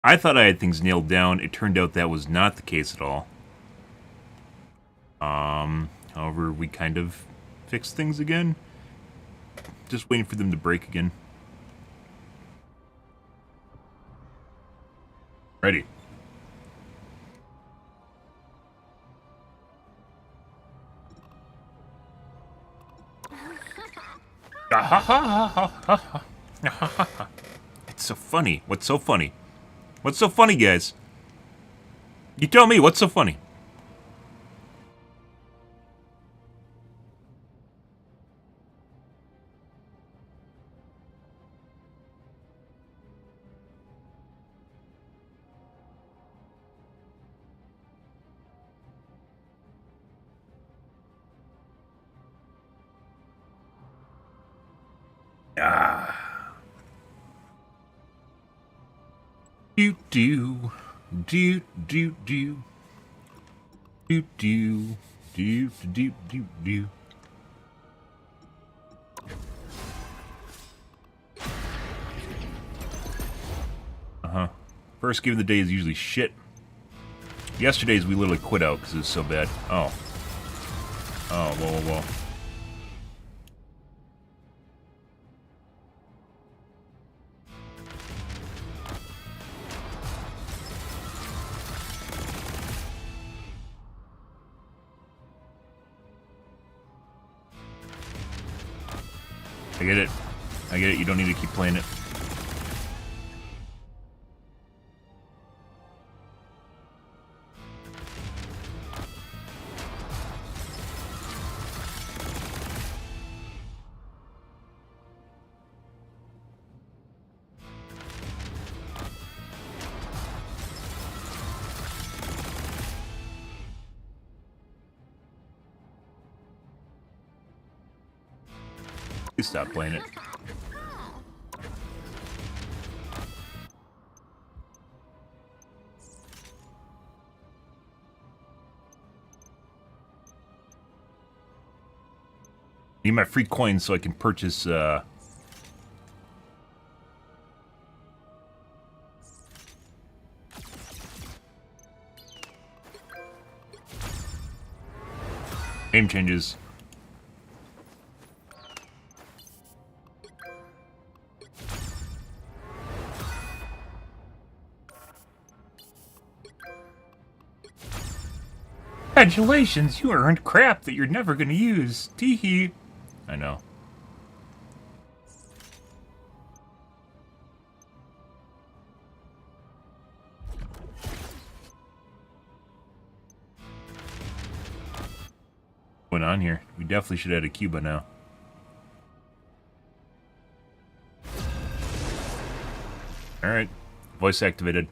I thought I had things nailed down. It turned out that was not the case at all. However, we kind of fixed things again. Just waiting for them to break again. Ready. It's so funny. What's so funny? What's so funny, guys? You tell me, what's so funny? Do do do do do do do do do do do. First game of the day is usually shit. Yesterday's we literally quit out because it was so bad. Oh. Oh, whoa, whoa, whoa. I get it. I get it. You don't need to keep playing it. Please stop playing it. Need my free coins so I can purchase, name changes. Congratulations, you earned crap that you're never gonna use. Teehee. I know. What's going on here? We definitely should add a Cuba now. Alright. Voice activated.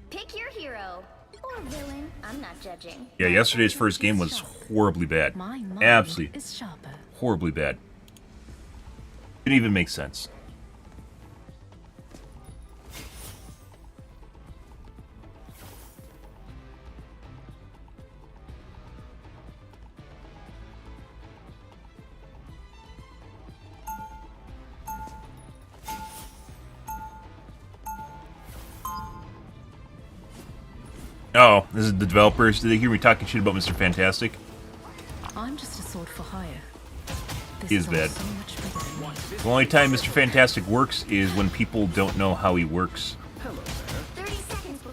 Pick your hero or villain. I'm not judging. Yeah, yesterday's first game was horribly bad. Absolutely horribly bad. Didn't even make sense. Oh, this is the developers. Did they hear me talking shit about Mr. Fantastic? I'm just a sword for hire. He is bad. The only time Mr. Fantastic works is when people don't know how he works.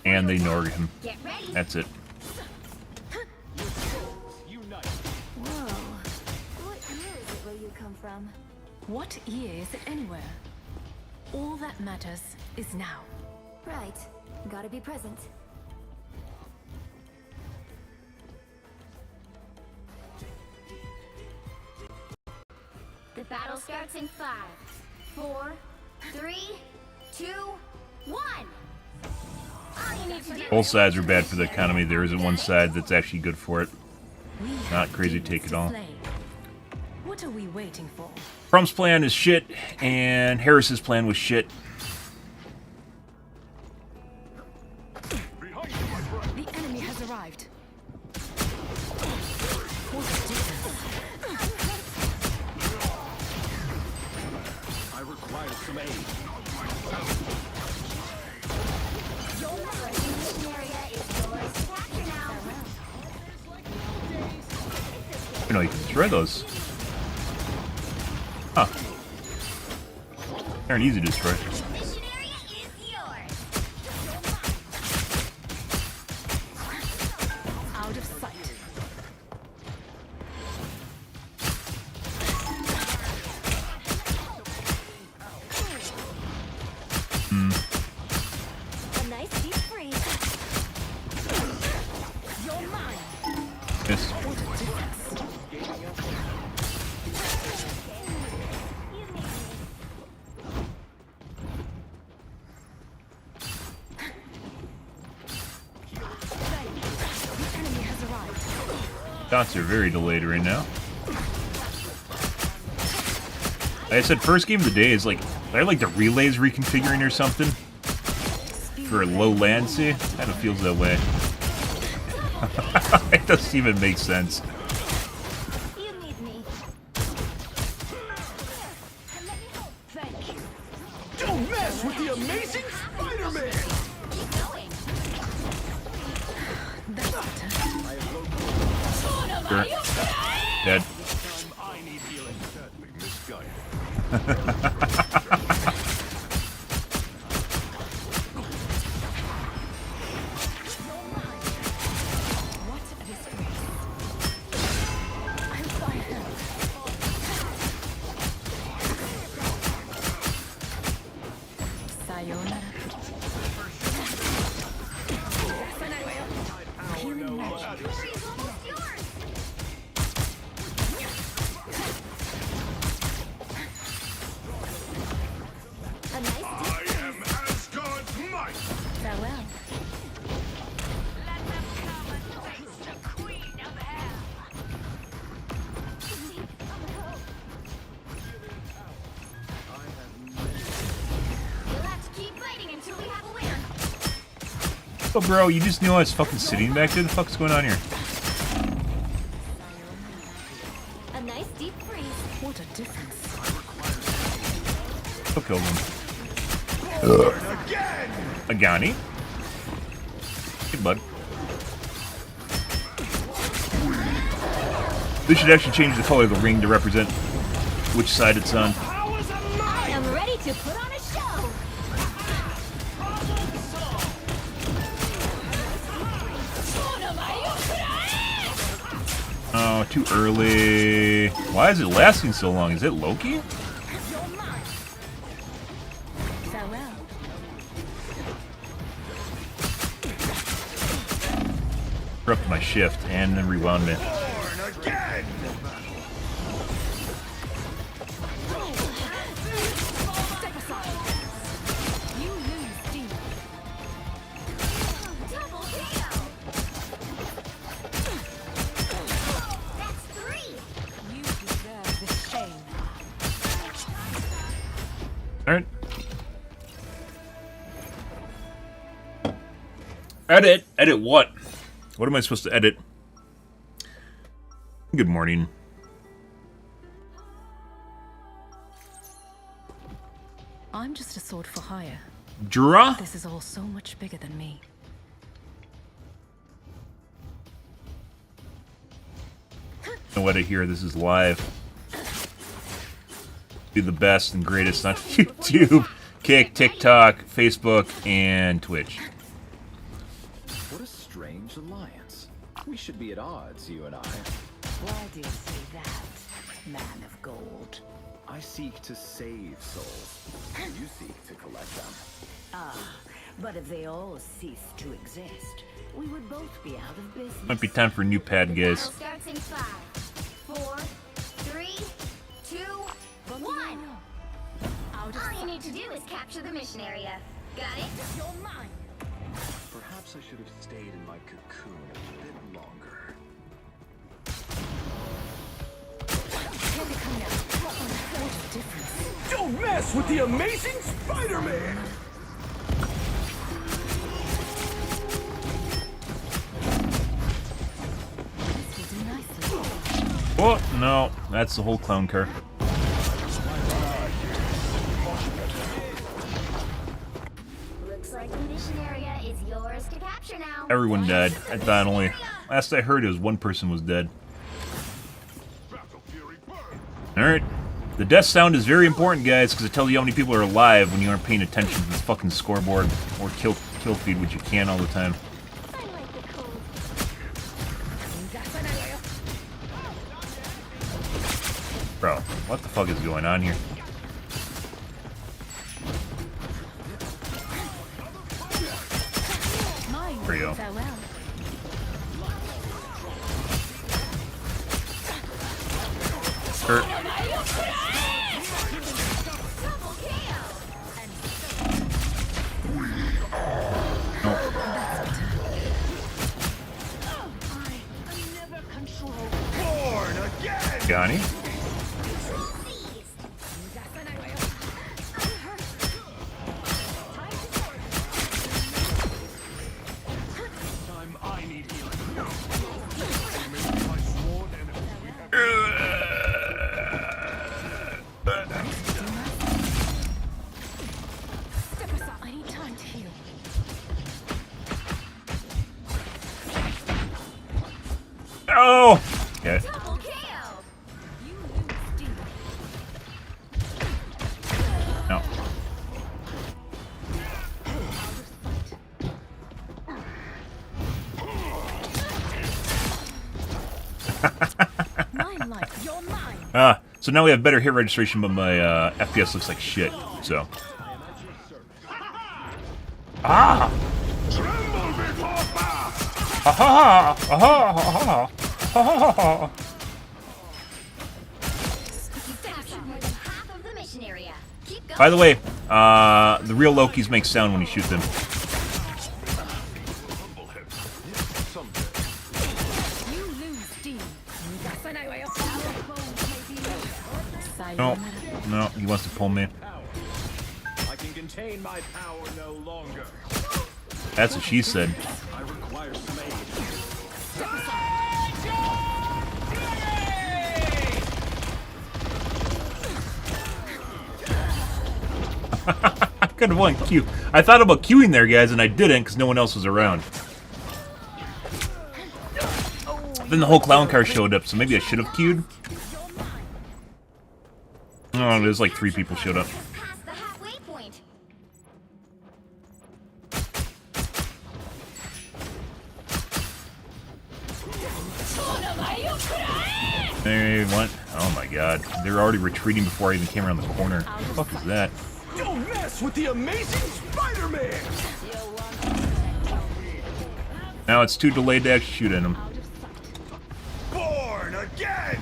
And they ignore him. That's it. Whoa. What year is it where you come from? What year is it anywhere? All that matters is now. Right. Gotta be present. The battle starts in 5, 4, 3, 2, 1. All you need to do. Both sides are bad for the economy. There isn't one side that's actually good for it. Not crazy take at all. What are we waiting for? Trump's plan is shit, and Harris's plan was shit. The enemy has arrived. What a distance. You know, you can destroy those. Huh. They're easy to destroy. Mission area is yours. Out of sight. A nice deep freeze. You're mine. Yes. Shots are very delayed right now. Like I said, first game of the day is like, I like the relays reconfiguring or something for low latency. Kind of feels that way. It doesn't even make sense. You need me. Thank you. Don't mess with the amazing Spider-Man! Keep going. That's better. Sure. Dead. I need healing. Sadly misguided. What a disgrace. I'm fired. Sayonara. Healing magic. Glory's almost yours. A nice deep I am Asgard's might! Farewell. You'll have to keep fighting until we have a winner. Oh, bro, you just knew I was fucking sitting back there? The fuck's going on here? A nice deep freeze. What a difference. Who killed him? Again! Agani? Hey, bud. They should actually change the color of the ring to represent which side it's on. Powers of I might! am ready to put on a show. Oh, too early. Why is it lasting so long? Is it Loki? Farewell. Interrupted my shift and then rewound me. Born again! Step aside. You lose, Steve. Double KO. That's 3. You deserve this shame. Alright. Edit? Edit what? What am I supposed to edit? Good morning. I'm just a sword for hire. Draw? This is all so much bigger than me. Know what I hear? This is live. Be the best and greatest on YouTube, Kick, TikTok, Facebook, and Twitch. What a strange alliance. We should be at odds, you and I. Why do you say that, man of gold? I seek to save souls. You seek to collect them. Ah, but if they all cease to exist, we would both be out of business. Might be time for a new pad, Battle guys. starts in 5, 4, 3, 2, 1. All you need to do is capture the mission area. Got it? You're mine. Perhaps I should have stayed in my cocoon a bit longer. Here they come now. What a difference. Don't mess with the amazing Spider-Man! This will do nicely. Oh, no. That's the whole clown car. Yours to capture now. Everyone died. I thought only... Last I heard, it was one person was dead. Alright. The death sound is very important, guys, because it tells you how many people are alive when you aren't paying attention to this fucking scoreboard or kill feed, which you can all the time. Bro, what the fuck is going on here? There you go. Hurt. Nope. Johnny? Oh! Okay. No. So now we have better hit registration, but my FPS looks like shit, so. Ah! Aha! Aha! Aha! Aha! By the way, the real Lokis make sound when you shoot them. No, no, he wants to pull me. I can contain my power no longer. That's what she said. I require some aid. I could have won Q. I thought about queuing there, guys, and I didn't because no one else was around. Then the whole clown car showed up, so maybe I should have queued. Oh, there's like 3 people showed up. Past the halfway point. They went. Oh my god. They're already retreating before I even came around the corner. What the fuck is that? Don't mess with the amazing Spider-Man! Now it's too delayed to actually shoot at him. Born again!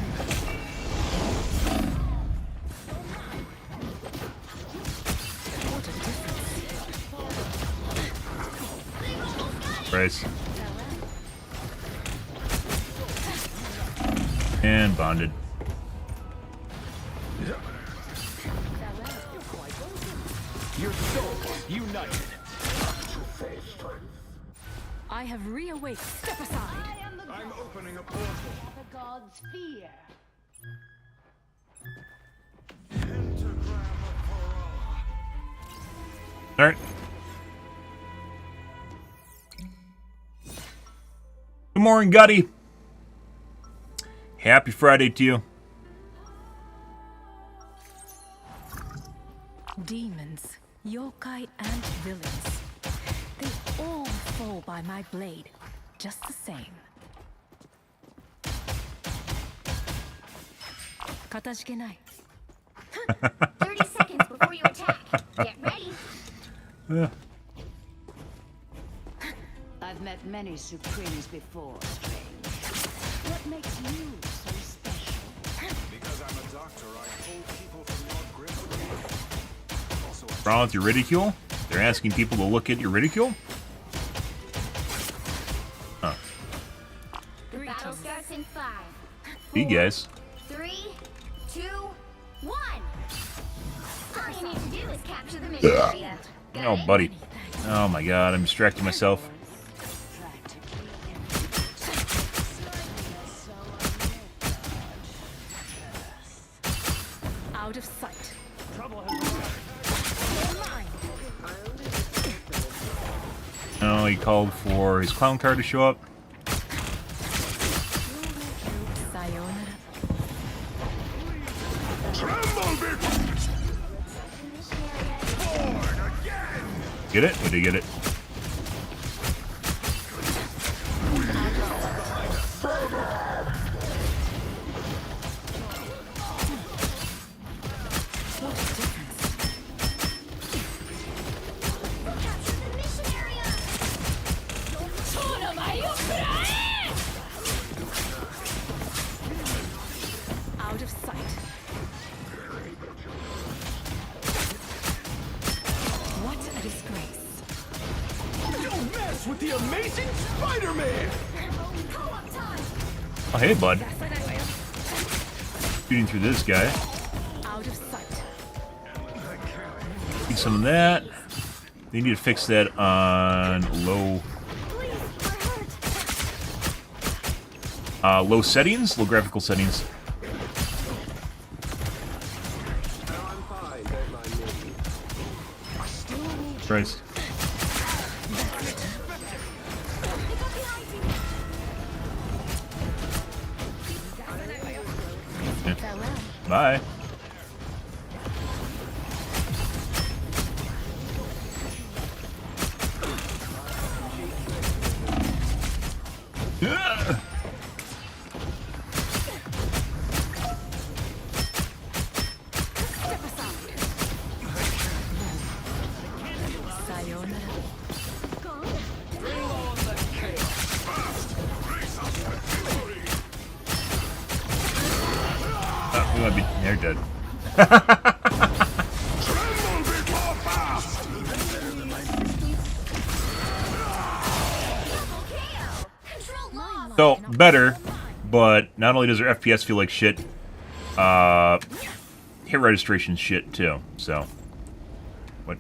Bryce. And bonded. Your souls united. I have reawaked. Step aside. I'm opening a portal. The gods fear. Alright. Good morning, Gutty. Happy Friday to you. Demons, yokai, and villains. They all fall by my blade, just the same. Katashike nai. 30 seconds before you attack. Get ready. Yeah. I've met many Supremes before, Strange. What makes you so special? Because I'm a doctor, I hold people from your grip. Also, What's wrong with your ridicule? They're asking people to look at your ridicule? Huh. The battle starts in 5. You guys. 3, 2, 1. All you need to do is capture the mission area. Got Oh, it? buddy. Oh my god, I'm distracting myself. Out of sight. Oh, he called for his clown car to show up. Sayonara. Get it? We did get it. Out of sight. What a disgrace. Don't mess with the amazing Spider-Man! Oh, hey, bud. Shooting through this guy. Out of sight. Need some of that. They need to fix that on low... low settings? Low graphical settings. Christ. Yeah. Bye. We might be. They're dead. So, better, but not only does their FPS feel like shit, hit registration shit too, so. What?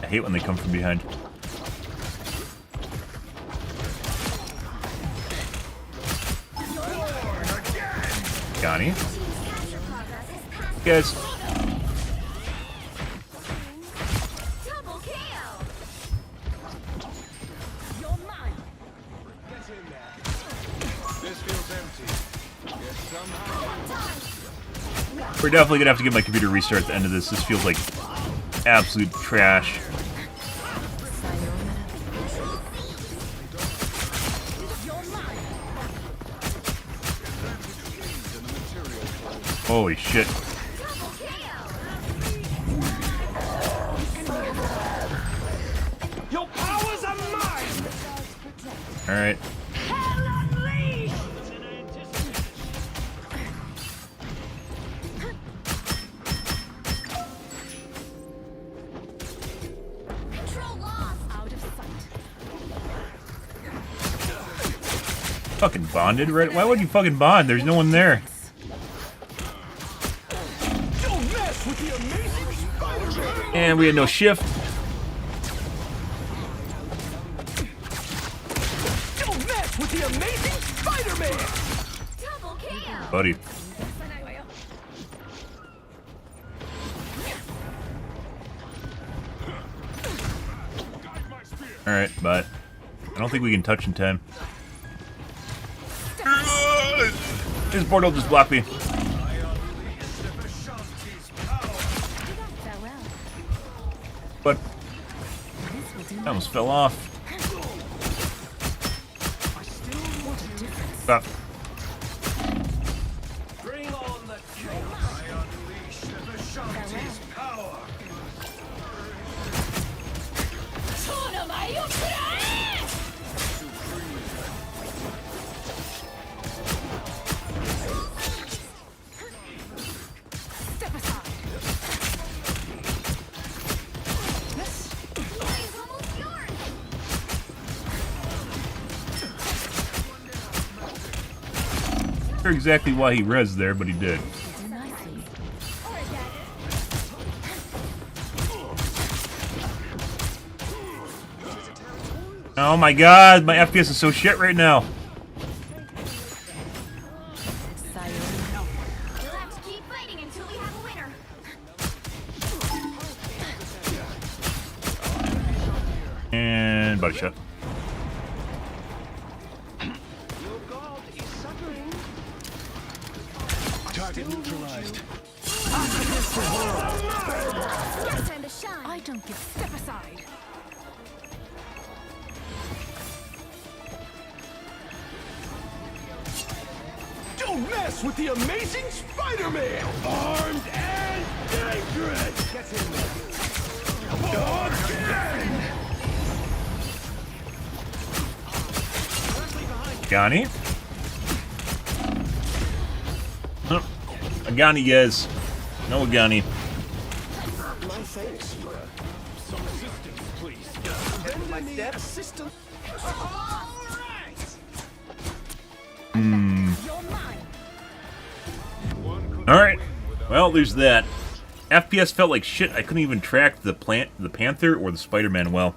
I hate when they come from behind. Johnny. Guys. Double KO. This feels empty. Yet somehow. We're definitely gonna have to get my computer restart at the end of this. This feels like absolute trash. Holy shit. Your powers are mine! Alright. Control lost. Out of sight. Fucking bonded, right? Why would you fucking bond? There's no one there. Don't mess with the amazing Spider-Man! And we had no shift. Don't mess with the amazing Spider-Man! Double KO. Buddy. Alright, but I don't think we can touch in time. This portal just blocked me. But I almost fell off. Stop. Bring on the chaos! I unleash the Vishanti's power! Step aside. It's almost yours. Not sure exactly why he rezzed there, but he did. Nicely. Oh my god, my FPS is so shit right now. You'll have to keep fighting until body shot. Your god is suffering. Target neutralized. Your turn to shine. I don't give. Step aside. Don't mess with the amazing Spider-Man! Armed and dangerous! Get in there. Again! Agani. Huh. Agani, guys. No Agani. My thanks, you some assistance, please. Bend my step. Assistance. Alright. Well, there's that. FPS felt like shit. I couldn't even track the Panther or the Spider-Man well.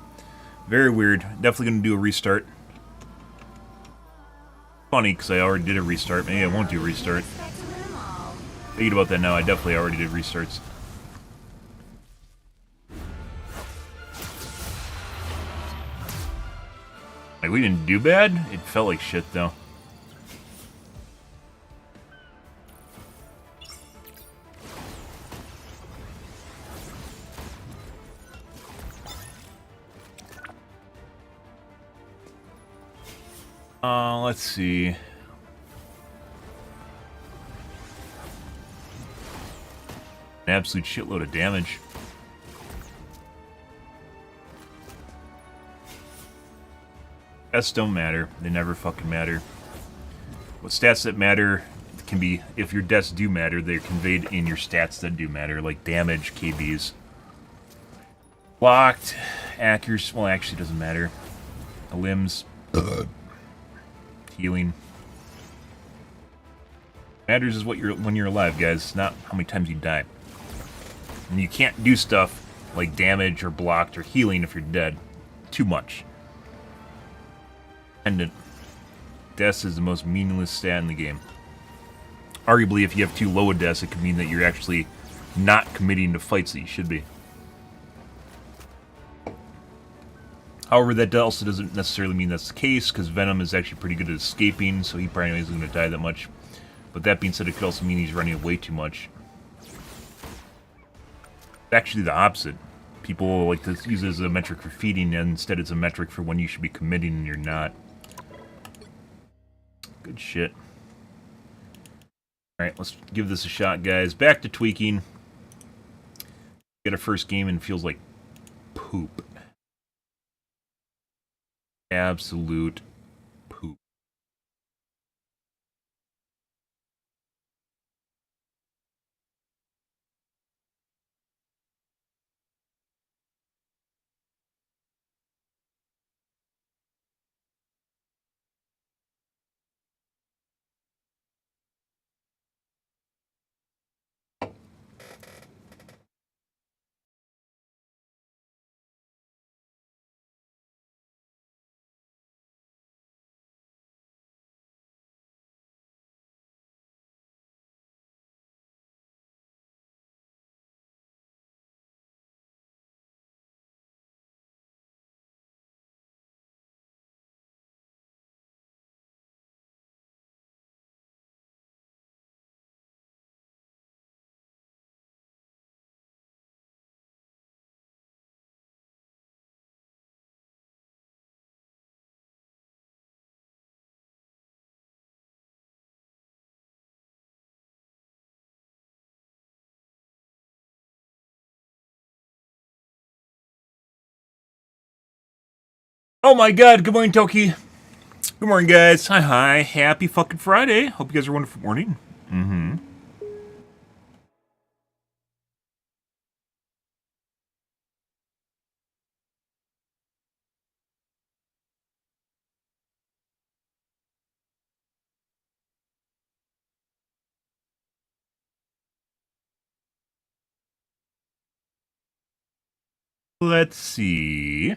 Very weird. Definitely gonna do a restart. Funny, because I already did a restart. Maybe I won't do a restart. Thinking about that now, I definitely already did restarts. Like, we didn't do bad? It felt like shit, though. Let's see. An absolute shitload of damage. Stats don't matter. They never fucking matter. What stats that matter can be, if your deaths do matter, they're conveyed in your stats that do matter, like damage, KBs. Blocked, accuracy, well, actually doesn't matter. Limbs. Healing. Matters is what when you're alive, guys, not how many times you die. And you can't do stuff like damage or blocked or healing if you're dead. Too much. And deaths is the most meaningless stat in the game. Arguably, if you have too low a deaths, it could mean that you're actually not committing to fights that you should be. However, that also doesn't necessarily mean that's the case, because Venom is actually pretty good at escaping, so he probably isn't going to die that much. But that being said, it could also mean he's running away too much. Actually, the opposite. People like to use it as a metric for feeding, and instead it's a metric for when you should be committing and you're not. Good shit. Alright, let's give this a shot, guys. Back to tweaking. Get a first game and it feels like poop. Absolute poop. Oh my god, good morning, Toki. Good morning, guys. Hi. Happy fucking Friday. Hope you guys are wonderful morning. Let's see.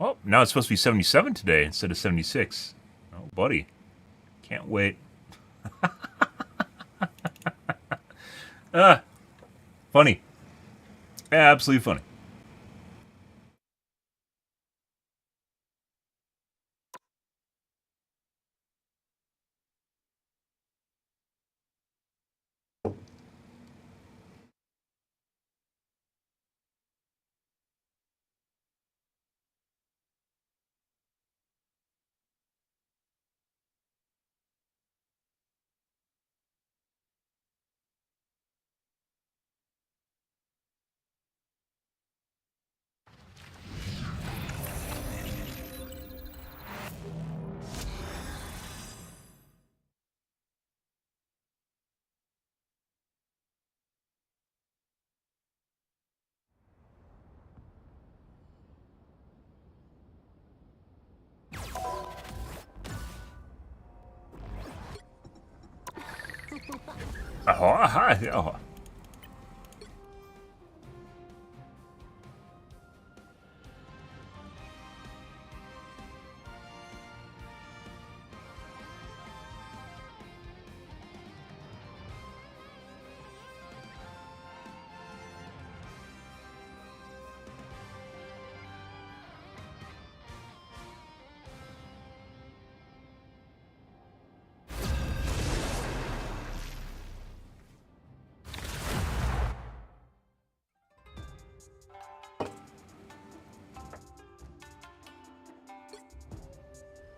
Oh, now it's supposed to be 77 today instead of 76. Oh, buddy. Can't wait. Funny. Absolutely funny. Oh.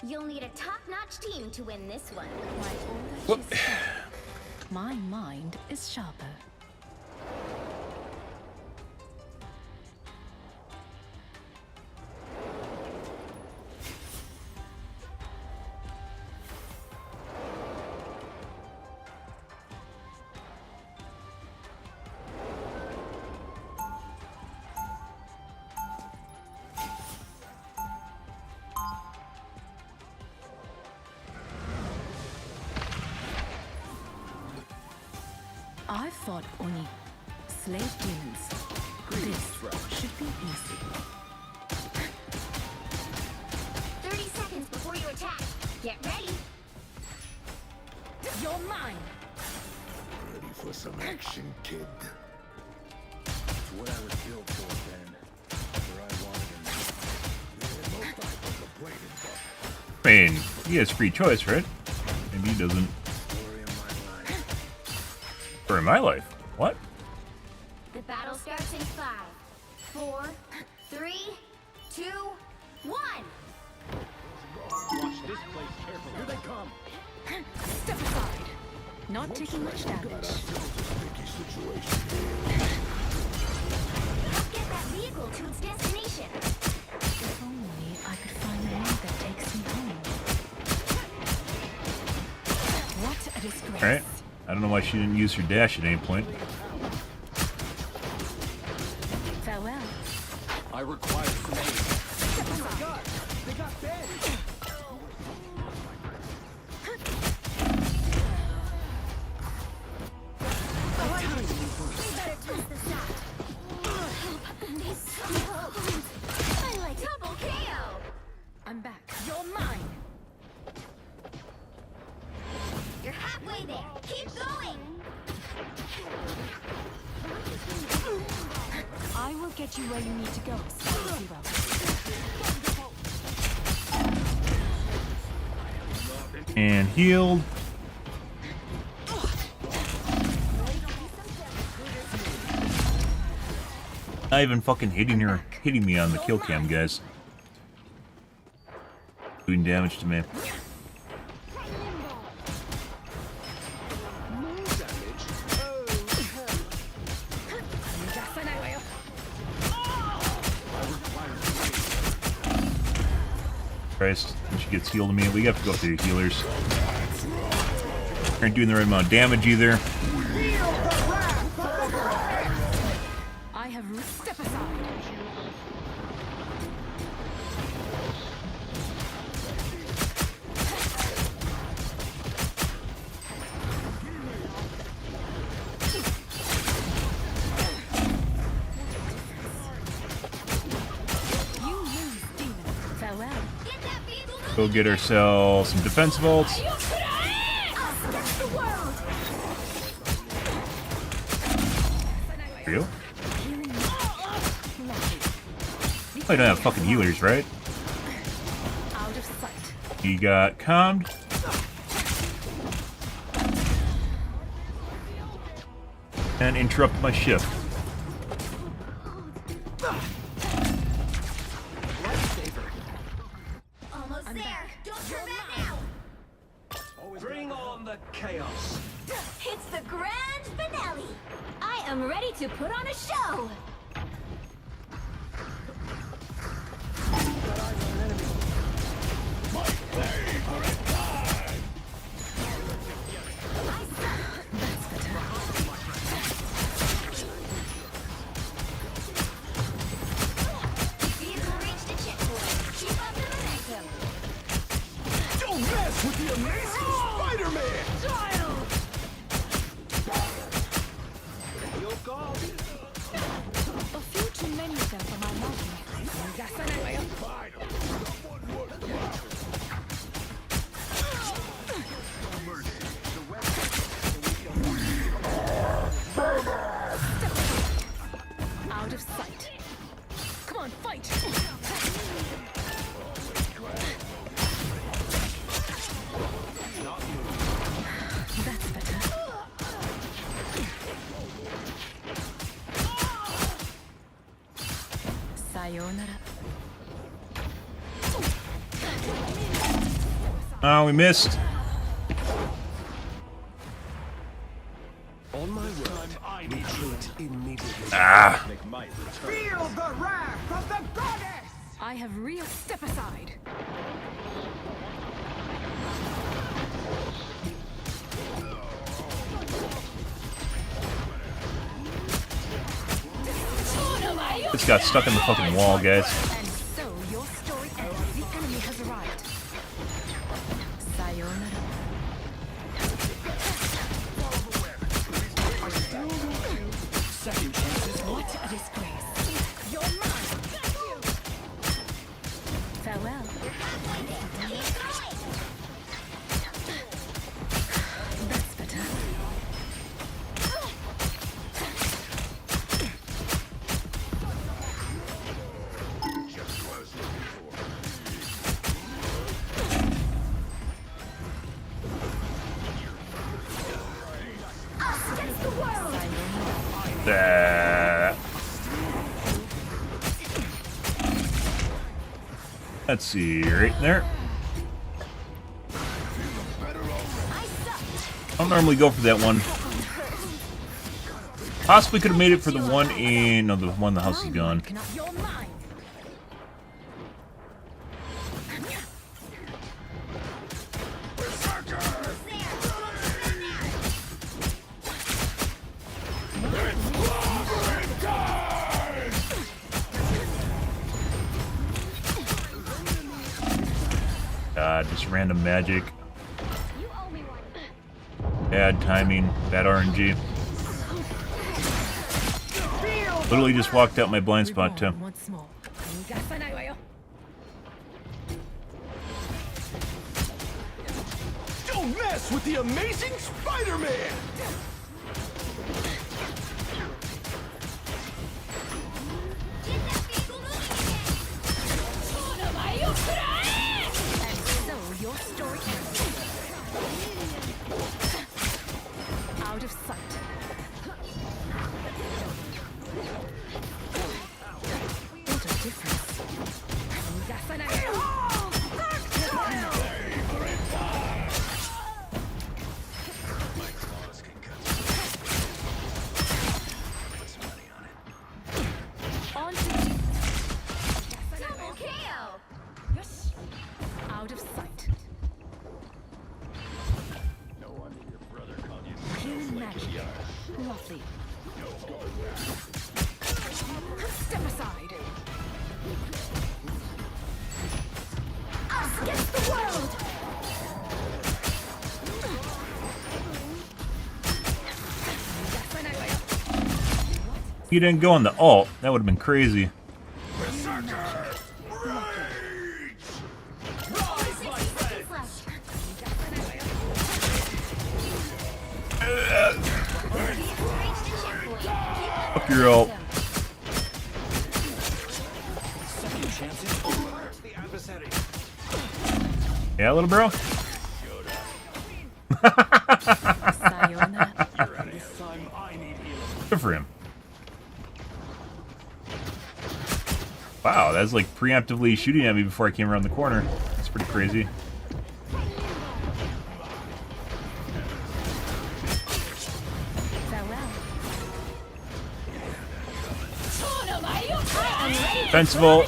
You'll need a top-notch team to win this one. Like all that you said, my mind is sharper. I fought Oni, slave demons. This should be easy. 30 seconds before you attack. Get ready. You're mine! Ready for some action, kid? It's what I was built for, Ben. Where I wanted him. Yeah, most people complaining, but I mean, he has free choice, right? Maybe he doesn't. story of my life. For my life. What? The battle starts in 5, 4, 3, 2, 1. Watch this place carefully. Here they come. Step aside! Not taking much damage. Sticky situation. Let's get that vehicle to its destination. If only I could find the one that takes me home. What a disgrace. Alright. I don't know why she didn't use her dash at any point. Farewell. I require some aid. They got Ben. I like double KO. I'm back. You're mine! You're halfway there. Keep going. I will get you where you need to go, Spicy Well. And healed. Not even fucking hitting me on the kill cam, guys. Doing damage to me. Christ, when she gets healed immediately, you have to go through your healers. Aren't doing the right amount of damage either. I have root. Step aside. You lose, demon. Farewell. Get that vehicle Go get ourselves some defense vaults. moving. There you go. I don't have fucking healers, right? Out of sight. He got calmed. And interrupt my shift. Almost there. Don't turn back now. Bring on the chaos. It's the grand finale. I am ready to put on a show. Vehicle reached a checkpoint. Keep up the momentum. Don't mess with the amazing Spider-Man! You're gone. A few too many of them for my liking. Out of sight. Come on, fight! That's better. Sayonara. Oh, we missed. On my word. Retreat immediately. Ah. Make my return. Feel the wrath of the goddess! I have real step aside. This got stuck in the fucking wall, guys. And so your story ends. The enemy has arrived. Sayonara. Second chances. What a disgrace. You're mine. Farewell. That's better. Let's see, right there. I don't normally go for that one. Possibly could have made it for the one in... No, the one the house is gone. You're mine. God, just random magic. You owe me one. Bad timing. Bad RNG. Literally just walked out my blind spot, too. Once more. Don't mess with the amazing Spider-Man! Get that vehicle moving And so your story ends. Out of sight. What a difference. On to Double KO. out of sight. No wonder your brother called you. Human magic. Lovely. Step aside. Us against the world. He didn't go on the alt. That would have been crazy. Berserker! Rage! 60 seconds left. Vehicle's reached a checkpoint. Keep up girl. Second chances. Hurts the adversary. Yeah, little bro? Sayonara. This time I need healing. Good for him. Wow, that's like preemptively shooting at me before I came around the corner. That's pretty crazy. Farewell. Defensible.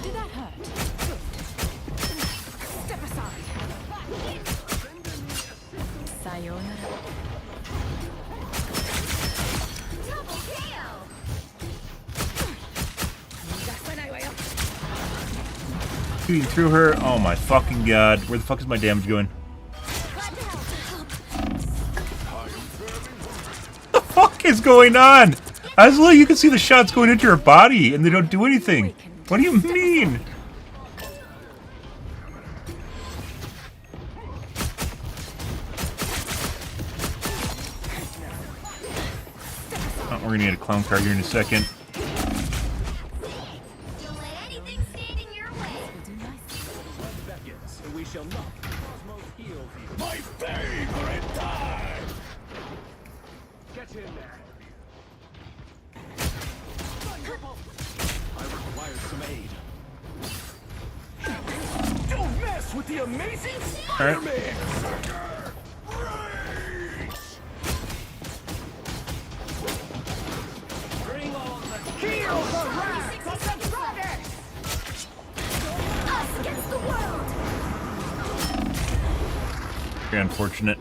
Did that hurt? Step aside. Sayonara. Double KO. Shooting through her. Oh my fucking god. Where the fuck is my damage going? What the fuck is going on? Asla, you can see the shots going into her body and they don't do anything. What do you mean? Oh, we're gonna get a clown card here in a second. Don't let anything stand in your way. Beckons, and we shall not. Cosmos heals you. My favorite time! Get in there. I require some aid. Don't mess with the amazing All right. Bring on the Feel the wrath of the goddess! Us against the world! Very unfortunate.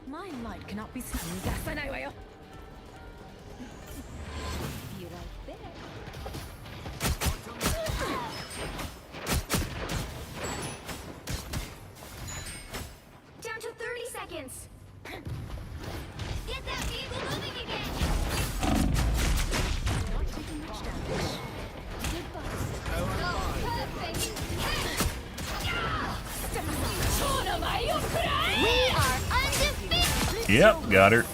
My light cannot be seen. You right there. Down to 30 seconds. Get that vehicle moving again. Not taking much damage. Good bust. Oh, perfect. We are undefeated. Yep, got her.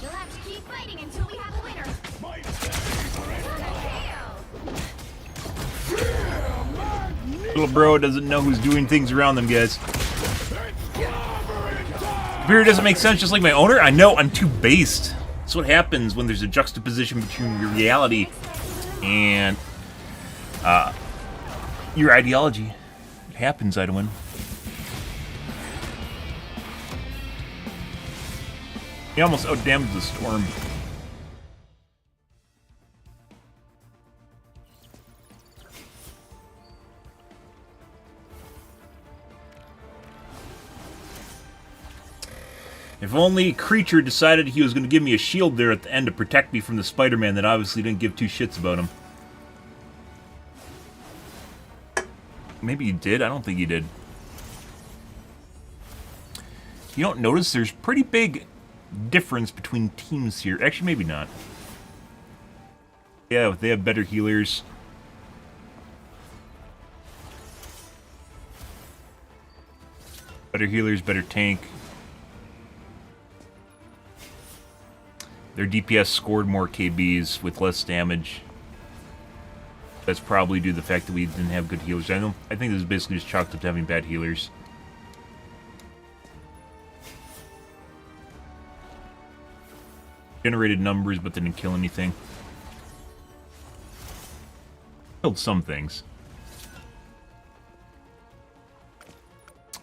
You'll have to keep fighting until we have a winner. My favorite! Little bro doesn't know who's doing things around them, guys. Computer doesn't make sense, just like my owner. I know, I'm too based. That's what happens when there's a juxtaposition between your reality and your ideology. It happens, Idwin. He almost outdamaged the storm. If only Creature decided he was going to give me a shield there at the end to protect me from the Spider-Man that obviously didn't give two shits about him. Maybe he did? I don't think he did. You don't notice there's pretty big difference between teams here. Actually, maybe not. Yeah, they have better healers. Better healers, better tank. Their DPS scored more KBs with less damage. That's probably due to the fact that we didn't have good healers. I think this is basically just chalked up to having bad healers. Generated numbers, but didn't kill anything. Killed some things.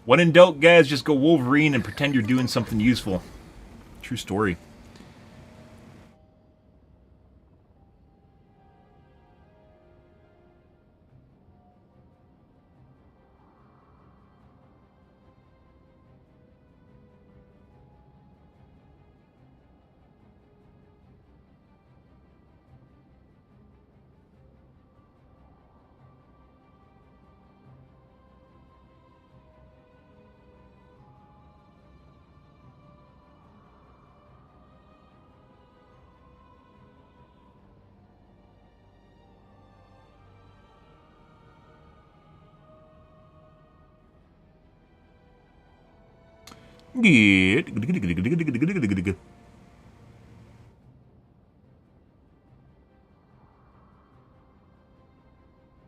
When in doubt, guys, just go Wolverine and pretend you're doing something useful. True story. Good.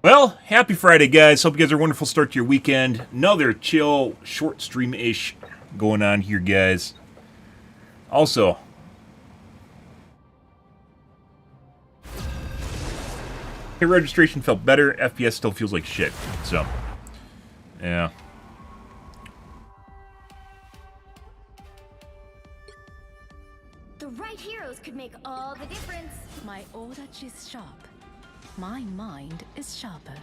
Well, happy Friday, guys. Hope you guys are a wonderful start to your weekend. Another chill, short stream-ish going on here, guys. Also, hit registration felt better. FPS still feels like shit. So, yeah. The right heroes could make all the difference. My orach is sharp. My mind is sharper.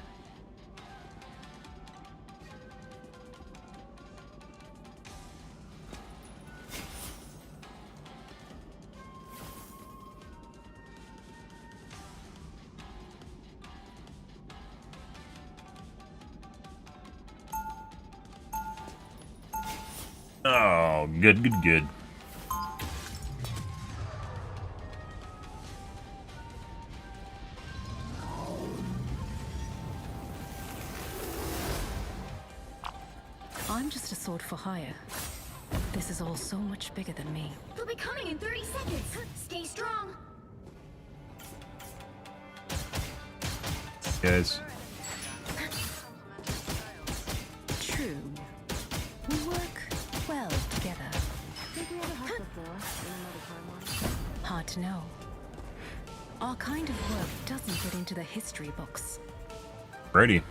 Oh, good. I'm just a sword for hire. This is all so much bigger than me. They'll be coming in 30 seconds. Stay strong. Guys. True. We work well together. Hard to know. Our kind of work doesn't get into the history books. Ready.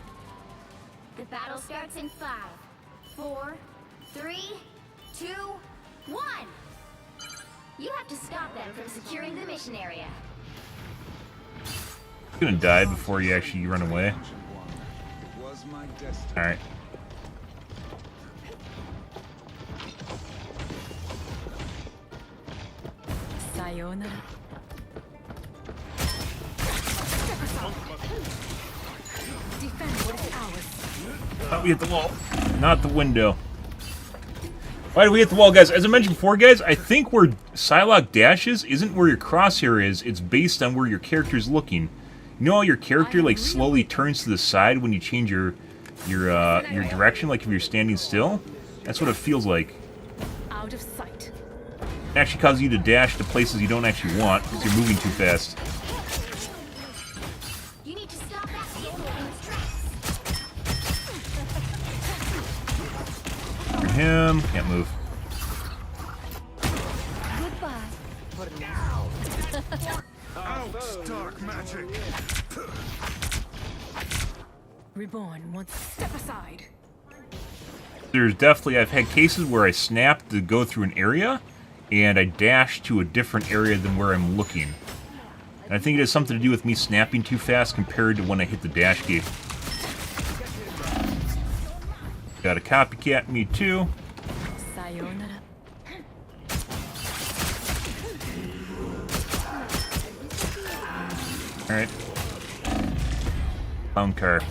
The battle starts in 5, 4, 3, 2, 1. You have to stop them from securing the mission area. You're gonna die before you actually run away. It was my destiny. Alright. Sayonara. Defend what is ours. Oh, we hit the wall. Not the window. Why did we hit the wall, guys? As I mentioned before, guys, I think where Psylocke dashes isn't where your crosshair is. It's based on where your character is looking. You know how your character like slowly turns to the side when you change your direction, like if you're standing still? That's what it feels like. Out of sight. It actually causes you to dash to places you don't actually want because you're moving too fast. You need to stop that vehicle in its tracks. For him, can't move. Out, dark magic! Reborn wants step aside. There's definitely, I've had cases where I snapped to go through an area, and I dashed to a different area than where I'm looking. And I think it has something to do with me snapping too fast compared to when I hit the dash gate. Got a copycat, me too. Sayonara. Alright. Clown car.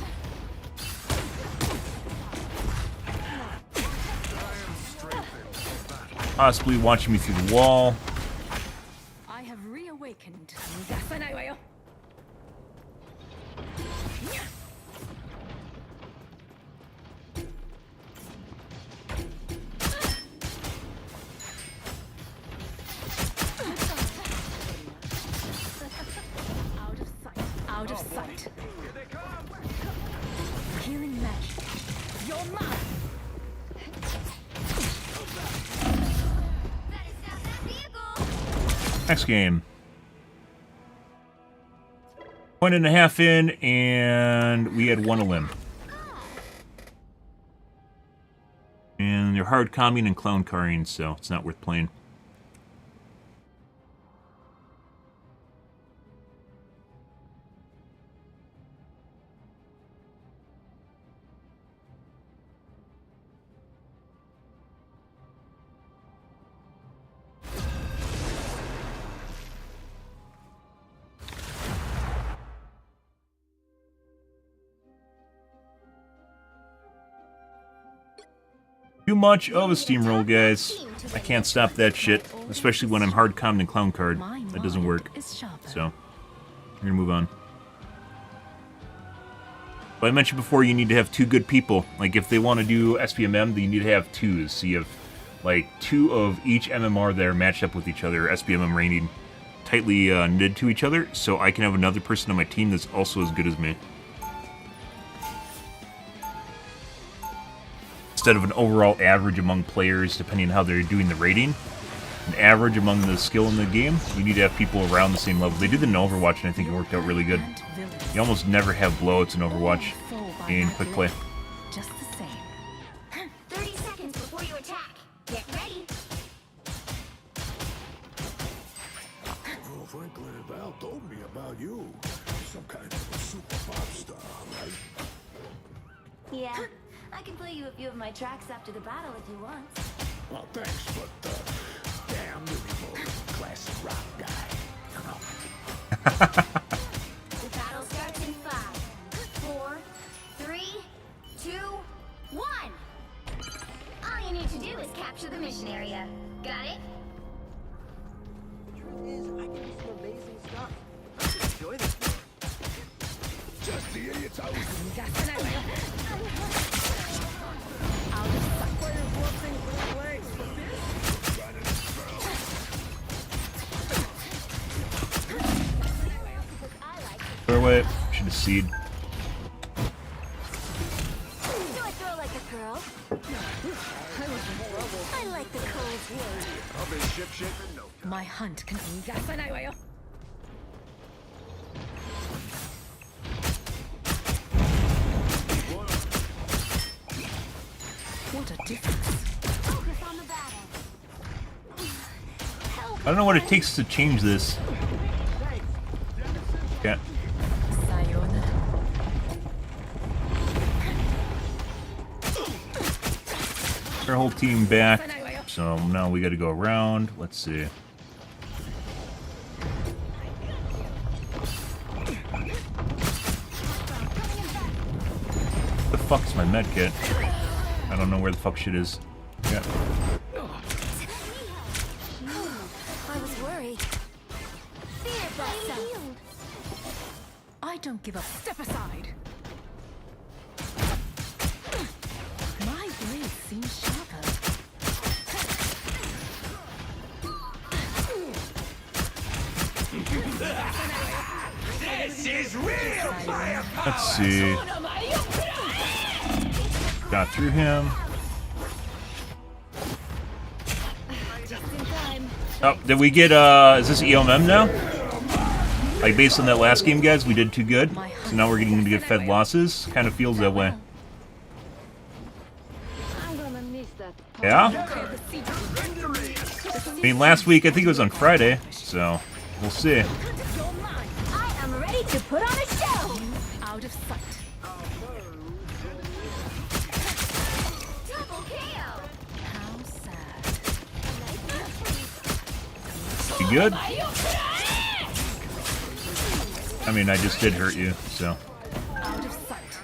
Possibly watching me through the wall. I have reawakened. Out of sight. Healing magic. You're mine. Next game. 1.5 in, and we had one a limb. And they're hard calming and clown carring, so it's not worth playing. Too much of a steamroll, guys. I can't stop that shit, especially when I'm hard calmed and clown card. That doesn't work. So, I'm gonna move on. But I mentioned before, you need to have two good people. Like, if they want to do SPMM, then you need to have twos. So you have like 2 of each MMR that are matched up with each other, SBMM rating, tightly knitted to each other, so I can have another person on my team that's also as good as me. Instead of an overall average among players, depending on how they're doing the rating, an average among the skill in the game, you need to have people around the same level. They did that in Overwatch, and I think it worked out really good. You almost never have blowouts in Overwatch in quick play. Just the same. 30 seconds before you attack. Get ready. Oh, Franklin and Val told me about you. Some kind of a super pop star, right? Yeah, I can play you a few of my tracks after the battle if you want. Well, thanks, but damn, you're more of a classic rock guy. You know. The battle starts in 5, 4, 3, 2, 1. All you need to do is capture the mission area. Got it? Just the idiots I was. Throw away. Should have seed. Do I throw like a girl? I like the cold word. I'll be ship-shape in no time. My hunt can. What a difference. Focus on the battle. I don't know what it takes to change this. Yeah. Sayonara. Our whole team back. So now we got to go around. Let's see. The fuck's my med kit? I don't know where the fuck shit is. Yeah. I was worried. Fear blossom. I don't give up. Step aside. My blade seems sharper. This is real fire! Let's see. Got through him. Oh, did we get, is this EOMM now? Like, based on that last game, guys, we did too good. So now we're getting to get fed losses. Kind of feels that way. Yeah? I mean, last week, I think it was on Friday, so we'll see. I am ready to put on a show. Out of sight. Double KO. How sad. You good? I mean, I just did hurt you, so. Out of sight.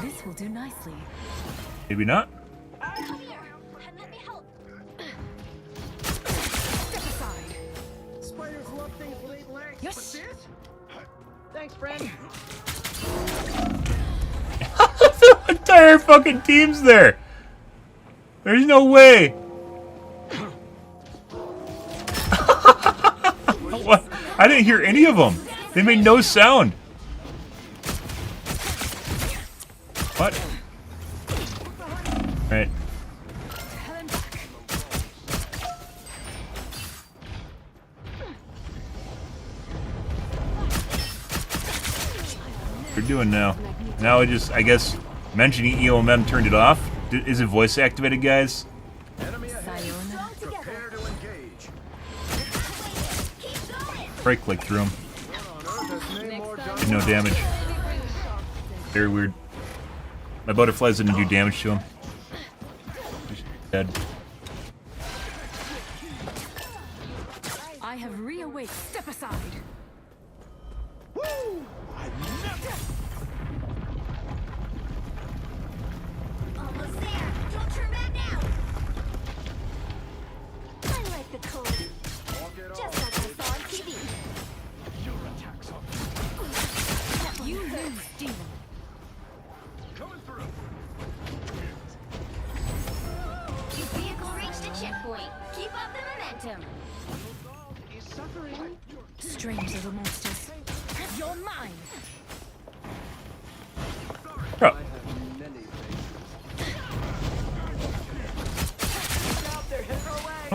This will do nicely. Maybe not? Come here and let me help. Step aside. Spiders love things with 8 legs, Yes. but this? Thanks, friend. The entire fucking team's there. There's no way. What? I didn't hear any of them. They made no sound. What? Right. Hell and back. We're doing now. Now I guess, mentioning EOMM turned it off. Is it voice activated, guys? Enemy ahead. Sayonara. Prepare to engage. Keep going. Right click through him. What on earth has Namor done? Did no damage. Very weird. My butterflies didn't do damage to him. He's dead. I have reawaked. Step aside. Almost there. Don't turn back now. I like the code. Walk it Just off. like I saw on TV. Your attacks are You lose, demon. coming through. Vehicle reached a checkpoint.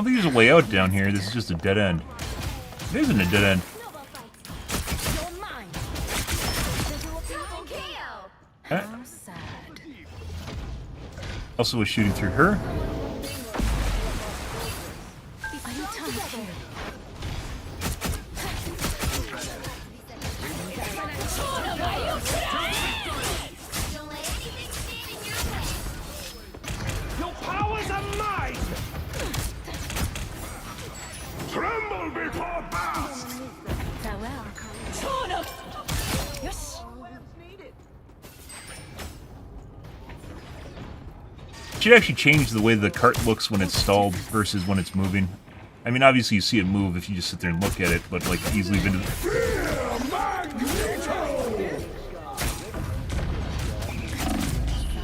don't think there's a way out down here. This is just a dead end. It isn't a dead end. You're mine. Double KO. How sad. Also was shooting through her. Are you tired here? Don't let anything stand in your way. Your powers are mine! Tremble before blast! Farewell. Yes. Should actually change the way the cart looks when it's stalled versus when it's moving. I mean, obviously you see it move if you just sit there and look at it, but like easily into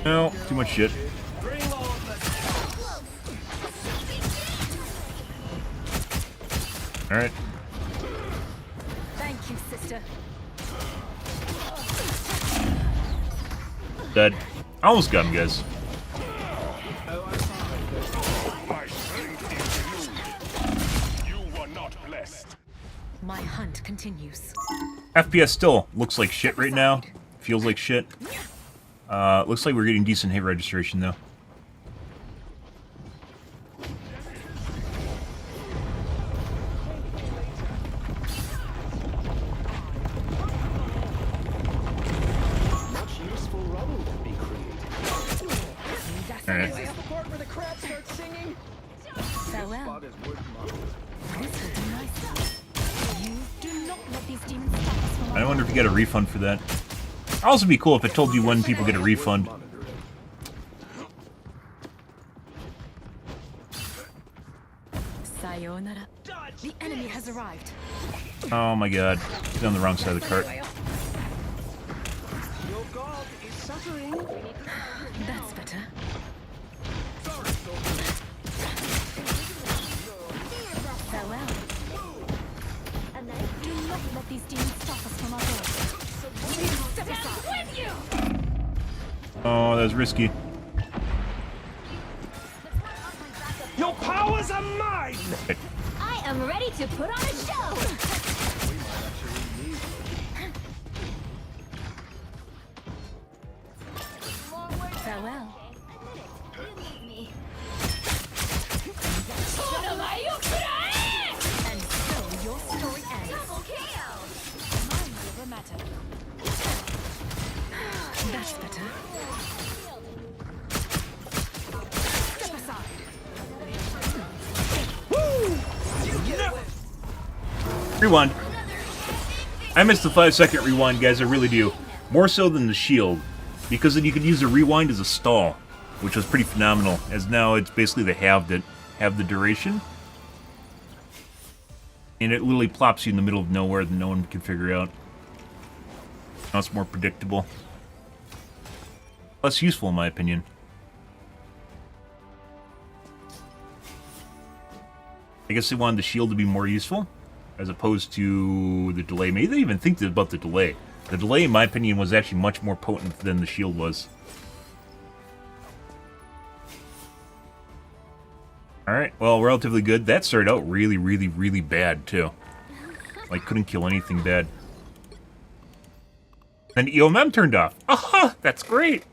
No, too much shit. Alright. Thank you, sister. Dead. Almost got him, guys. My strength is renewed. You were not blessed. My hunt continues. FPS still looks like shit right now. Feels like shit. Looks like we're getting decent hit registration though. Much useful rubble to be created. Alright. The part where the crowd starts singing? Farewell. Is worth money. This will do nicely. You do not let these demons stop us from I wonder if you get a refund for that. It'd also be cool if it told you when people get a refund. Sayonara. The enemy has arrived. Oh my god. He's on the wrong side of the cart. Your god is suffering. That's better. Farewell. Do not let these demons stop us from our goal. Step aside. With you. Oh, that was risky. Your powers are mine! I am ready to put on a show. Farewell. And so your story ends. Double KO. Mine never matter. That's better. Step aside. Rewind. I missed the 5-second rewind, guys. I really do. More so than the shield. Because then you could use the rewind as a stall. Which was pretty phenomenal. As now it's basically the halved the duration. And it literally plops you in the middle of nowhere that no one can figure out. Now it's more predictable. Less useful in my opinion. I guess they wanted the shield to be more useful. As opposed to the delay. Maybe they even think about the delay. The delay, in my opinion, was actually much more potent than the shield was. Alright, well, relatively good. That started out really, really, really bad, too. Like, couldn't kill anything bad. And EOMM turned off. Aha! That's great!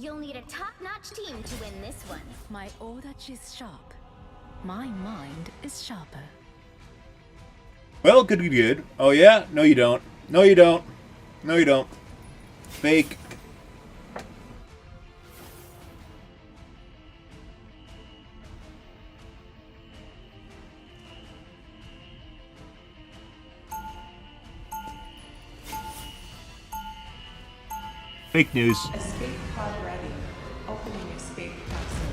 You'll need a top-notch team to win this one. My odach is sharp. My mind is sharper. Well, good. Oh yeah? No you don't. No you don't. No you don't. Fake. Fake news. Escape pod ready. Opening escape capsule.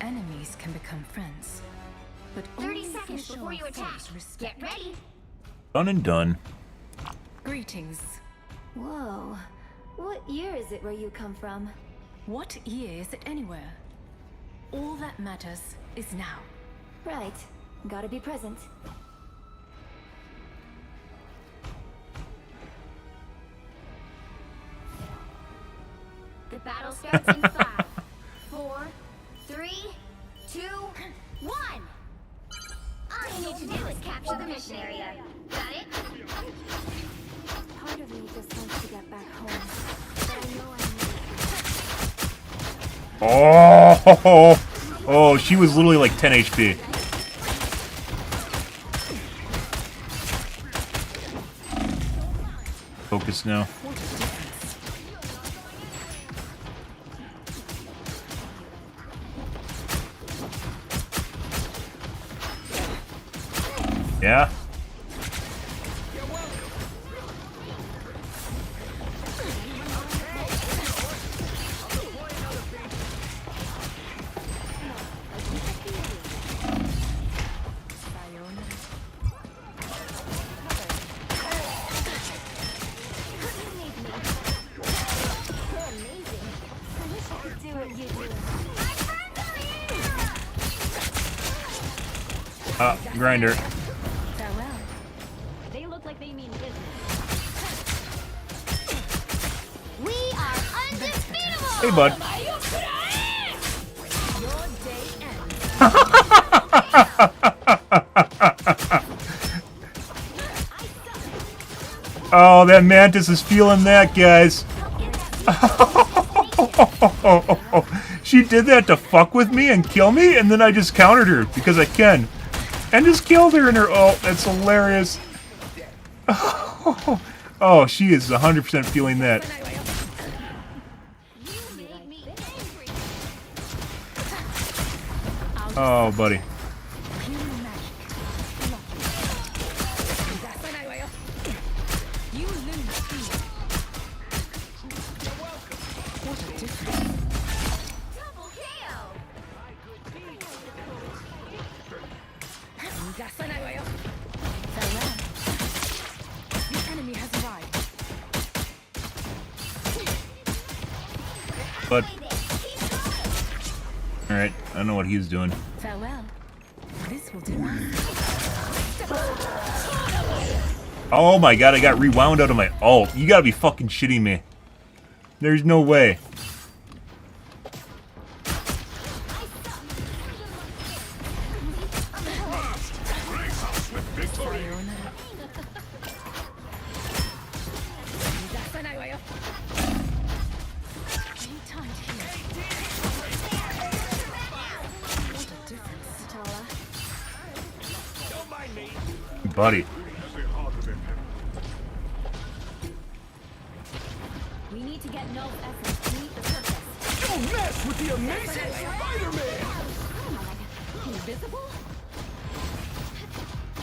Enemies can become friends, but 30 only if seconds show before you our attack. foes respect. Get ready. Done and done. Greetings. Whoa. What year is it where you come from? What year is it anywhere? All that matters is now. Right. Gotta be present. The battle starts in 5, 4, 3, 2, 1. All you need to do is capture the mission area. Got it? Part of me just wants to get back home. But I know I need to. Oh, she was literally like 10 HP. Focus now. Yeah. Grinder. Farewell. They look like they mean business. We are undefeatable! Hey, bud. Your day ends. Oh, that mantis is feeling that, guys. She did that to fuck with me and kill me, and then I just countered her because I can. And just killed her in her ult. That's hilarious. Oh, she is 100% feeling that. Oh, buddy. You lose speed. What a difference. Double KO! Farewell. The enemy has arrived. But alright, I don't know what he's doing. Farewell. This will do us. Oh my god, I got rewound out of my ult. You gotta be fucking shitting me. There's no way. Buddy. We need to get Null's essence to meet the purpose. Don't mess with the amazing Spider-Man! Invisible?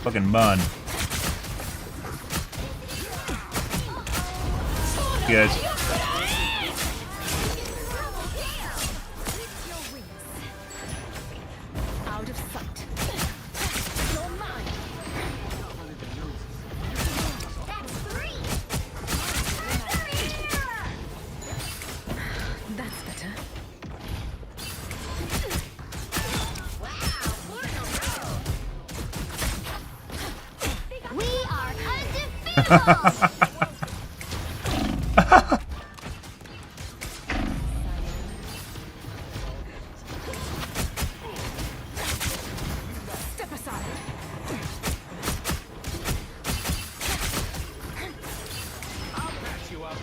Fucking bun. Guys. Out of sight. You're mine. That's 3! That's better. We are undefeatable! Step aside. I'll patch you up.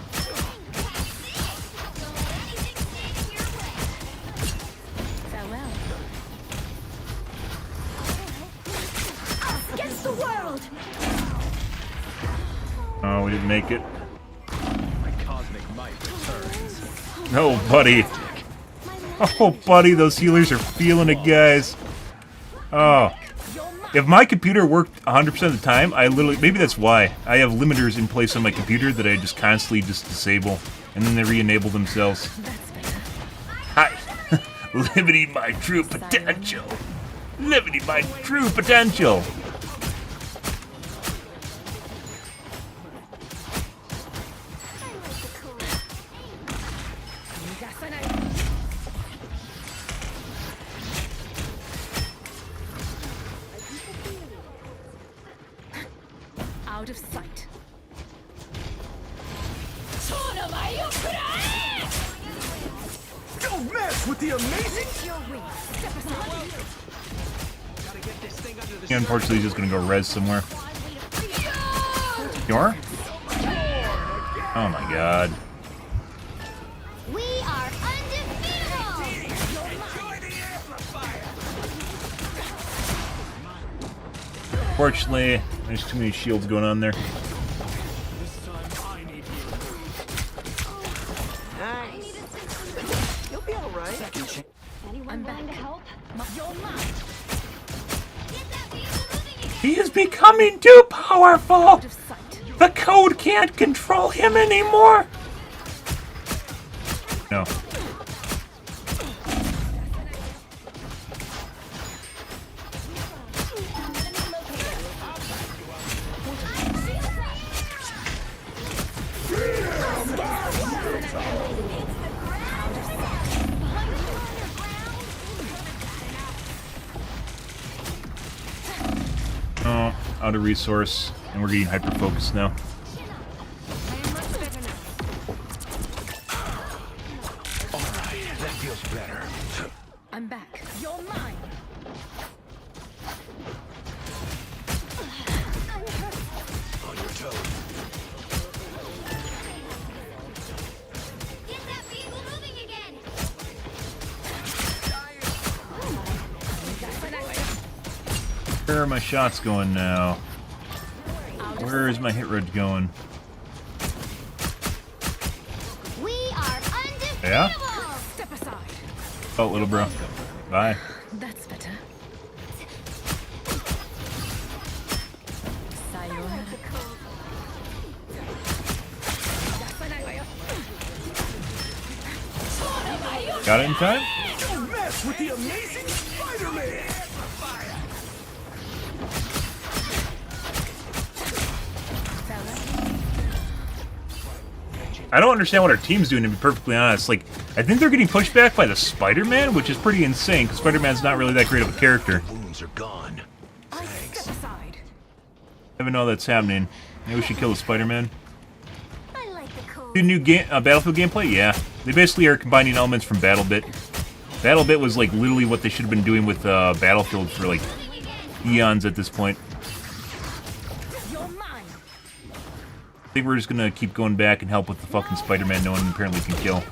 Don't let anything Oh, we didn't make it. My cosmic might returns. Oh, buddy. Oh, buddy, those healers are feeling it, guys. Oh. If my computer worked 100% of the time, I literally... Maybe that's why. I have limiters in place on my computer that I just constantly just disable. And then they re-enable themselves. Hi. Limiting my true potential. Limiting my true potential. Out of sight. Don't mess with the amazing. Unfortunately, he's just gonna go res somewhere. You are? Oh my god. We are undefeatable! Fortunately, there's too many shields going on there. You'll be all right. Anyone willing to help? You're mine. He is becoming too powerful! Out of sight. The code can't control him anymore! No. Oh, out of resource, and we're getting hyper-focused now. Alright, that feels better. I'm back. You're mine. On your toes. Get that vehicle moving again! Where are my shots going now? Where is my hit rate going? We are undefeatable! Yeah? Step aside. Oh, little bro. Bye. That's better. Sayonara. Got it in time? Don't mess with the amazing Spider-Man. I don't understand what our team's doing, to be perfectly honest. Like, I think they're getting pushed back by the Spider-Man, which is pretty insane, because Spider-Man's not really that great of a character. Wounds are gone. I step aside. I don't know that's happening. Maybe we should kill the Spider-Man. I like the code. Do new Battlefield gameplay? Yeah. They basically are combining elements from BattleBit. BattleBit was, like, literally what they should have been doing with Battlefield for, like, eons at this point. You're mine. I think we're just gonna keep going back and help with the fucking Spider-Man no one apparently can kill.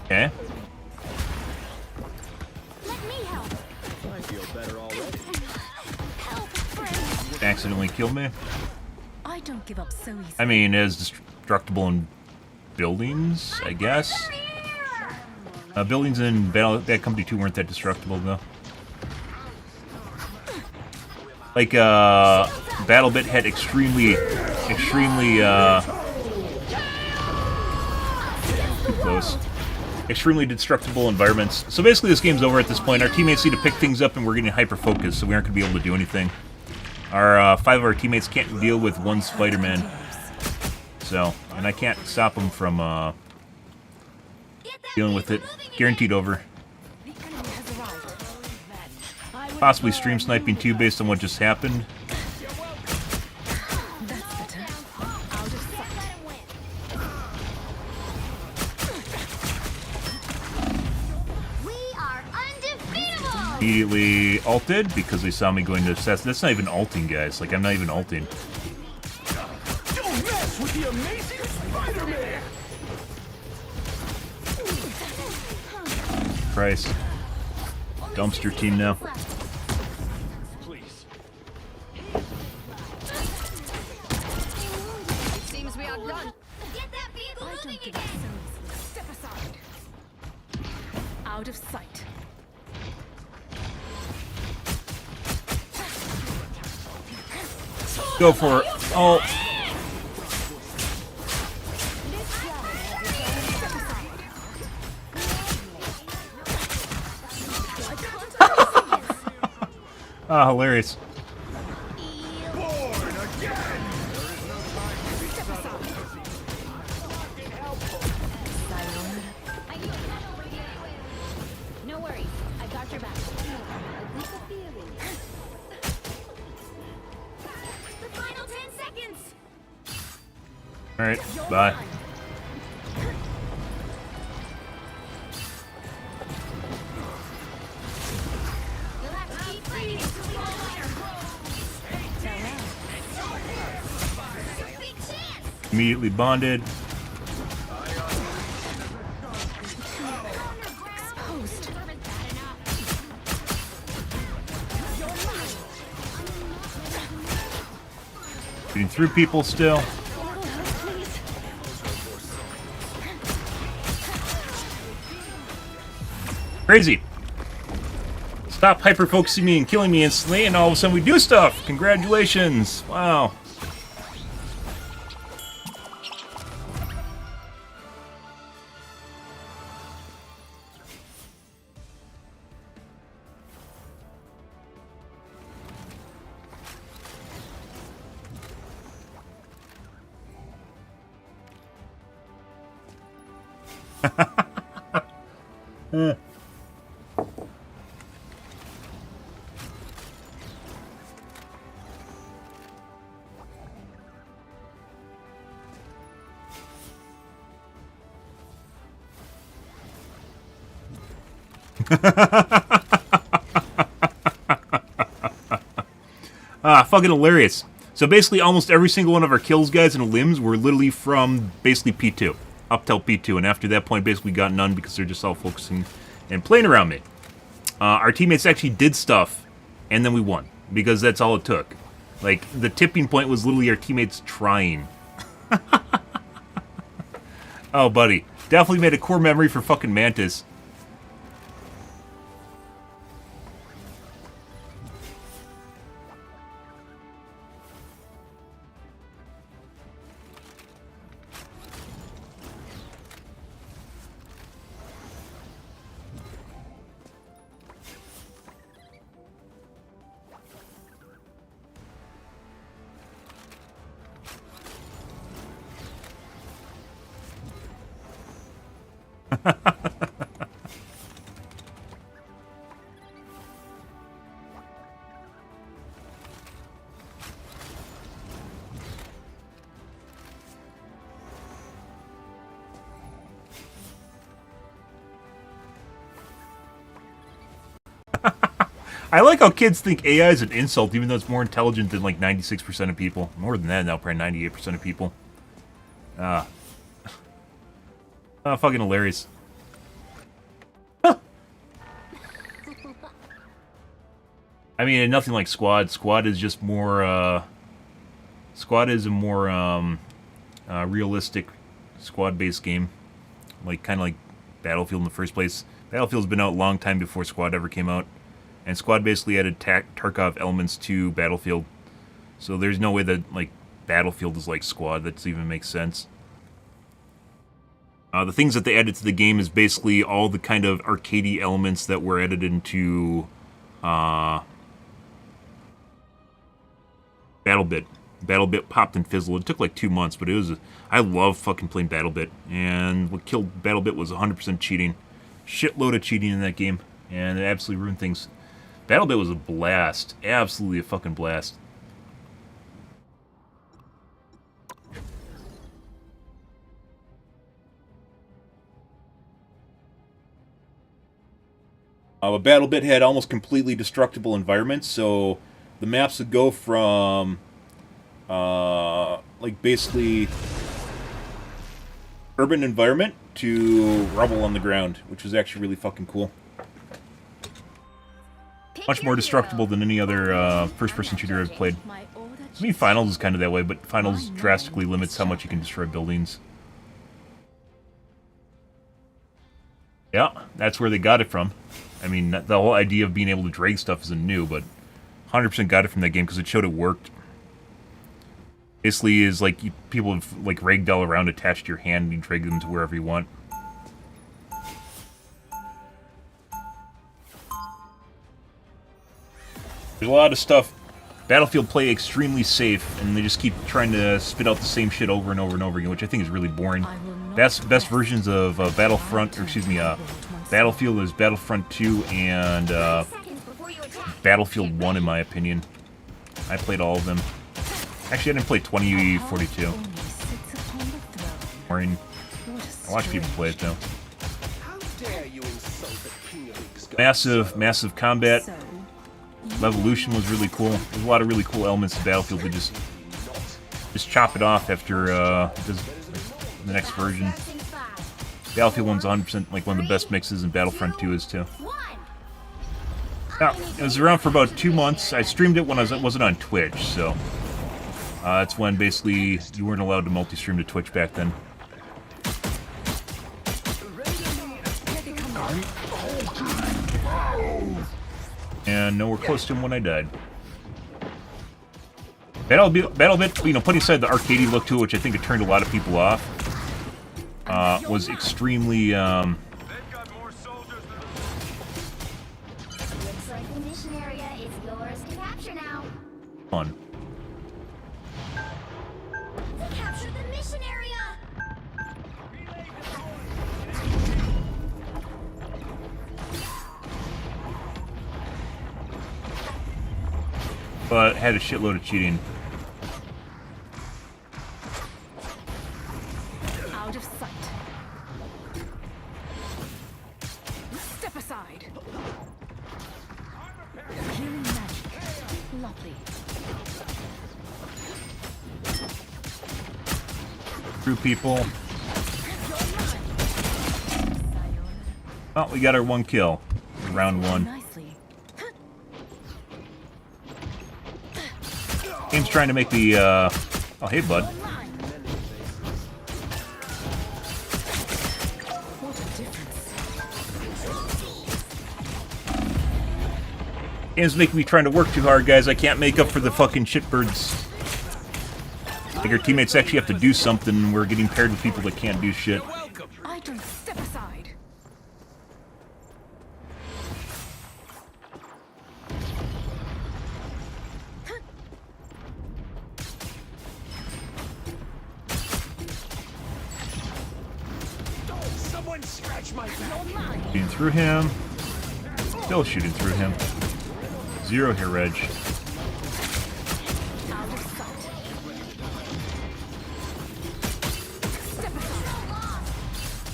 Okay. Let me help! I feel better already. Help, friend! Accidentally killed me. I don't give up so easily. I mean, as destructible in buildings, I guess. Buildings in Bad Company 2 weren't that destructible, though. Like, BattleBit had extremely, too close. Extremely destructible environments. So basically this game's over at this point. Our teammates need to pick things up and we're getting hyper-focused, so we aren't going to be able to do anything. Our 5 of our teammates can't deal with one Spider-Man. So, and I can't stop them from, dealing with it. Guaranteed over. The enemy has arrived. Possibly stream sniping too, based on what just happened. That's better. Out of sight. We are undefeatable! Immediately ulted because they saw me going to assess. That's not even ulting, guys. Like, I'm not even ulting. Don't mess with the amazing Spider-Man. Christ. Dumpster team now. Please. Go for it. Oh. Ah, hilarious. No worries, I got your back. The final 10 seconds. All right, bye. You'll have to keep fighting until we all win. Big chance. Immediately bonded. Getting through people still. Crazy. Stop hyper-focusing me and killing me instantly, and all of a sudden we do stuff. Congratulations. Wow. Fucking hilarious. So basically almost every single one of our kills, guys, and limbs were literally from basically P2. Up till P2, and after that point basically got none because they're just all focusing and playing around me. Our teammates actually did stuff, and then we won. Because that's all it took. Like, the tipping point was literally our teammates trying. Oh, buddy. Definitely made a core memory for fucking Mantis. I like how kids think AI is an insult, even though it's more intelligent than like 96% of people. More than that now, probably 98% of people. Fucking hilarious. Huh. I mean, nothing like Squad. Squad is just more, Squad is a more, realistic squad-based game. Like, kind of like Battlefield in the first place. Battlefield's been out a long time before Squad ever came out. And Squad basically added Tarkov elements to Battlefield. So there's no way that, like, Battlefield is like Squad. That even makes sense. The things that they added to the game is basically all the kind of arcadey elements that were added into BattleBit. BattleBit popped and fizzled. It took like 2 months, but it was... I love fucking playing BattleBit. And what killed BattleBit was 100% cheating. Shitload of cheating in that game. And it absolutely ruined things. BattleBit was a blast. Absolutely a fucking blast. But BattleBit had almost completely destructible environments, so the maps would go from, like, basically urban environment to rubble on the ground, which was actually really fucking cool. Much more destructible than any other first-person shooter I've played. I mean, Finals is kind of that way, but Finals drastically limits how much you can destroy buildings. Yeah, that's where they got it from. I mean, the whole idea of being able to drag stuff isn't new, but 100% got it from that game because it showed it worked. Basically, is like people have like ragdoll around attached to your hand, and you drag them to wherever you want. There's a lot of stuff. Battlefield play extremely safe, and they just keep trying to spit out the same shit over and over and over again, which I think is really boring. Best versions of Battlefront, or excuse me, Battlefield is Battlefront 2 and Battlefield 1, in my opinion. I played all of them. Actually, I didn't play 2042. Boring. I watch people play it though. Massive combat. Evolution was really cool. There's a lot of really cool elements to Battlefield to just chop it off after the next version. Battlefield 1's 100% like one of the best mixes, and Battlefront 2 is too. Now, it was around for about 2 months. I streamed it when I wasn't on Twitch, so that's when basically you weren't allowed to multi-stream to Twitch back then. And nowhere close to him when I died. Battlebit, you know, putting aside the arcadey look to it, which I think it turned a lot of people off, was extremely, Looks like the mission area is yours to capture now. fun. To capture the mission area! But had a shitload of cheating. Out of sight. Step aside. Healing magic. Lovely. Through people. Oh, we got our 1 kill. Round 1. Nicely. Game's trying to make the, oh, hey, bud. What a difference. Game's making me trying to work too hard, guys. I can't make up for the fucking shitbirds. Like, our teammates actually have to do something, and we're getting paired with people that can't do shit. I don't step aside. Someone scratch my back. Shooting through him. Still shooting through him. 0 here, Reg. Out of sight. Step aside.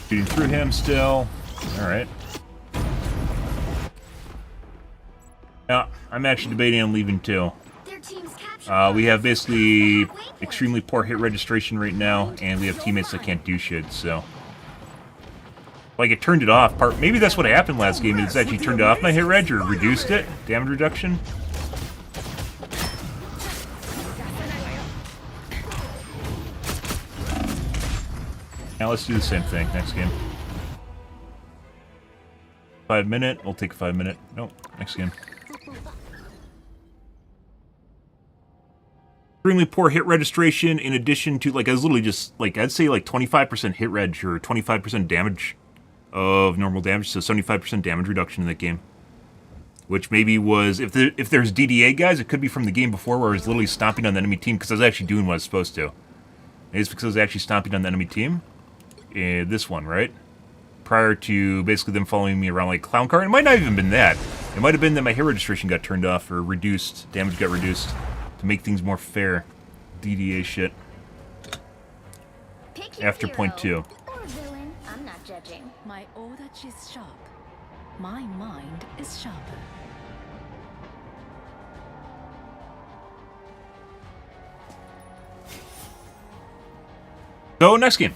Shooting through him still. Alright. Yeah, I'm actually debating on leaving too. Their team's captured. We have basically extremely poor hit registration right now, and we have teammates that can't do shit, so... Like, it turned it off. Maybe that's what happened last game, is that you turned off my hit reg, or reduced it? Damage reduction? Now let's do the same thing, next game. 5 minute, we'll take a 5 minute. Nope, next game. Extremely poor hit registration, in addition to, like, I was literally just, like, I'd say, like, 25% hit reg, or 25% damage of normal damage, so 75% damage reduction in that game. Which maybe was, if there's DDA guys, it could be from the game before where I was literally stomping on the enemy team, because I was actually doing what I was supposed to. Maybe it's because I was actually stomping on the enemy team. This one, right? Prior to basically them following me around like a clown car. It might not even been that. It might have been that my hit registration got turned off, or reduced, damage got reduced, to make things more fair. DDA shit. Pick your After hero. point 2. Or villain. I'm not judging. My order is sharp. My mind is sharper. So, next game.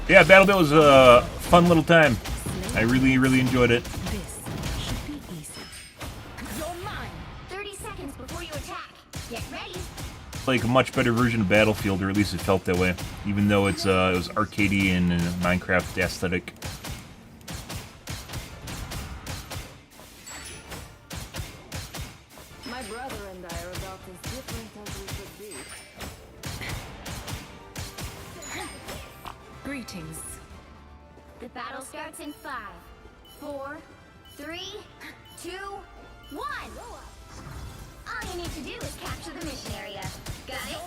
Yeah, Battlebit was a fun little time. I really, really enjoyed it. This should be easy. like a much better version of Battlefield, or at least it felt that way. Even though it was arcadey and Minecraft aesthetic. My brother and I are about as different as we could be. Greetings. The battle starts in 5, 4, 3, 2, 1. All you need to do is capture the mission area. Got it?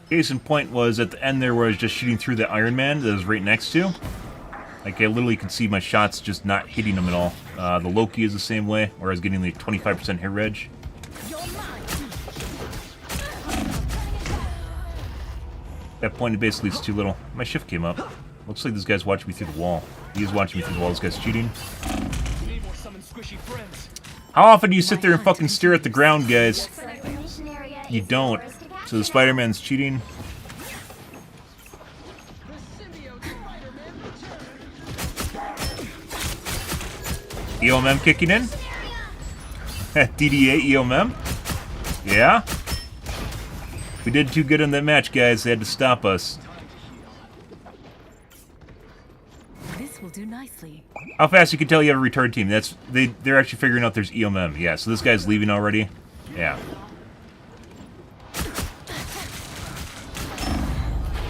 Case in point was at the end there where I was just shooting through the Iron Man that I was right next to. Like, I literally could see my shots just not hitting them at all. The Loki is the same way, where I was getting like 25% hit reg. That point, basically, it's too little. My shift came up. Looks like this guy's watching me through the wall. He is watching me through the wall. This guy's cheating. How often do you sit there and fucking stare at the ground, guys? You don't. So the Spider-Man's cheating. EOMM kicking in? DDA EOMM? Yeah? We did too good in that match, guys. They had to stop us. This will do nicely. How fast you can tell you have a retard team? They're actually figuring out there's EOMM. Yeah, so this guy's leaving already. Yeah.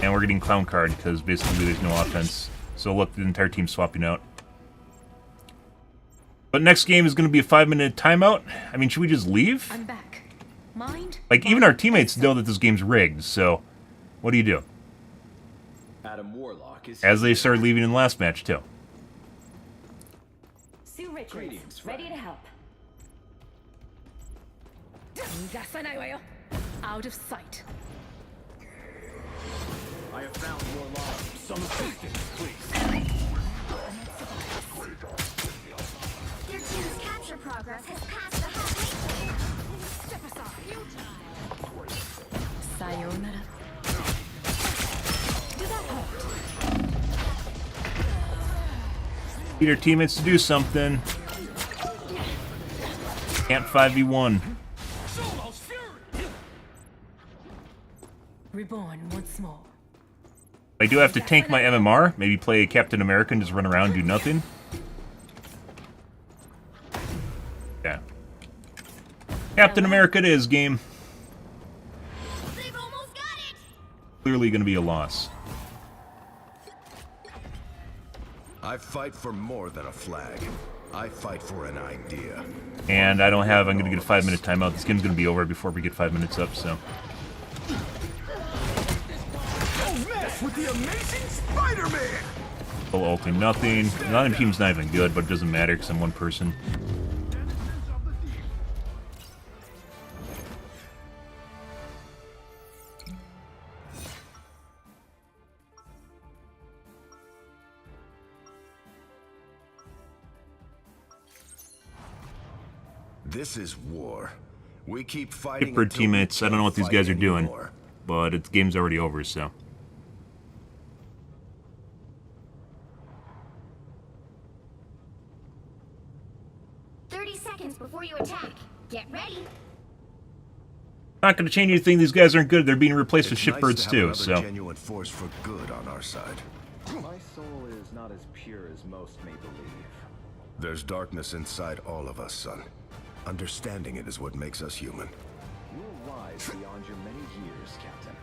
And we're getting clown card because basically there's no offense. So look, the entire team's swapping out. But next game is going to be a 5-minute timeout. I mean, should we just leave? I'm back. Mind? Like, even our teammates know that this game's rigged, so what do you do? Adam Warlock is As they started leaving in the last match, too. Sue Richards, Greetings, ready to friend. help. Out of sight. I have found Warlock. Some assistance, please. Your team's capture progress has passed the halfway. Step aside. Sayonara. Need our teammates to do something. Can't 5v1. Reborn once more. I do have to tank my MMR. Maybe play Captain America and just run around and do nothing. Yeah. Captain America it is, game. They've almost got it. Clearly going to be a loss. I fight for more than a flag. I fight for an idea. And I'm going to get a 5-minute timeout. This game's going to be over before we get 5 minutes up, so. With the amazing Spider-Man! Full ulting, nothing. None of the team's not even good, but it doesn't matter because I'm one person. This is war. We keep fighting. Skipper until we teammates, I don't know what these can't guys are fight doing, anymore. but the game's already over, so. Before you attack, get ready. Not going to change anything. These guys aren't good. They're being replaced with It's nice shitbirds to have too, another so. genuine force for good on our side. My soul is not as pure as most may believe. There's darkness inside all of us, son. Understanding it is what makes us human. You are wise beyond your many years, Captain.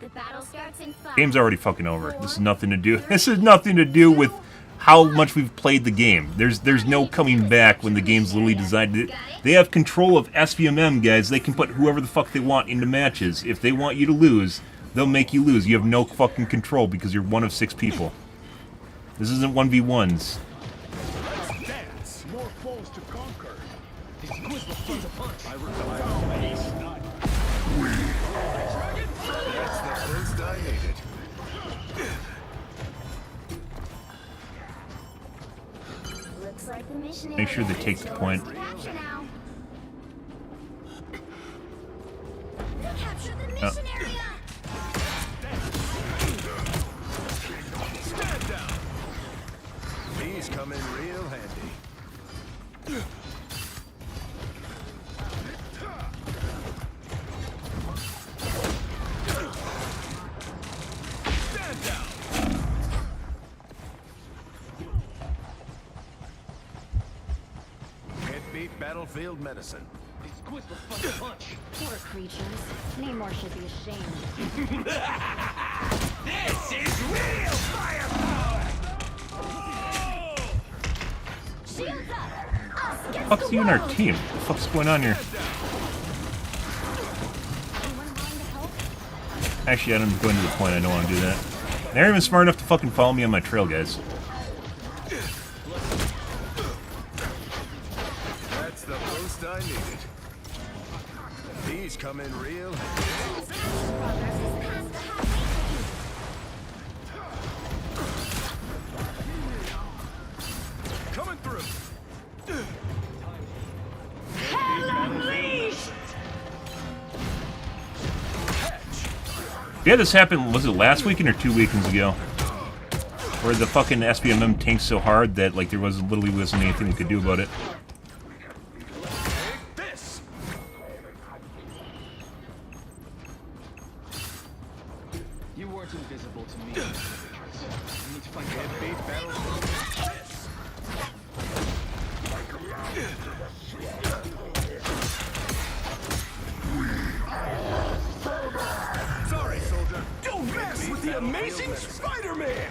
The battle starts in 5. Game's already fucking over. This is nothing to do. This is nothing to do with how much we've played the game. There's no coming back when the game's literally designed. They have control of SVMM, guys. They can put whoever the fuck they want into matches. If they want you to lose, they'll make you lose. You have no fucking control because you're one of 6 people. This isn't 1v1s. Dance. More foes to conquer. That's the first I hated. Looks like the mission Make sure they take the point. Capture now. Capture the mission area. Stand down. These come in real handy. beat battlefield medicine. Poor creatures. Namor should be ashamed. This is real firepower! Shields up! Us What the against fuck's the you and our world! team? What the fuck's going on here? Anyone willing to help? Actually, I'm going to the point. I don't want to do that. They're even smart enough to fucking follow me on my trail, guys. That's the boost I needed. These come in real. Progress is past the halfway point. Coming through. Yeah, this happened, was it last weekend or 2 weekends ago? Where the fucking SBMM tanked so hard that, like, there literally wasn't anything we could do about it. This. You weren't invisible to me. You need to find Can't beat battlefield. Sorry, soldier. Don't mess with the amazing Spider-Man!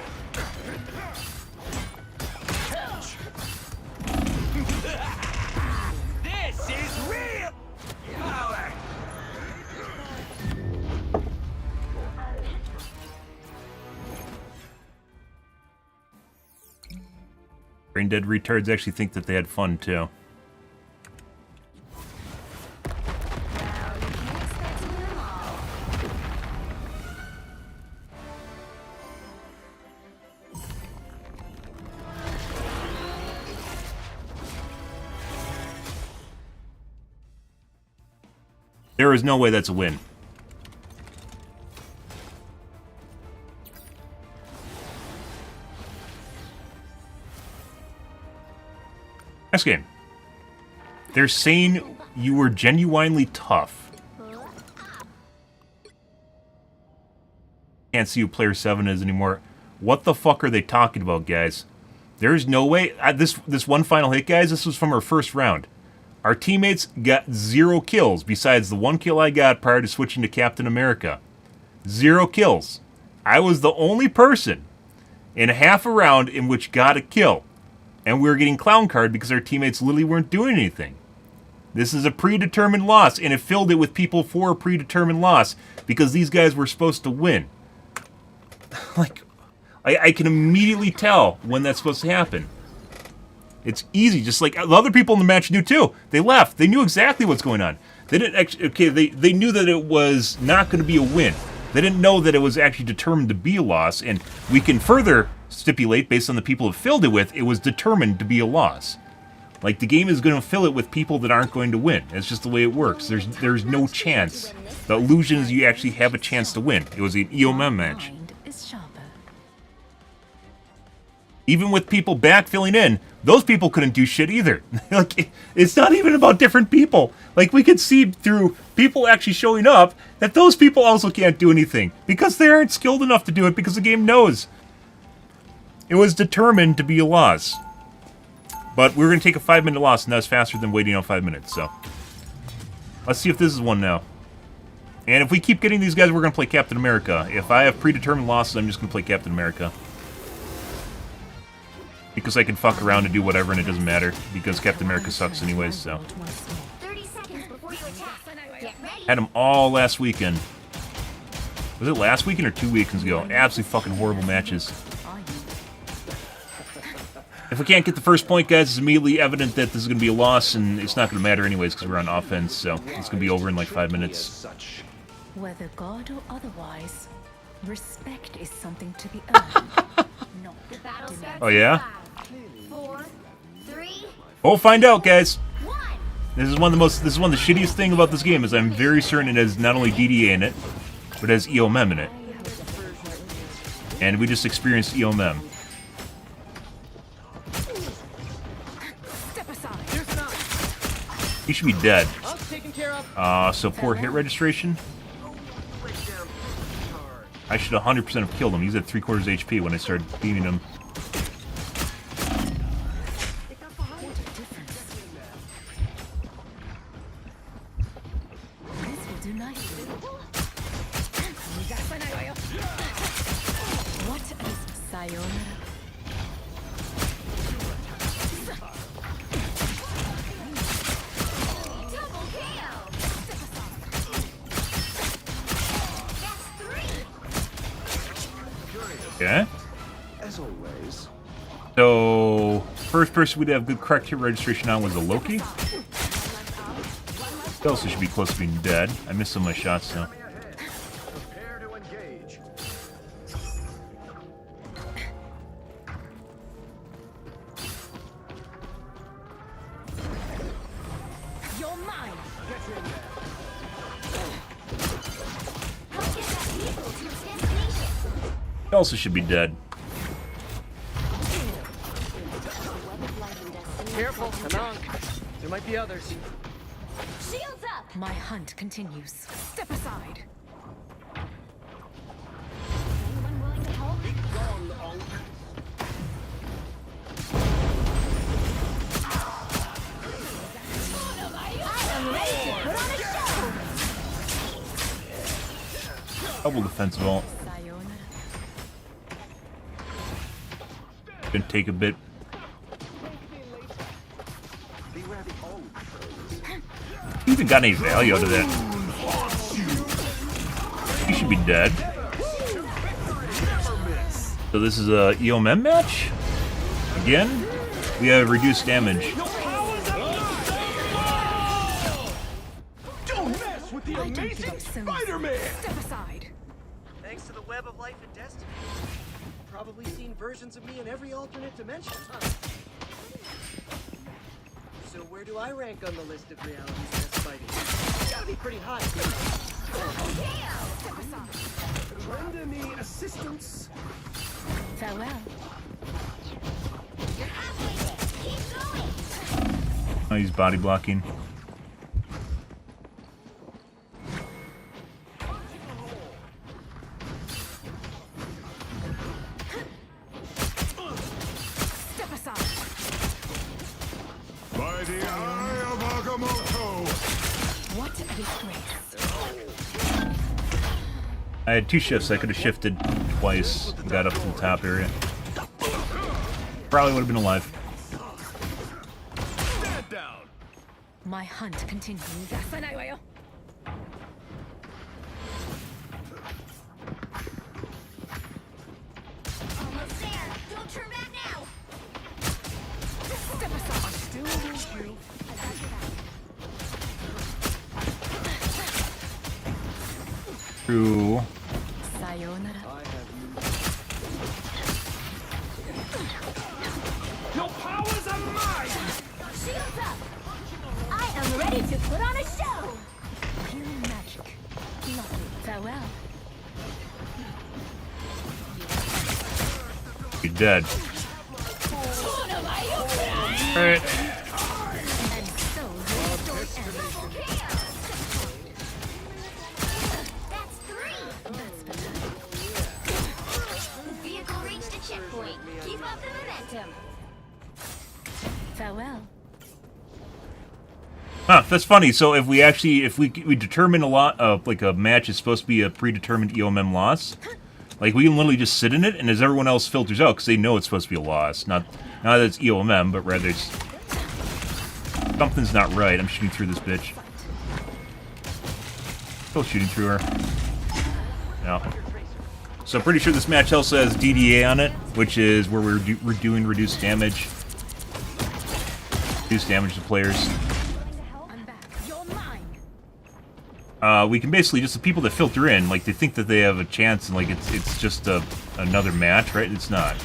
This is real power! Brain dead retards actually think that they had fun, too. Well, you can't expect to win them all. There is no way that's a win. Next game. They're saying you were genuinely tough. Can't see who Player 7 is anymore. What the fuck are they talking about, guys? There's no way. This one final hit, guys, this was from our first round. Our teammates got 0 kills, besides the 1 kill I got prior to switching to Captain America. 0 kills. I was the only person in half a round in which got a kill. And we were getting clown card because our teammates literally weren't doing anything. This is a predetermined loss, and it filled it with people for a predetermined loss because these guys were supposed to win. Like, I can immediately tell when that's supposed to happen. It's easy, just like the other people in the match knew too. They left. They knew exactly what's going on. They didn't actually. Okay, they knew that it was not going to be a win. They didn't know that it was actually determined to be a loss, and we can further stipulate, based on the people it filled it with, it was determined to be a loss. Like, the game is going to fill it with people that aren't going to win. It's just the way it works. There's no chance. The illusion is you actually have a chance to win. It was an EOM match. Mind is sharper. Even with people backfilling in, those people couldn't do shit either. Like, it's not even about different people. Like, we could see through people actually showing up that those people also can't do anything because they aren't skilled enough to do it because the game knows. It was determined to be a loss. But we were going to take a 5-minute loss, and that was faster than waiting on 5 minutes, so. Let's see if this is one now. And if we keep getting these guys, we're going to play Captain America. If I have predetermined losses, I'm just going to play Captain America. Because I can fuck around and do whatever, and it doesn't matter. Because Captain America sucks anyways, so. 30 seconds before you attack. Get ready. Had them all last weekend. Was it last weekend or 2 weekends ago? Absolutely fucking horrible matches. If we can't get the first point, guys, it's immediately evident that this is going to be a loss, and it's not going to matter anyways because we're on offense, so it's going to be over in like 5 minutes. Whether God or otherwise, respect is something to be earned. Not The battle starts Oh, yeah? in 5, 4, 3, We'll find out, guys. 1. This is one of the shittiest thing about this game is I'm very certain it has not only DDA in it, but it has EOM in it. And we just experienced EOM. Step aside. He should be dead. All taken care of. So poor hit registration. I should 100% have killed him. He's at 3/4 HP when I started beaming him. So, first person we'd have good correct hit registration on was a Loki. He also should be close to being dead. I missed some of my shots now. Prepare to engage. You're mine. Help get that vehicle to its destination. He also should be dead. Careful, Anang. There might be others. Shields up. My hunt continues. Step aside. Anyone willing to help? I am ready to put on a show. Double defensive ult. Sayonara. Gonna take a bit. He even got any value out of that. He should be dead. So this is a EOM match? Again? We have reduced damage. Don't mess with the I don't give amazing up so Spider-Man! Step aside. Thanks to the web of life and destiny. You've probably seen versions of me in every alternate dimension, huh? So where do I rank on the list of realities best fighting? Gotta be pretty high. Step aside. Render me assistance. Farewell. You're halfway there. Keep going. Oh, he's body blocking. Step aside. By the eye of Agamotto! What a disgrace. I had two shifts. I could have shifted twice and got up to the top area. Probably would have been alive. Stand down! My hunt continues. Almost there. Don't turn back now. Step aside. Still need you. I got your back. True. Sayonara. Your powers are mine! Shields up. I am ready to put on a show. Healing magic. Lovely. Farewell. You're dead. Alright. And so your story ends. That's 3. That's better. The vehicle reached a checkpoint. Keep up the momentum. Farewell. Huh, that's funny. So if we determine a lot of like a match is supposed to be a predetermined EOM loss, like we can literally just sit in it, and as everyone else filters out because they know it's supposed to be a loss, not that it's EOM, but rather it's something's not right. I'm shooting through this bitch. Still shooting through her. No. So I'm pretty sure this match also has DDA on it, which is where we're doing reduced damage. Reduced damage to players. I'm back. You're mine. We can basically just the people that filter in, like they think that they have a chance, and like it's just another match, right? It's not.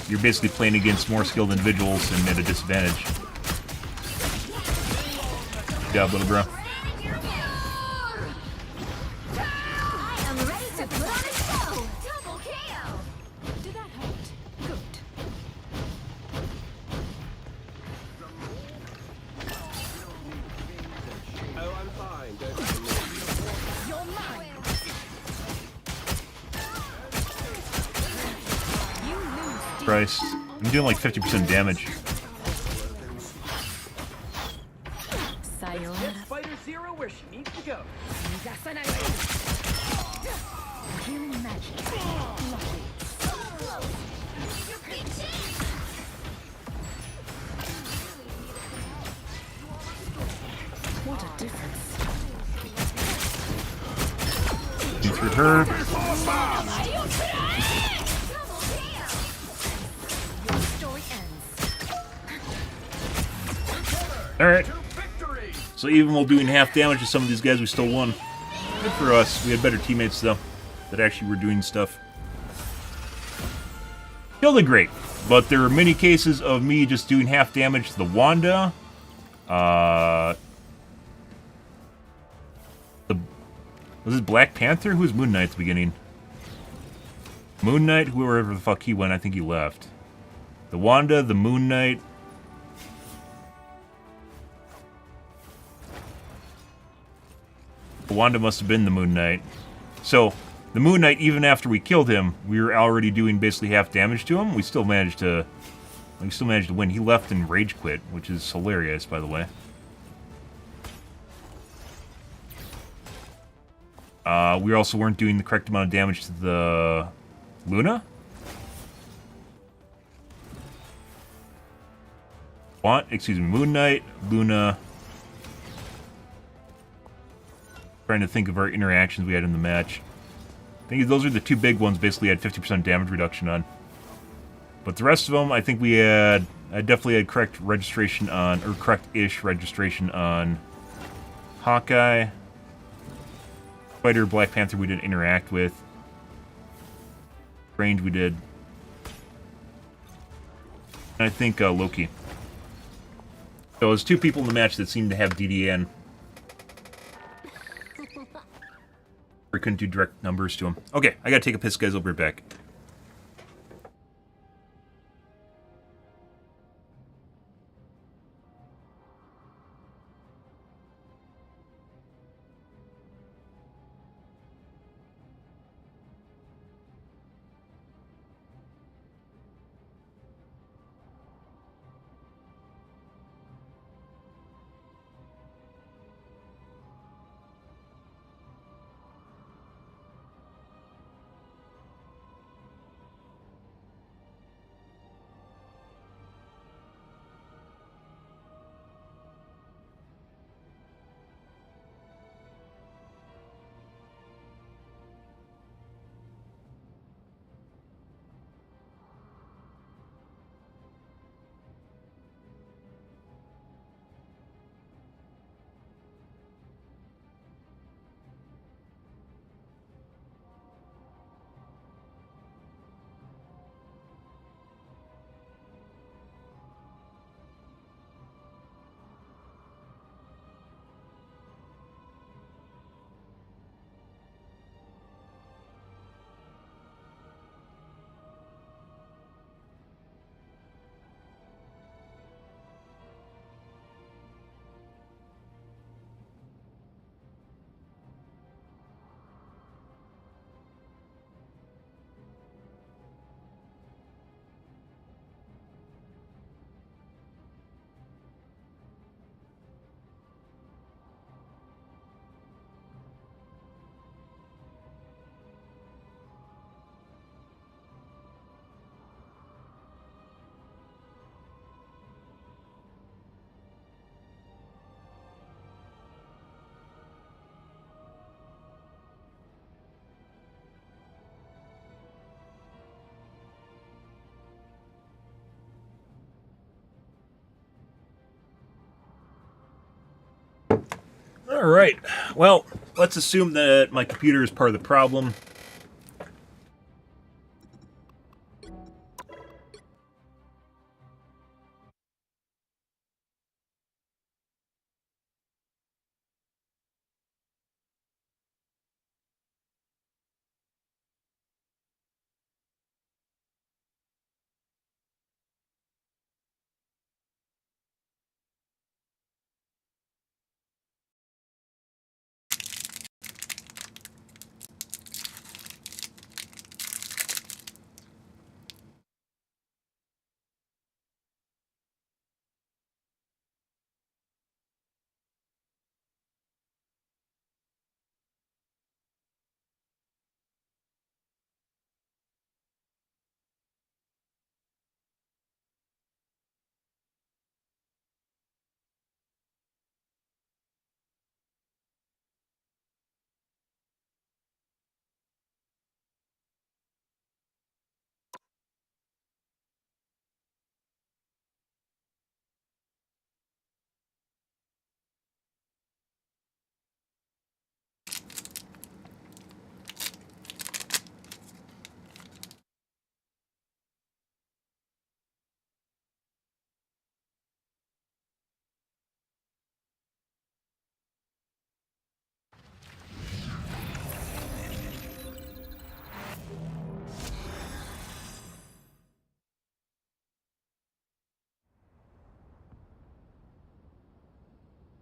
You're basically playing against more skilled individuals and at a disadvantage. Good job, little bro. I am ready to put on a show. Double KO. Did that hurt? Good. Oh, I'm fine. Don't worry. You're mine. You lose. Christ. I'm doing like 50% damage. Sayonara. Fighter Zero where she needs to go. Healing magic. Lovely. Your big chance. What a difference. Shoot through her. Double KO. Alright. So even while doing half damage to some of these guys, we still won. Good for us. We had better teammates, though, that actually were doing stuff. Still did great. But there were many cases of me just doing half damage to the Wanda. Was it Black Panther? Who was Moon Knight at the beginning? Moon Knight, whoever the fuck he went, I think he left. The Wanda, the Moon Knight. The Wanda must have been the Moon Knight. So, the Moon Knight, even after we killed him, we were already doing basically half damage to him. We still managed to win. He left and rage quit, which is hilarious, by the way. We also weren't doing the correct amount of damage to the Luna. Excuse me, Moon Knight, Luna. Trying to think of our interactions we had in the match. I think those are the two big ones. Basically, had 50% damage reduction on. But the rest of them, I think we had. I definitely had correct registration on, or correct-ish registration on Hawkeye. Spider, Black Panther we didn't interact with. Range we did. And I think Loki. So it was two people in the match that seemed to have DDN. We couldn't do direct numbers to him. Okay, I gotta take a piss, guys. I'll be right back. Alright, well, let's assume that my computer is part of the problem.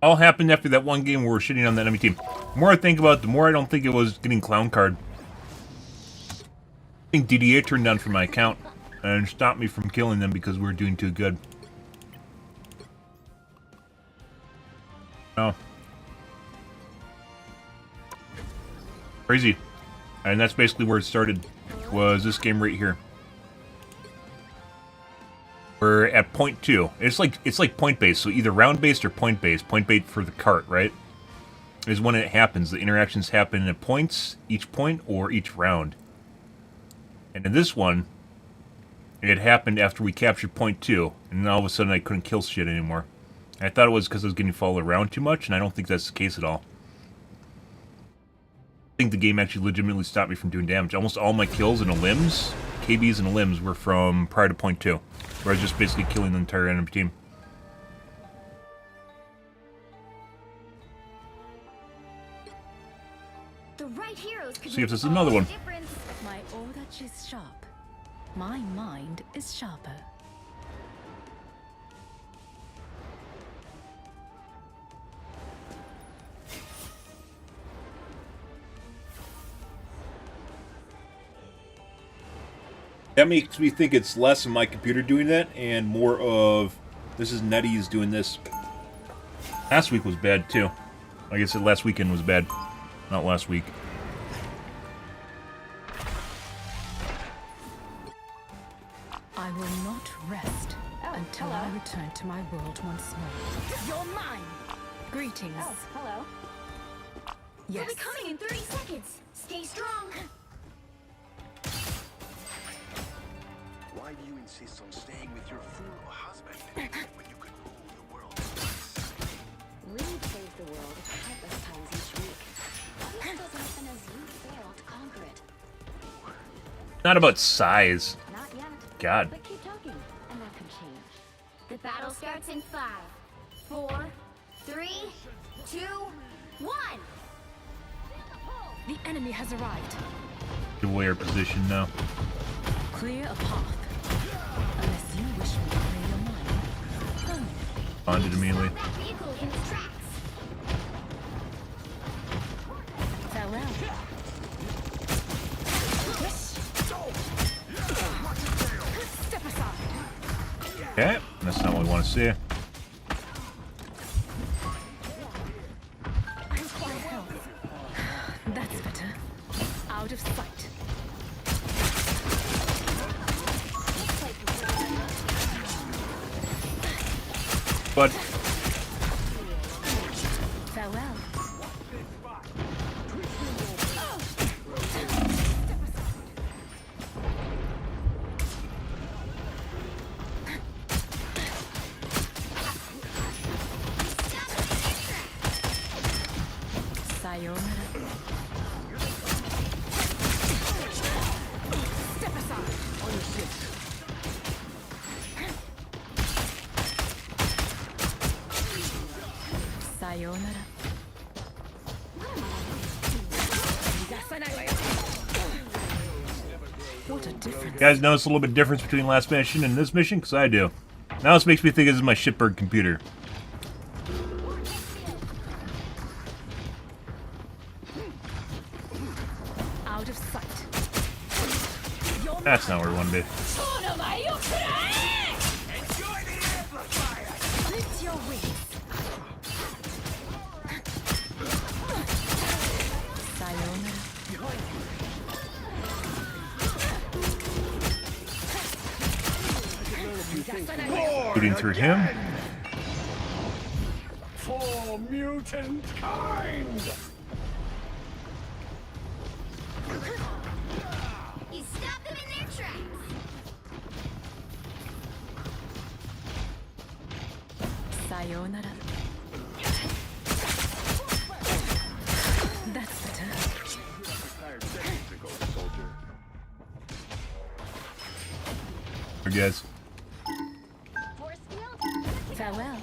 All happened after that one game where we're shitting on the enemy team. The more I think about it, the more I don't think it was getting clown card. I think DDA turned down for my account and stopped me from killing them because we were doing too good. Oh. Crazy. And that's basically where it started, was this game right here. We're at point 2. It's like point based, so either round based or point based. Point based for the cart, right? Is when it happens. The interactions happen at points, each point, or each round. And in this one, it happened after we captured point 2, and then all of a sudden I couldn't kill shit anymore. I thought it was because I was getting followed around too much, and I don't think that's the case at all. I think the game actually legitimately stopped me from doing damage. Almost all my kills and the limbs, KBs and the limbs, were from prior to point 2. Where I was just basically killing the entire enemy team. The right heroes could See if there's make another all one. the difference. My order is sharp. My mind is sharper. That makes me think it's less of my computer doing that and more of this is Nettie's doing this. Last week was bad too. Like I said, last weekend was bad. Not last week. I will not rest until I return to my world once more. You're mine. Greetings. Oh, hello. Yes. We'll be coming in 30 seconds. Stay strong. Why do you insist on staying with your fool husband when you could rule the world twice? Reed saves the world countless times each week. Almost as often as you fail to conquer it. Not about size. Not yet. God. But keep talking, and that could change. The battle starts in 5, 4, 3, 2, 1. The enemy has arrived. Give away our position now. Clear a path. Unless you wish me to clear your mind. Permanently. Bonded immediately. That vehicle in its tracks. Farewell. Step aside. Okay, that's not what we want to see. I require help. That's better. Out of sight. But Farewell. Sayonara. Step aside. On your six. Sayonara. What a difference. you guys notice a little bit difference between last mission and this mission? Because I do. Now this makes me think this is my shitbird computer. Out of sight. That's not where we want to be. Lift your wings. Sayonara. Shooting through him. For mutant kind! You stop them in their tracks. Sayonara. That's better. Tired decades ago, soldier. Here, guys. Force field. Farewell.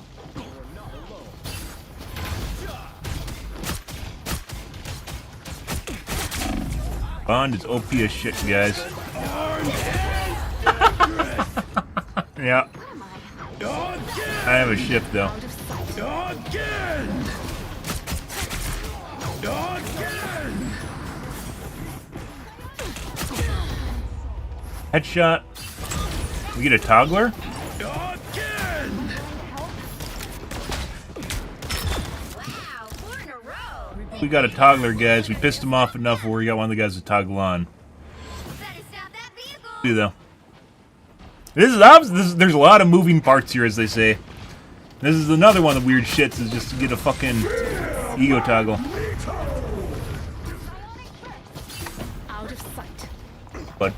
Bond is OP as shit, guys. Yeah. I have a ship, though. Out of sight. Again! Again! Headshot. We get a toggler? Again! Wow, 4 in a row. We got a toggler, guys. We pissed him off enough where we got one of the guys to toggle on. Better stop that vehicle. Do though. There's a lot of moving parts here, as they say. This is another one of the weird shits, is just to get a fucking ego toggle. Out of sight. But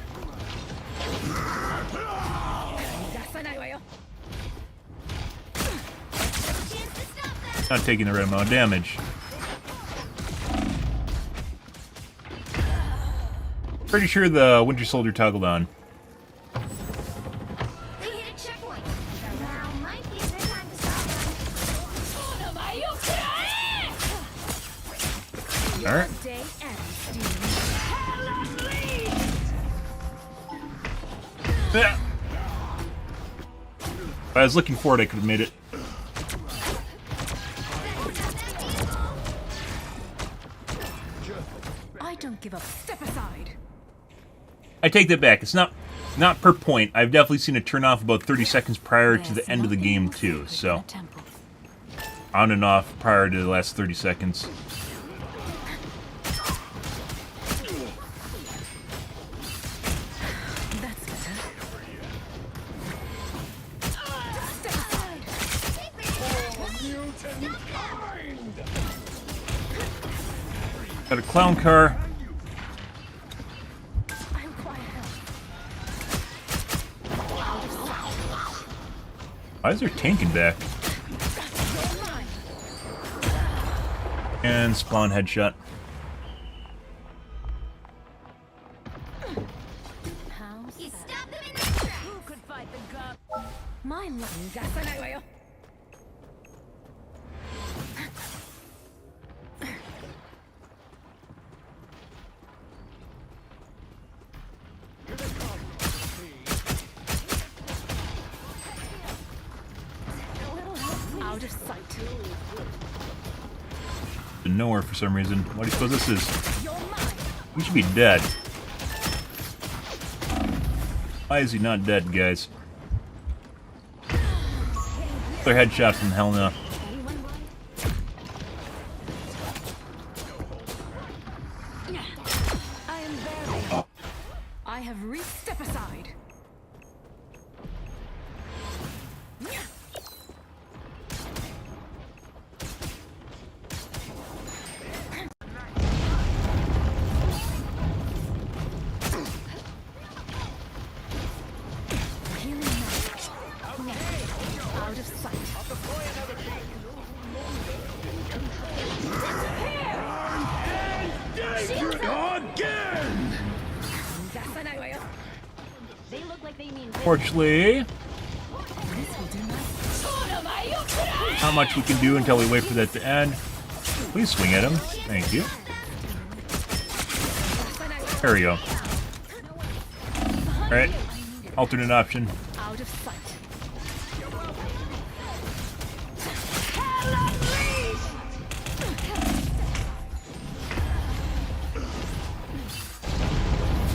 not taking the right amount of damage. Pretty sure the Winter Soldier toggled on. They hit a checkpoint. Now might be a good time to stop them. Alright. Day ends, Yeah. If I was looking for it, I could have made it. I don't give up. Step aside. I take that back. It's not per point. I've definitely seen it turn off about 30 seconds prior to the There's end of the nothing game more too. sacred So than a temple. on and off prior to the last 30 seconds. That's better. Step aside. Got a clown car. I require help. Why is there tanking back? And spawn headshot. How You sad. stop them in their tracks. Who could fight the god? My luck. Out of sight. Nowhere for some reason. What do you suppose this is? You're mine. He should be dead. Why is he not dead, guys? Another headshot from hell no. I am there. I have reached. Step aside. Healing now. Out of sight. Again! They look like they mean Fortunately, This will do nothing. not much we can do until we wait for that to end. Please swing at him. Thank you. There we go. Alright. Alternate option. Out of sight.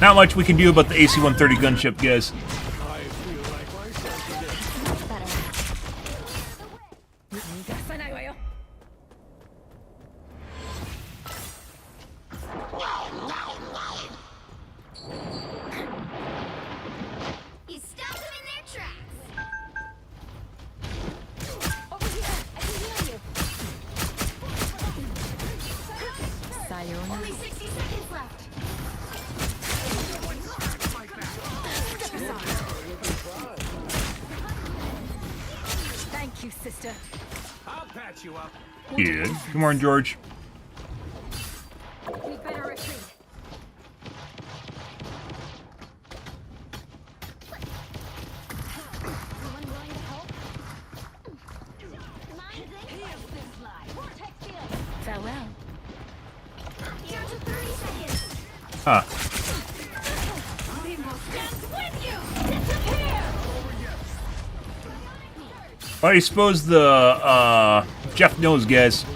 Not much we can do about the AC-130 gunship, guys. You stop them in their tracks. Over here, I can heal you. Sayonara. Only 60 seconds left. Thank you, sister. I'll patch you up. Good. Good morning, George. We better retreat. Anyone willing to help? Mind they here's this slide. Vortex field. Farewell. Down to 30 seconds. Huh. We will stand with you. Disappear. Well, I suppose the Jeff knows, guys.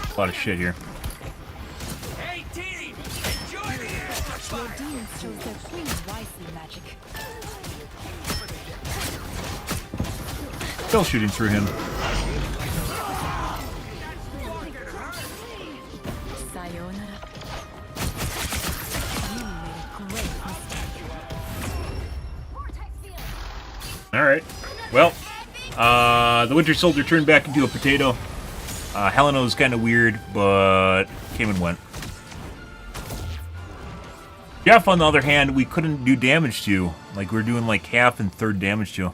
A lot of shit here. Hey team, enjoy the air. Your demons chose their queen wisely, magic. Still shooting through him. Sayonara. You made a great mistake. Alright. Well, the Winter Soldier turned back into a potato. Helena was kind of weird, but came and went. Jeff, on the other hand, we couldn't do damage to. Like, we were doing like half and third damage to.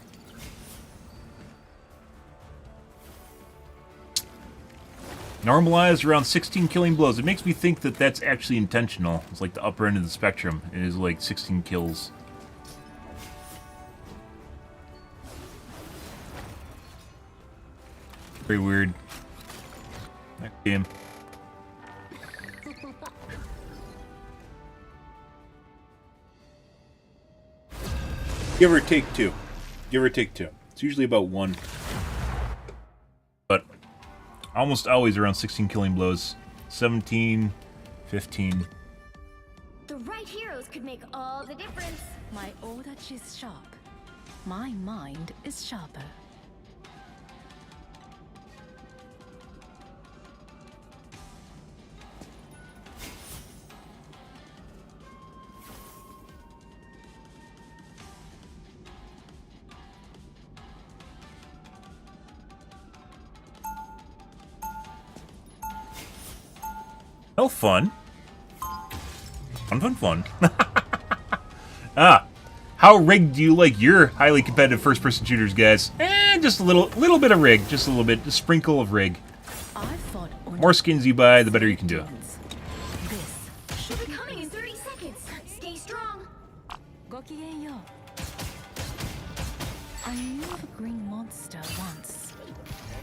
Normalized around 16 killing blows. It makes me think that that's actually intentional. It's like the upper end of the spectrum. It is like 16 kills. Very weird. Next game. Give or take two. Give or take two. It's usually about one. But almost always around 16 killing blows. 17, 15. The right heroes could make all the difference. My odachi is sharp. My mind is sharper. Oh, fun. Fun. Ah, how rigged do you like your highly competitive first-person shooters, guys? Just a little bit of rig. Just a little bit. A sprinkle of rig. More skins you buy, the better you can do. She'll be coming in 30 seconds. Stay strong. Gokigenyo. I knew of a green monster once.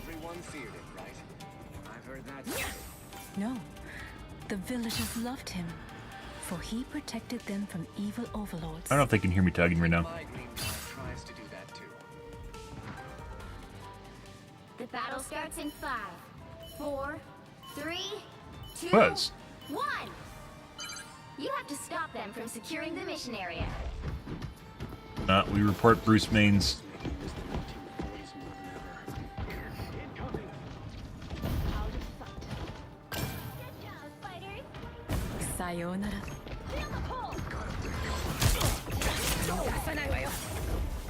Everyone feared it, right? I've heard that. No. The villagers loved him, for he protected them from evil overlords. I don't know if they can hear me talking right now. My green guy tries to do that too. The battle starts in 5, 4, 3, 2, Buzz. 1. You have to stop them from securing the mission area. We report Bruce Main's. Sayonara.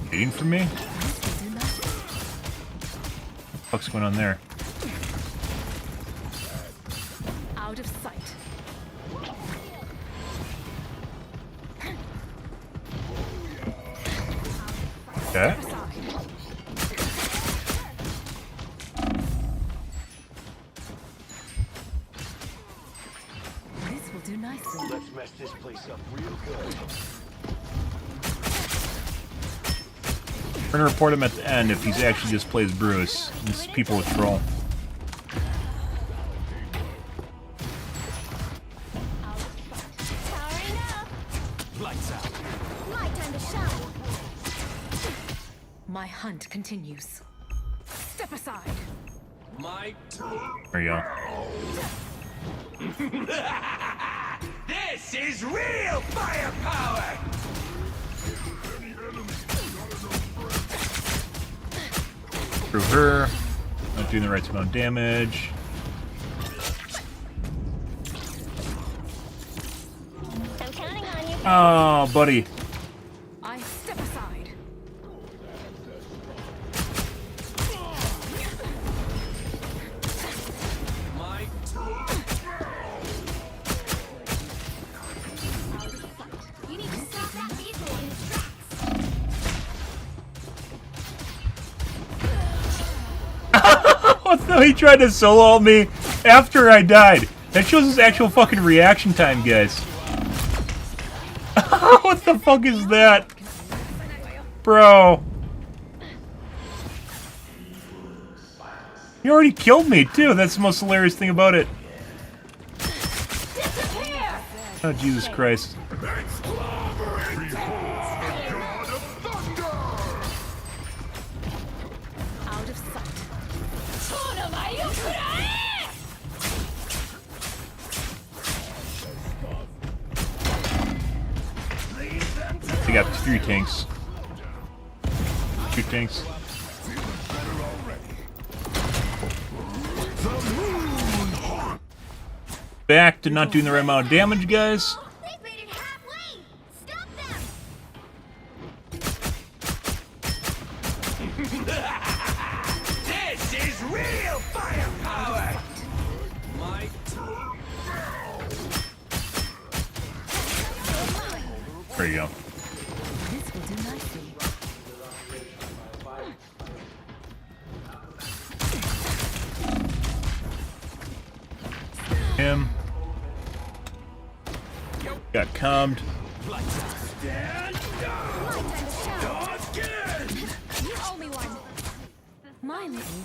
Waiting for me? What the fuck's going on there? Out of sight. Okay. This will do nicely. Let's mess this place up real good. We're gonna report him at the end if he's actually just plays Bruce. These people with troll. Powering up. Lights out. My time to shine. My hunt continues. Step aside. My There you go. This is real firepower. Through her. Not doing the right amount of damage. I'm counting on you. Oh, buddy. I step aside. my You need to stop that vehicle in its tracks. What the hell? He tried to solo ult me after I died. That shows his actual fucking reaction time, guys. What the fuck is that? Bro. You already killed me, too. That's the most hilarious thing about it. Oh, Jesus Christ. Out of sight. They got 3 tanks. 2 tanks. Back to not doing the right amount of damage, guys. They've made it halfway! Stop them! This is real firepower! My There you go. This will do nicely. Him. Got calmed. Stand down! You owe me one! Mine is you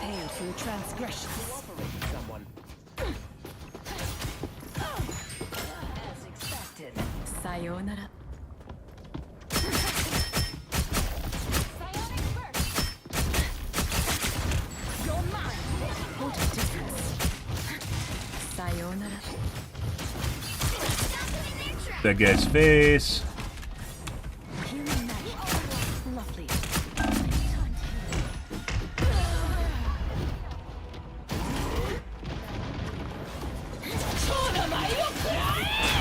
pay for your transgressions. someone. As expected. Sayonara. Psionic burst! You're mine! What a difference. Sayonara. Stop them in their tracks! That guy's face. Human magic. Lovely.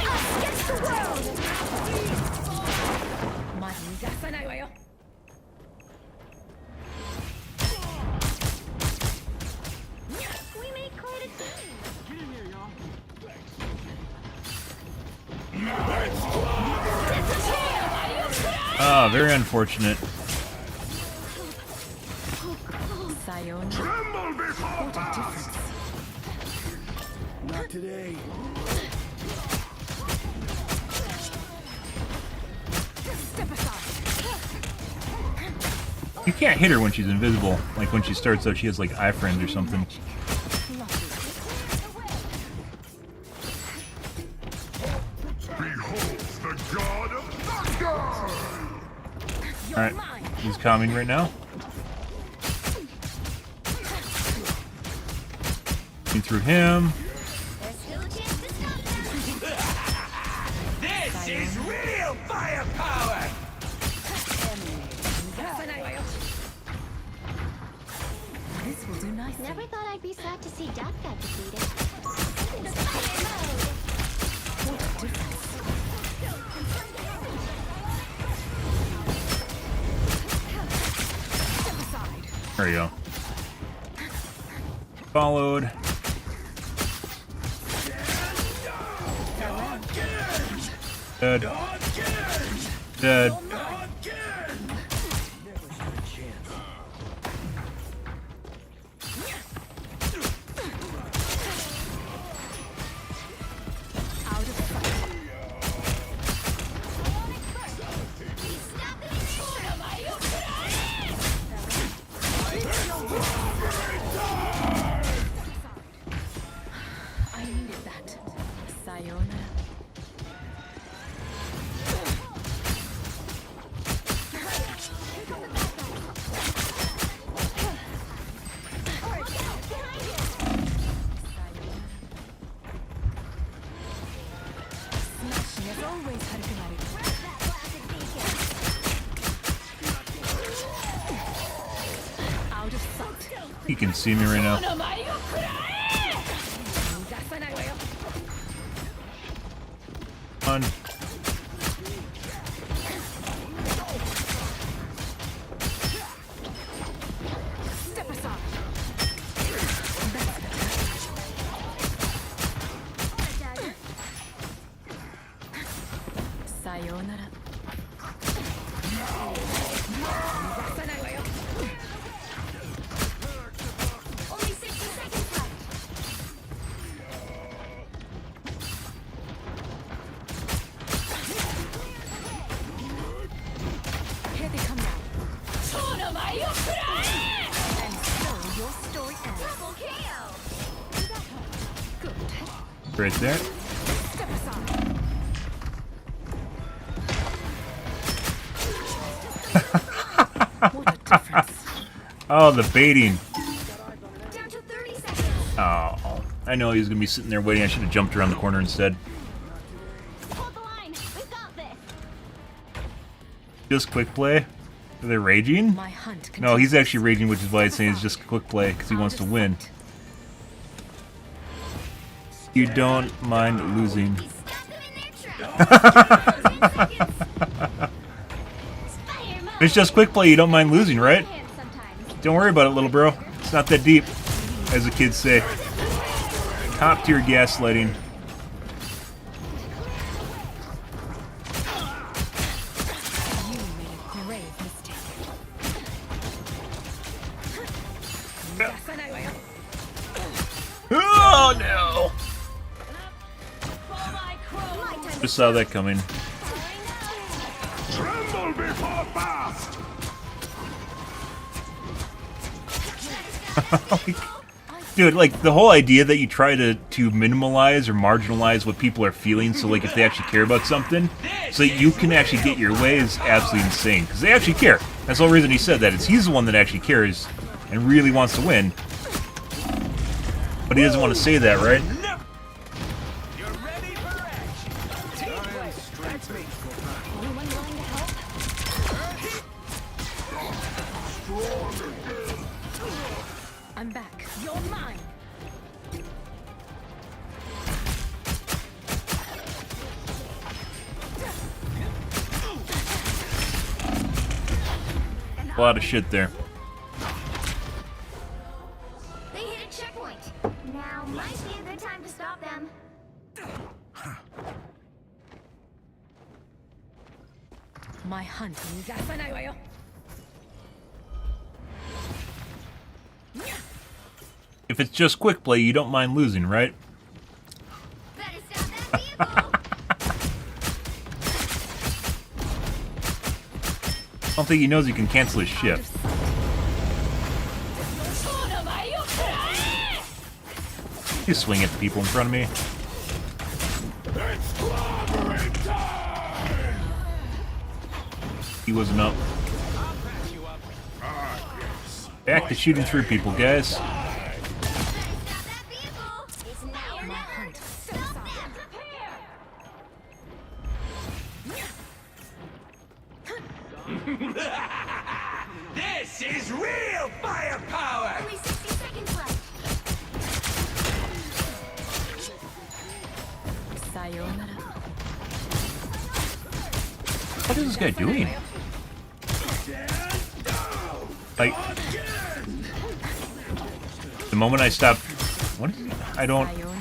Us against the world! We made quite a team! Ah, very unfortunate. Sayonara. Tremble before What a difference. Not today. Step aside. You can't hit her when she's invisible. Like when she starts out, she has like eye friends or something. Behold the god of thunder! Alright, he's calming right now. Looking through him. There's still a chance to stop them! This is real firepower! This will do nicely. Never thought I'd be sad to see Death get defeated. What a difference. Step aside. There you go. Followed. Dead. Dead. Out of sight. I needed that. Sayonara. Smashing as always, Harukumari. Out of sight. He can see me right now. On. Step aside. Sayonara. Only 60 seconds left. Right there. What a difference. Oh, the baiting. Down to 30 seconds. Oh, I know he was gonna be sitting there waiting. I should have jumped around the corner instead. Hold the line. We've got this. Just quick play. Are they raging? My hunt No, he's continues. actually raging, which is why it's saying it's just quick play because he wants to win. You don't mind losing. Stop them in their tracks. 10 seconds. Fire mode. It's just quick play. You don't mind losing, right? Hands sometimes. Don't worry about it, little bro. It's not that deep, as the kids say. Top tier gaslighting. You made a grave mistake. Oh no! My time Just saw that coming. Tremble before fast! Dude, like, the whole idea that you try to minimalize or marginalize what people are feeling, so, like, if they actually care about something, so that you can actually get your way is absolutely insane. Because they actually care. That's the whole reason he said that. He's the one that actually cares and really wants to win. But he doesn't want to say that, right? You're ready for action. Teamplay. That's me. Anyone willing to help? I'm back. You're mine. A lot of shit there. They hit a checkpoint. Now might be a good time to stop them. My hunt. If it's just quick play, you don't mind losing, right? Better stop that vehicle. I don't think he knows he can cancel his shift. You swing at the people in front of me. It's clobbering time! He wasn't up. Back to shooting through people, guys. Better stop that vehicle. It's now or never. Stop them. This is real firepower! Only 60 seconds left. Sayonara. What is this guy doing? Like, the moment I stop, what? I don't. Sayonara.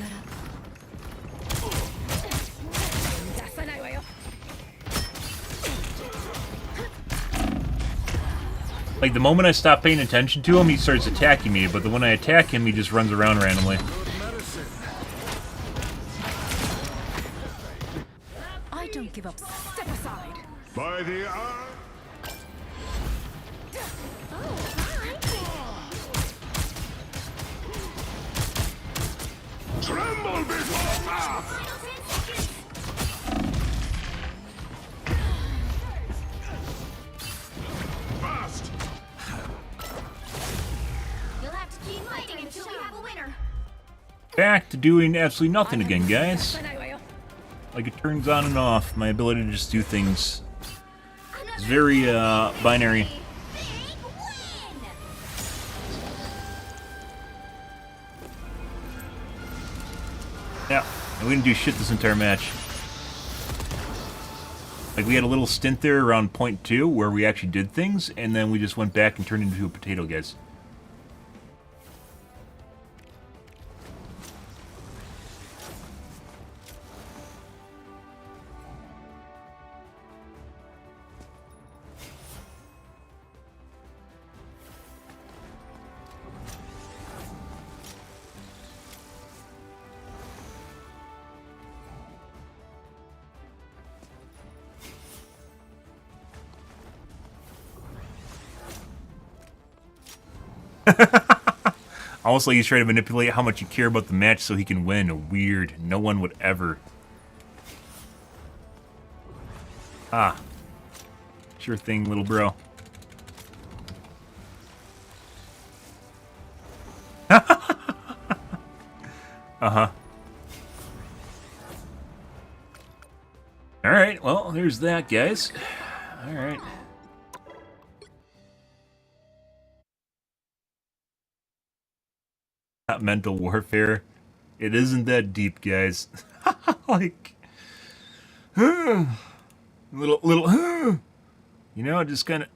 Like, the moment I stop paying attention to him, he starts attacking me. But when I attack him, he just runs around randomly. I don't give up. Step aside. By the eye... Tremble before fast! Final 10 seconds. Fast! You'll have to keep fighting until we have a winner. Back to doing absolutely nothing again, guys. Like, it turns on and off. My ability to just do things is very, binary. Big win. Yeah, and we didn't do shit this entire match. Like, we had a little stint there around point 2 where we actually did things, and then we just went back and turned into a potato, guys. Almost like he's trying to manipulate how much you care about the match so he can win. Weird. No one would ever. Ah. Sure thing, little bro. Uh-huh. Alright, well, there's that, guys. Alright. Not mental warfare. It isn't that deep, guys. Like... little... You know, just kind of...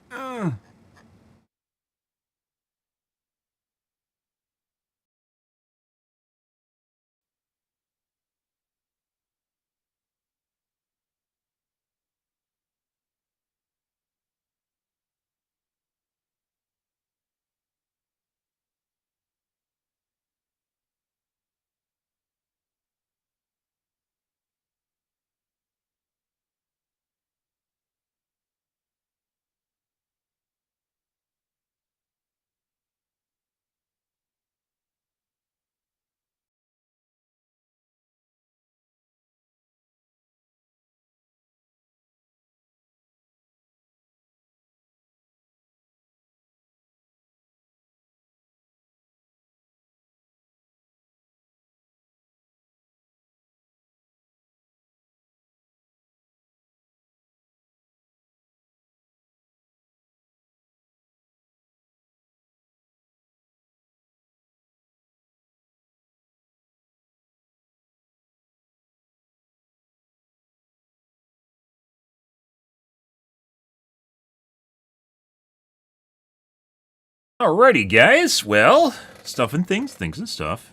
Alrighty, guys. Well, stuff and things, things and stuff.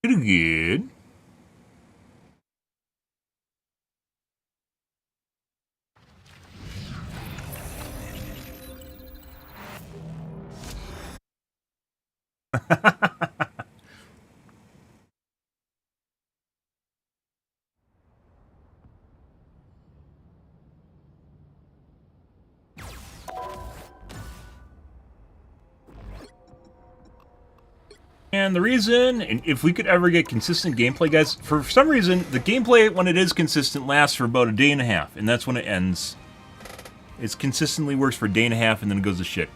Pretty good. And the reason, and if we could ever get consistent gameplay, guys, for some reason, the gameplay, when it is consistent, lasts for about a day and a half, and that's when it ends. It consistently works for a day and a half, and then it goes to shit.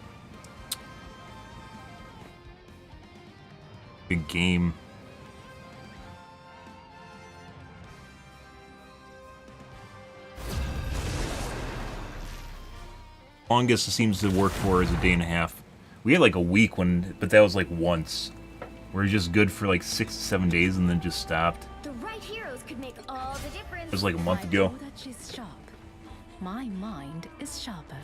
Big game. Longest it seems to work for is a day and a half. We had like a week when, but that was like once. We're just good for like 6 to 7 days and then just stopped. The right heroes could make all the difference. It was like a month ago. I know that she's sharp. My mind is sharper.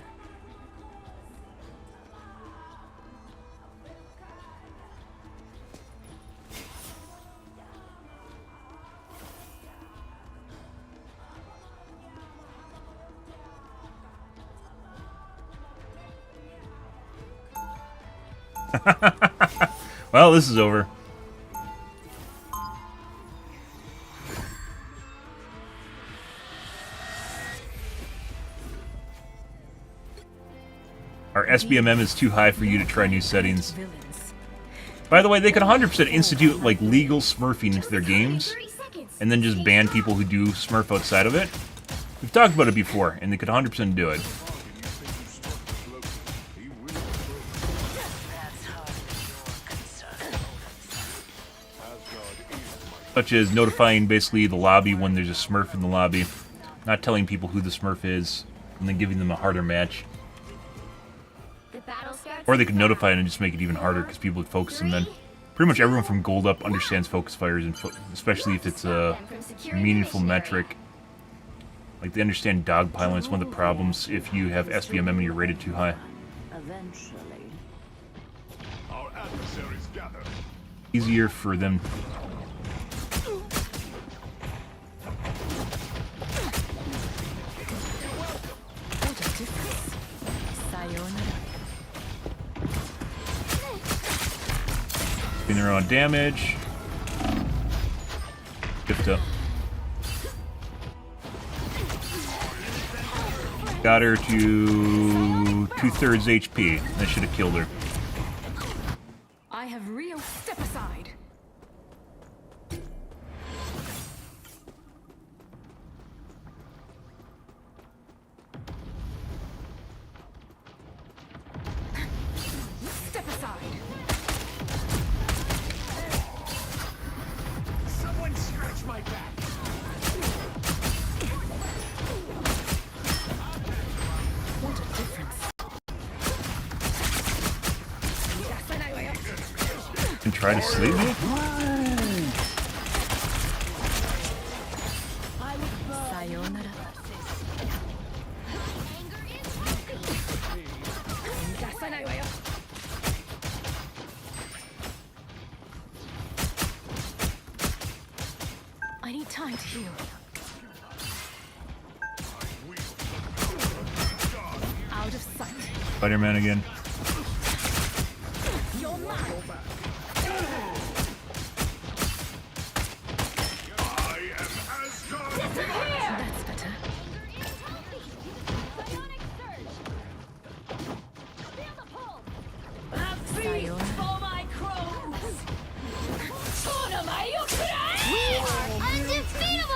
Well, this is over. Our SBMM is too high for you to try new settings. By the way, they could 100% institute like legal smurfing into their games. and then just ban people who do Smurf outside of it. We've talked about it before, and they could 100% do it. Such as notifying basically the lobby when there's a Smurf in the lobby, not telling people who the Smurf is, and then giving them a harder match. Or they could notify it and just make it even harder because people would focus them then. Pretty much everyone from Gold up understands focus fires, and especially if it's a meaningful metric. Like, they understand dogpiling is one of the problems if you have SBMM and you're rated too high. Eventually. Our adversaries gather. Easier for them. Doing their own damage. Gift up. Got her to 2/3 HP. That should have killed her. I have real step aside. Step aside. Someone scratch my back. What a difference. And try to sleep me? Sayonara. I need time to heal. Out of sight. Spider-Man again. You're mine. That's better.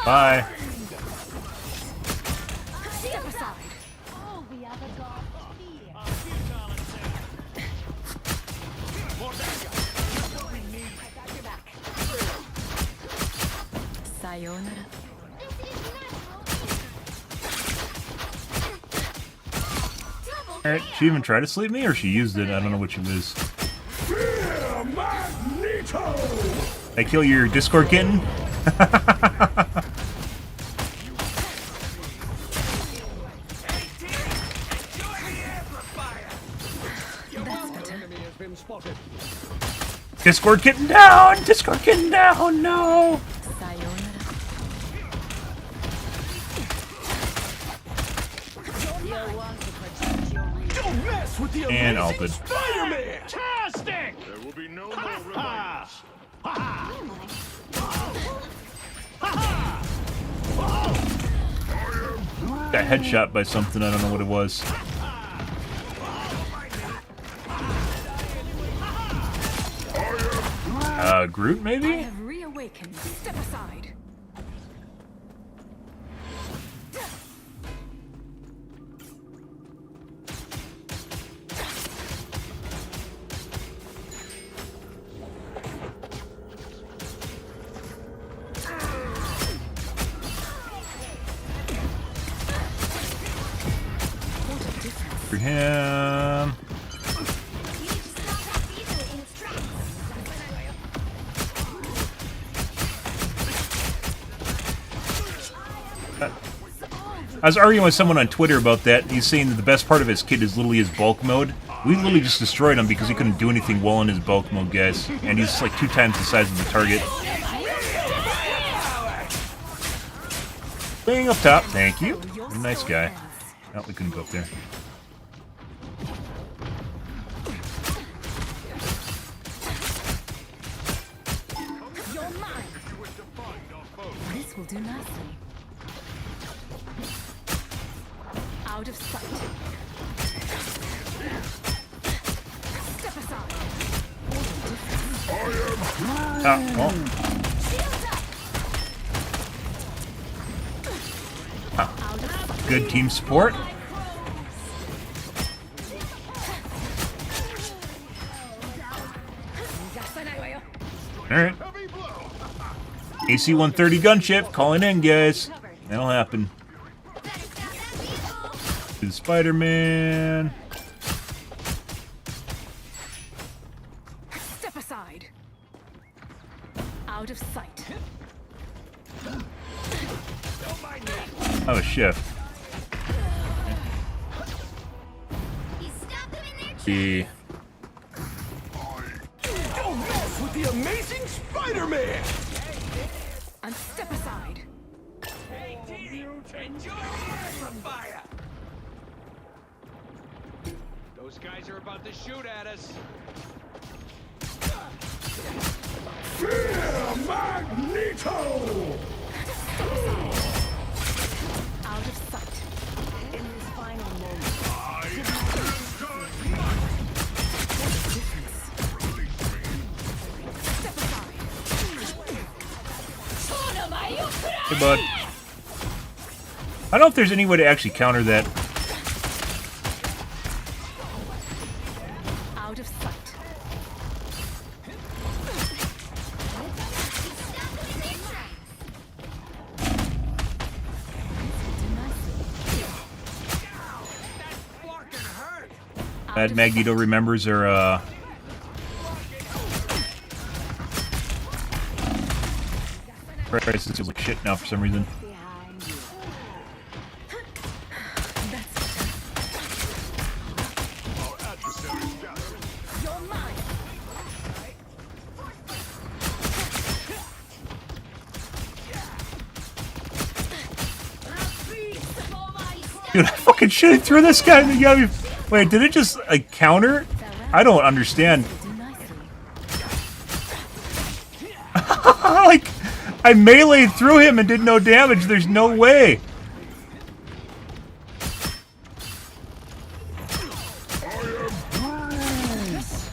Bye. Step aside. Sayonara. Alright, she even tried to sleep me, or she used it? I don't know which it was. I kill your Discord kitten? Discord kitten down! Discord kitten down! No! And ulted. Fantastic! There will be no more revivals. Got headshot by something, I don't know what it was. Groot, maybe? I have reawakened. Step aside. For him. I was arguing with someone on Twitter about that. He's saying that the best part of his kit is literally his bulk mode. We literally just destroyed him because he couldn't do anything well in his bulk mode, guys. And he's like 2 times the size of the target. Laying up top, thank you. You're a nice guy. Oh, we couldn't go up there. You're mine. This will do nicely. Out of sight. Step aside. Ah, well. Good team support. Alright. AC 130 gunship calling in, guys. That'll happen. To the Spider-Man. Step aside. Out of sight. Oh, shift. The Don't mess with the amazing Spider-Man! And step aside. Hey, Dee, enjoy the amplifier! Those guys are about to shoot at us. Fear Magneto! Out of sight. In this final moment, Step aside. Hey, bud. I don't know if there's any way to actually counter that. Out of sight. That Magneto remembers her, Crisis is like shit now for some reason. behind you. Our adversary's gathering. You're mine. Dude, I fucking shit through this guy. And got me. Wait, did it just like counter? I don't understand. Like, I meleeed through him and did no damage. There's no way.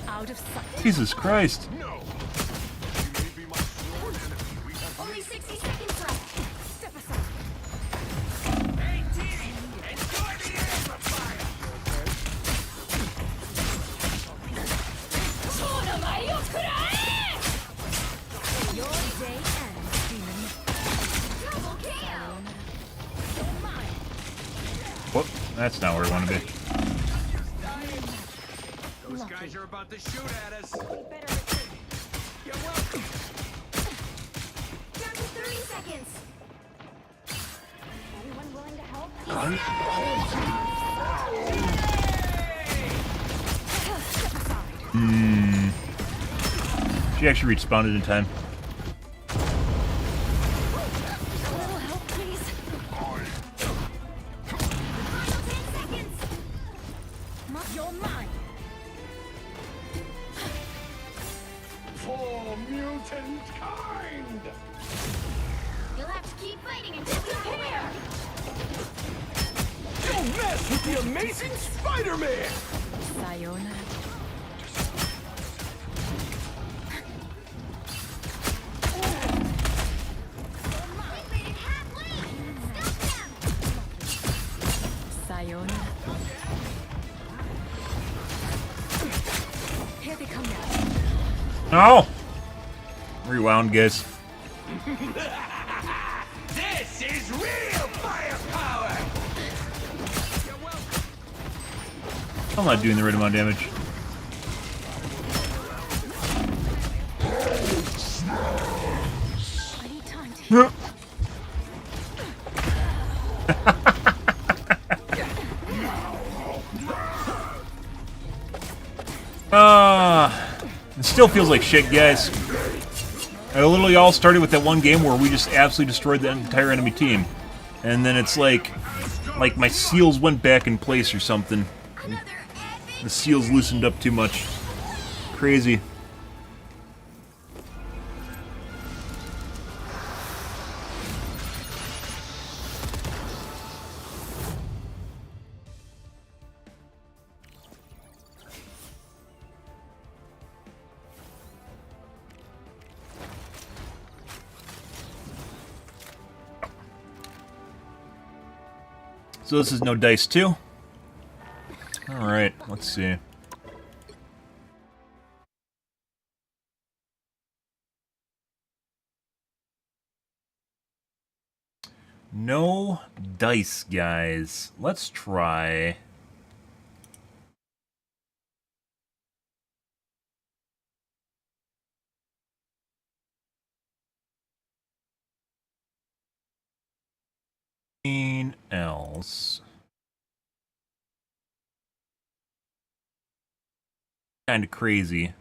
Out of sight. Jesus Christ. No! You may be my sworn enemy. We have Only 60 seconds left. Step aside. Hey, Dee, enjoy the amplifier! Your day ends, demon. Double kill. You're mine. Whoop, that's not where I want to be. Those guys are about to shoot at us. You're welcome. Down to 30 seconds. Anyone willing to help? She actually respawned in time. A little help, please. Final 10 seconds. You're mine. for mutant kind! You'll have to keep fighting until we repair. Don't mess with the amazing Spider-Man! Sayonara. Liquidated half-lane. Stop them. Sayonara. Here they come now. No! Rewound, guys. This is real firepower! I'm not doing the right amount of damage. I need time to heal. It still feels like shit, guys. It literally all started with that one game where we just absolutely destroyed the entire enemy team. And then it's like my seals went back in place or something. The seals loosened up too much. Crazy. So this is no dice 2. Alright, let's see. No dice, guys. Let's try... else. Kind of crazy.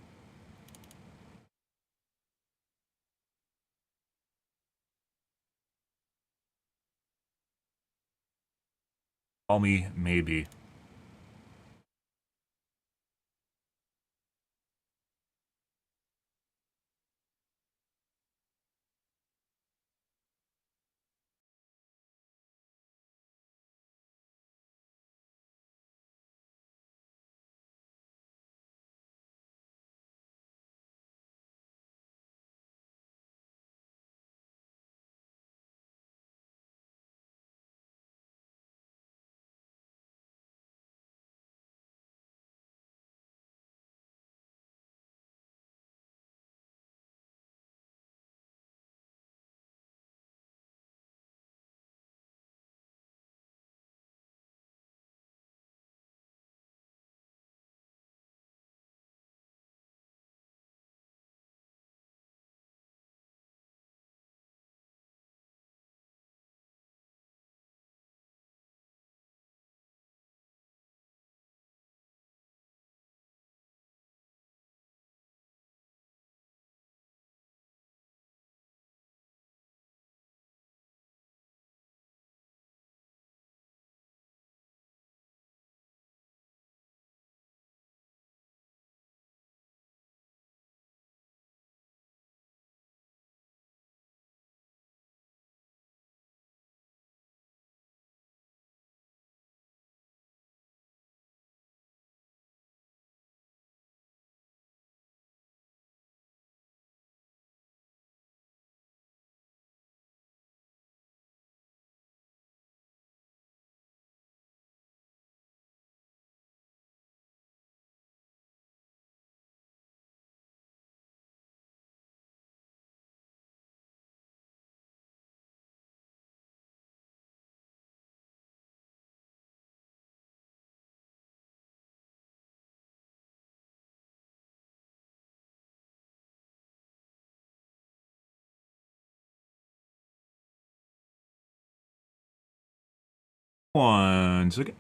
Call me maybe. One second.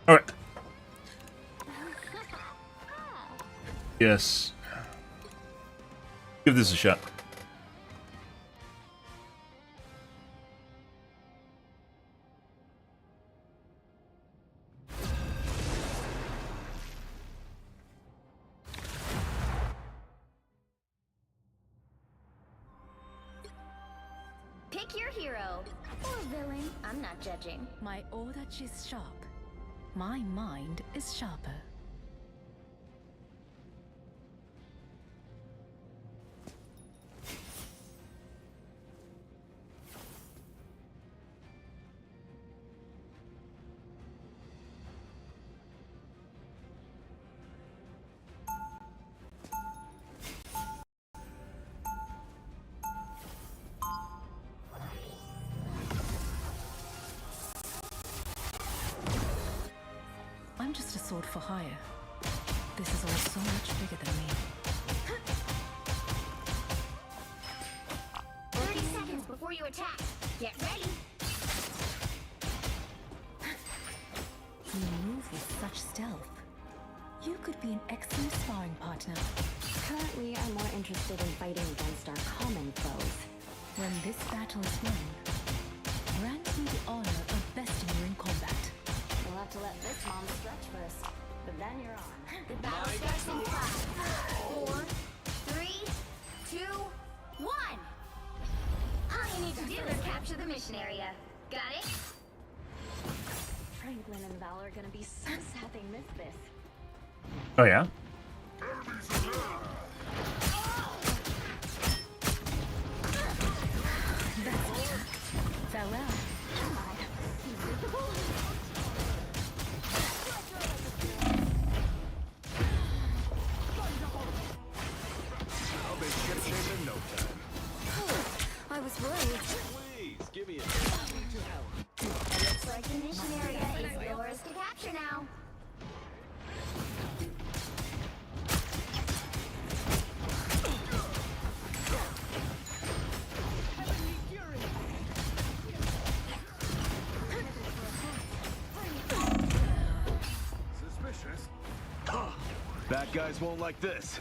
All right. Yes. Give this a shot. Pick your hero. Or villain. I'm not judging. My order is sharp. My mind is sharper. I'm just a sword for hire. This is all so much bigger than me. 30 seconds before you attack. Get ready. You move with such stealth. You could be an excellent sparring partner. Currently, I'm more interested in fighting against our common foes. When this battle is won, grant me the honor of besting you in combat. We'll have to let this mom stretch first. But then you're on. The battle starts in 5, 4, 3, 2, 1. All you need to do is capture the mission area. Got it? Franklin and Val are gonna be so sad they missed this. Oh yeah. Farewell. I was worried. Please, give me a... Looks like the mission area is yours to capture now. Suspicious. Bad guys won't like this.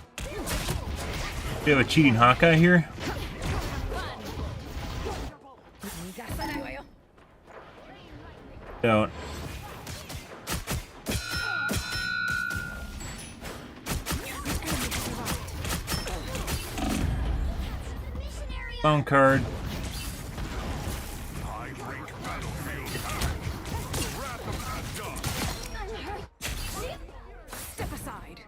We have a cheating Hawkeye here. Don't. Phone card. Step aside.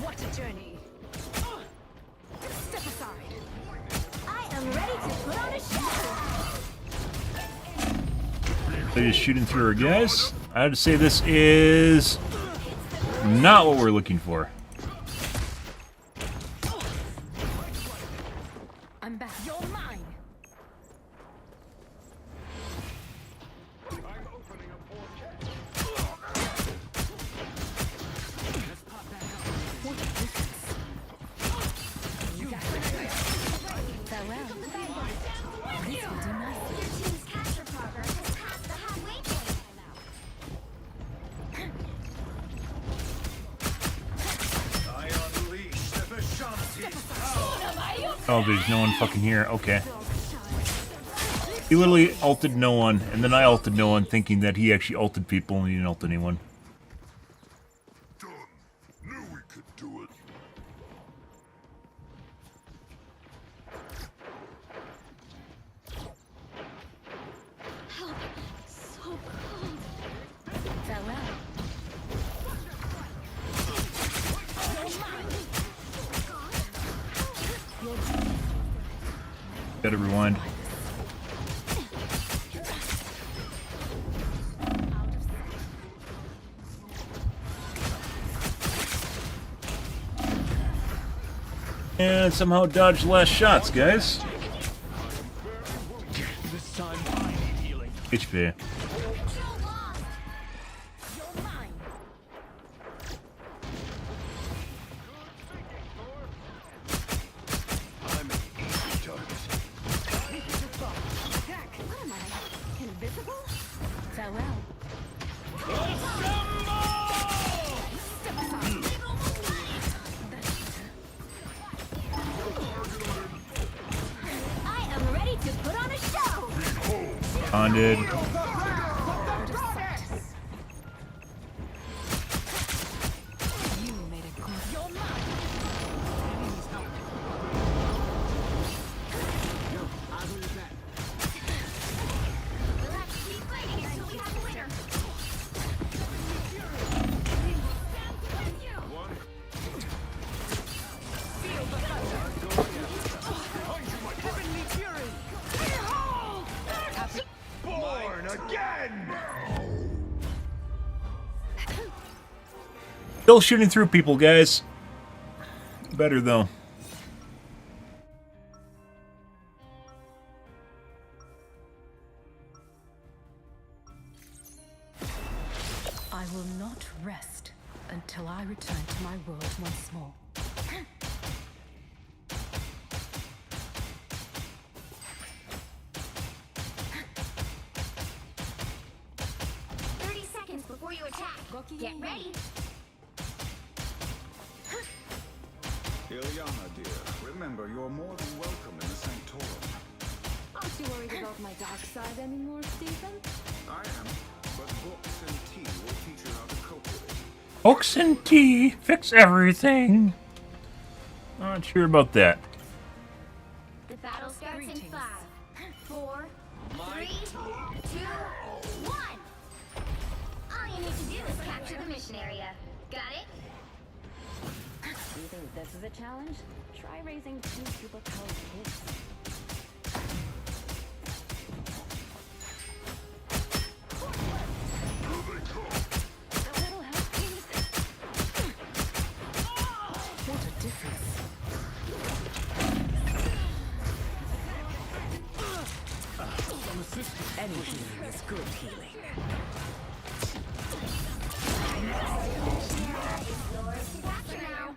What a journey. Step aside. I am ready to put on a show. They're just shooting through our guys. I have to say this is not what we're looking for. I'm back. You're mine. Farewell. This will do nicely. Your team's capture progress has passed the halfway point. I unleash the Vishanti's power. Oh, there's no one fucking here. Okay. He literally ulted no one, and then I ulted no one, thinking that he actually ulted people, and he didn't ult anyone. Done. Knew we could do it. Help. So cold. Farewell. Gotta rewind. And somehow dodged last shots, guys. This time I need healing. HP. I'm an easy target. What am I? Invisible? Farewell. I am ready to put on a show. Bonded. Out of Still shooting through people, guys. Better though. I will not rest until I return to my world once more. 30 seconds before you attack. Get ready. Ilyana, dear, remember you're more than welcome in the Sanctorum. Aren't you worried about my dark side anymore, Stephen? I am, but books and tea will teach you how to cope with it. Books and tea fix everything. Not sure about that. The battle starts in 5, 4, 3, 2, 1. All you need to do is capture the mission area. Got it? You think this is a challenge? Try raising 2 superpowered kids. A little help, please. What a difference. Any healing is good healing. Yours to capture now.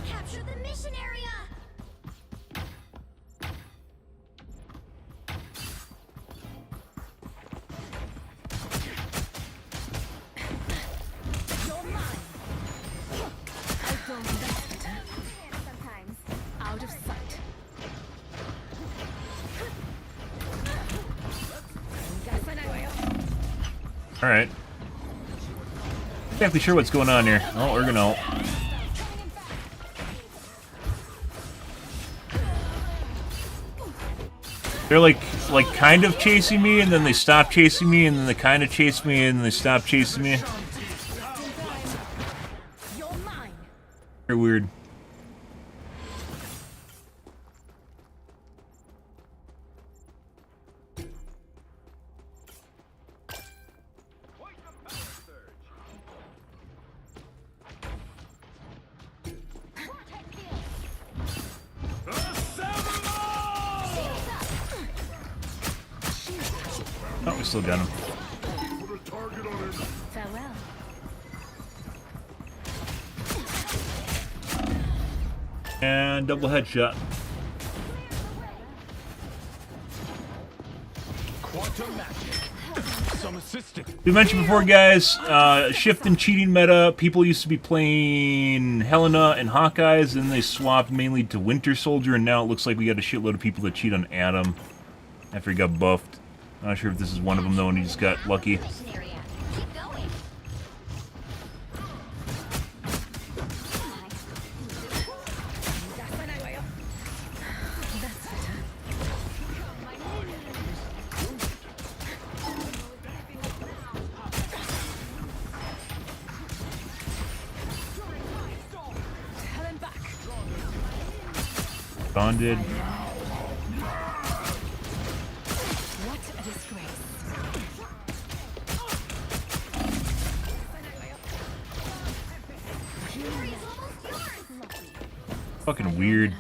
Capture the mission area. You're mine. I don't that's better. Sometimes. Out of sight. All right. Exactly sure what's going on here. Oh, we're gonna. They're like kind of chasing me, and then they stop chasing me, and then they kind of chase me, and then they stop chasing me. You're mine. They're weird. Oh, we still got him. Farewell. And double headshot. Quantum magic. Some assistant. We mentioned before, guys, shift in cheating meta. People used to be playing Helena and Hawkeyes, and they swapped mainly to Winter Soldier, and now it looks like we got a shitload of people that cheat on Adam after he got buffed. Not sure if this is one of them, though, and he just got lucky. Mission area. Keep going. That's better. Tell him back. Bonded. What a disgrace. Fucking weird.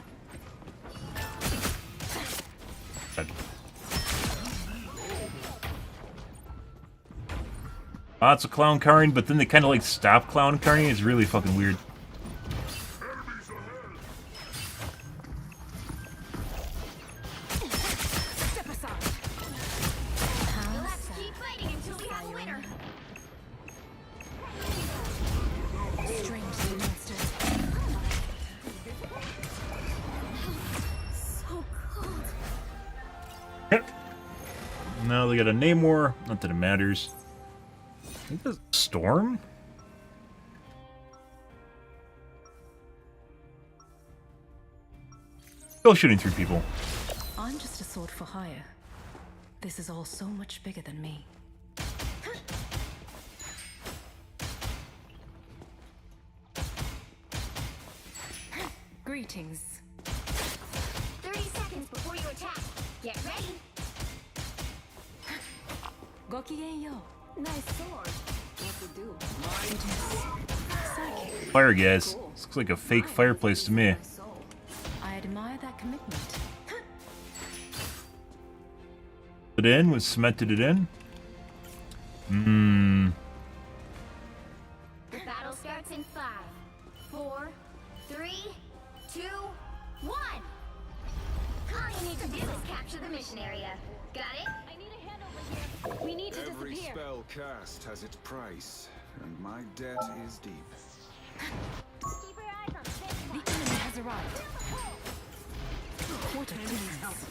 Lots of clown carring, but then they kind of like stop clown carring. It's really fucking weird. Step aside. You'll have to keep fighting until we have a winner. Strange sea monsters. So cold. Now they got a Namor. Not that it matters. I think that's Storm? Still shooting through people. I'm just a sword for hire. This is all so much bigger than me. Greetings. Nice sword. What's it do? Fire, guys. This looks like a fake fireplace to me. I admire that commitment. It in? Was cemented it in? The battle starts in 5, 4, 3, 2, 1. All you need to do is capture the mission area. Got it? I need a hand over here. We need to Every disappear. spell cast has its price, and my debt is deep. Keep your eyes on this The one. enemy has arrived. What a difference.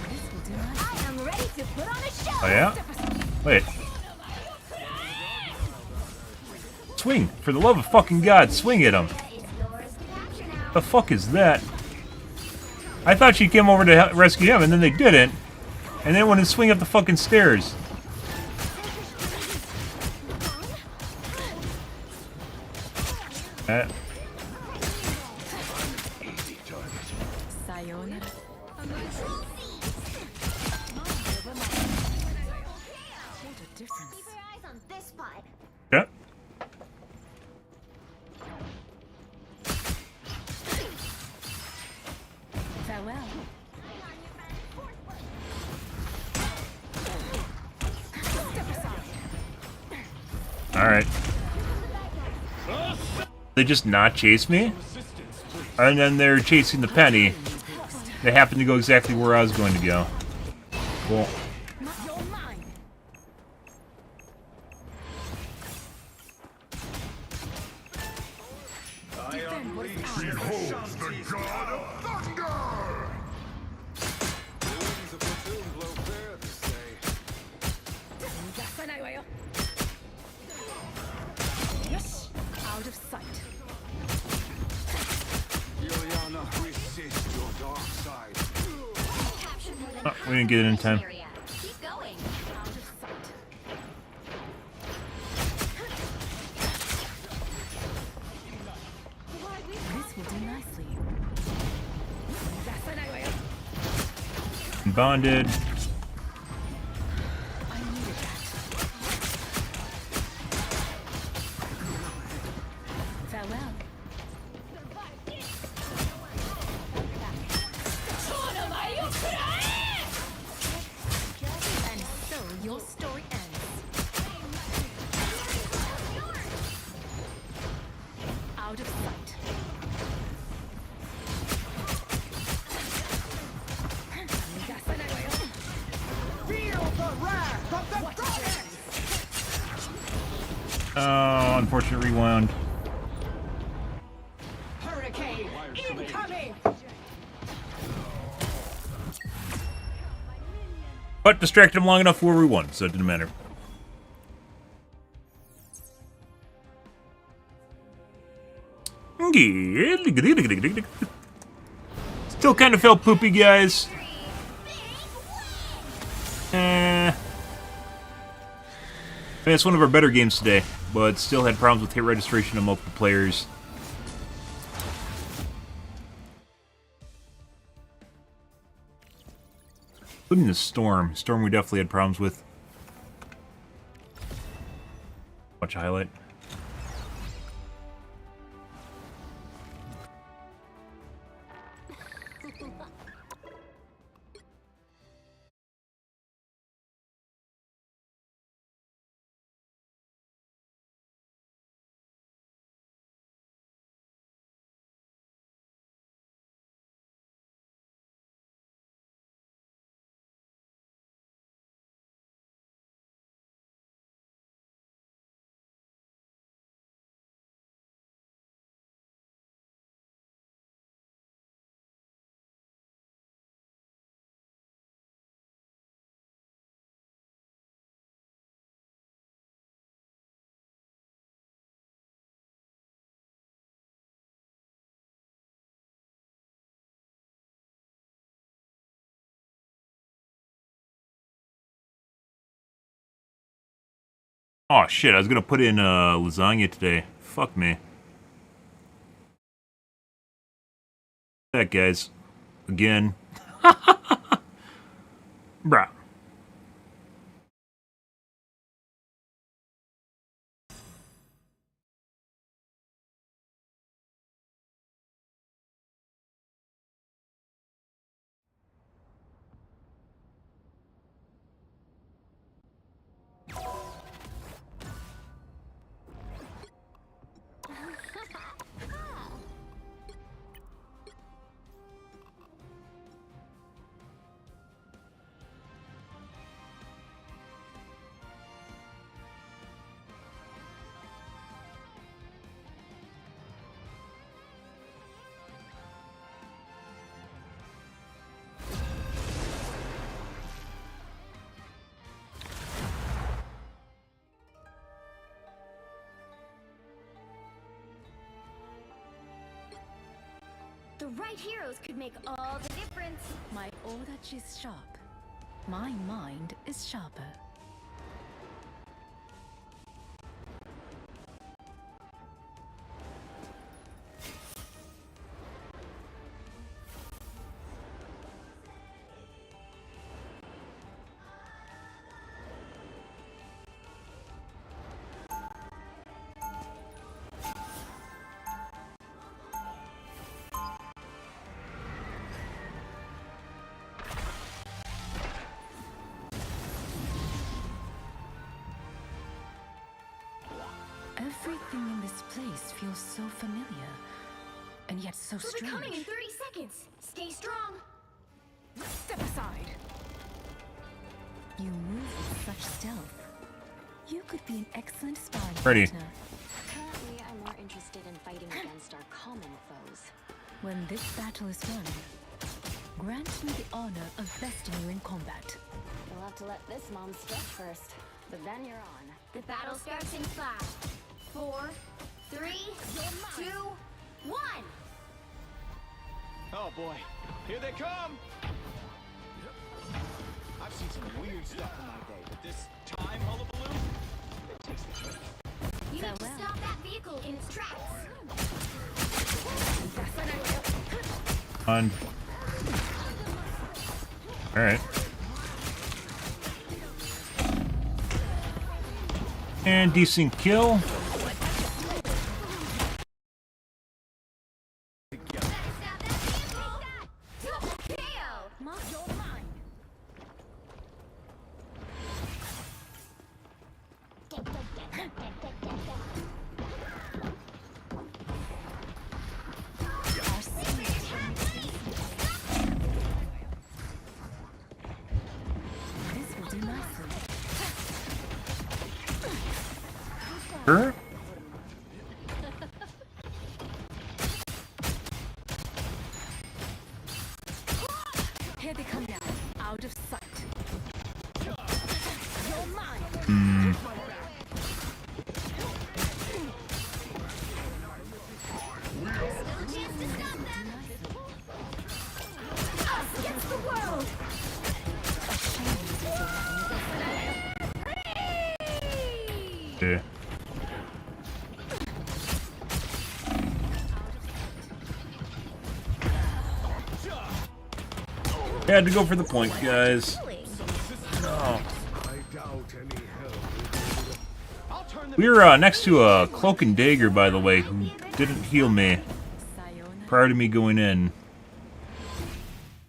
This will do nicely. I am ready to put on a show. Oh yeah? Wait. Swing! For the love of fucking God, swing at him! It's yours to capture now. The fuck is that? I thought she came over to rescue him, and then they didn't. And then went to swing up the fucking stairs. Sayonara. What a difference. Keep your eyes on this spot. Yeah. Farewell. Alright. They just not chase me? And then they're chasing the penny. They happen to go exactly where I was going to go. Cool. You're mine. Defend what is ours. Behold the god of thunder! The winds of platoon blow fair this day. Yosh. Out of sight. Juliana, resist your dark side. Capture more than Oh, we didn't get it in half the time. mission area. Keep going. Out of sight. This will do nicely. Bonded. I needed that. Farewell. And so your story ends. Out of sight. Oh, unfortunate rewound. Hurricane incoming! But distracted him long enough where we won, so it didn't matter. Still kind of felt poopy, guys. It's one of our better games today, but still had problems with hit registration of multiple players. Including the storm. Storm we definitely had problems with. Watch a highlight. Oh shit, I was gonna put in lasagna today. Fuck me. That guys. Again. Bruh. The right heroes could make all the difference. My odachi is sharp. My mind is sharper. Everything in this place feels so familiar, and yet so We'll be strange. coming in 30 seconds. Stay strong. Step aside! You move with such stealth. You could be an excellent sparring Ready. partner. Currently, I'm more interested in fighting against our common foes. When this battle is won, grant me the honor of besting you in combat. You'll have to let this mom stretch first, but then you're on. The battle starts in 5, 4, 3, 2, 1. Oh boy, here they come! I've seen some weird stuff in my day, but this time hullabaloo, it takes the cake. You need to stop that vehicle in its tracks. On. Alright. And decent kill. This will do nicely. Sure. Here they come now, out of sight. Against the world. Yeah. Had to go for the point, guys. No. I doubt any help. We were next to a cloak and dagger, by the way, who didn't heal me prior to me going in.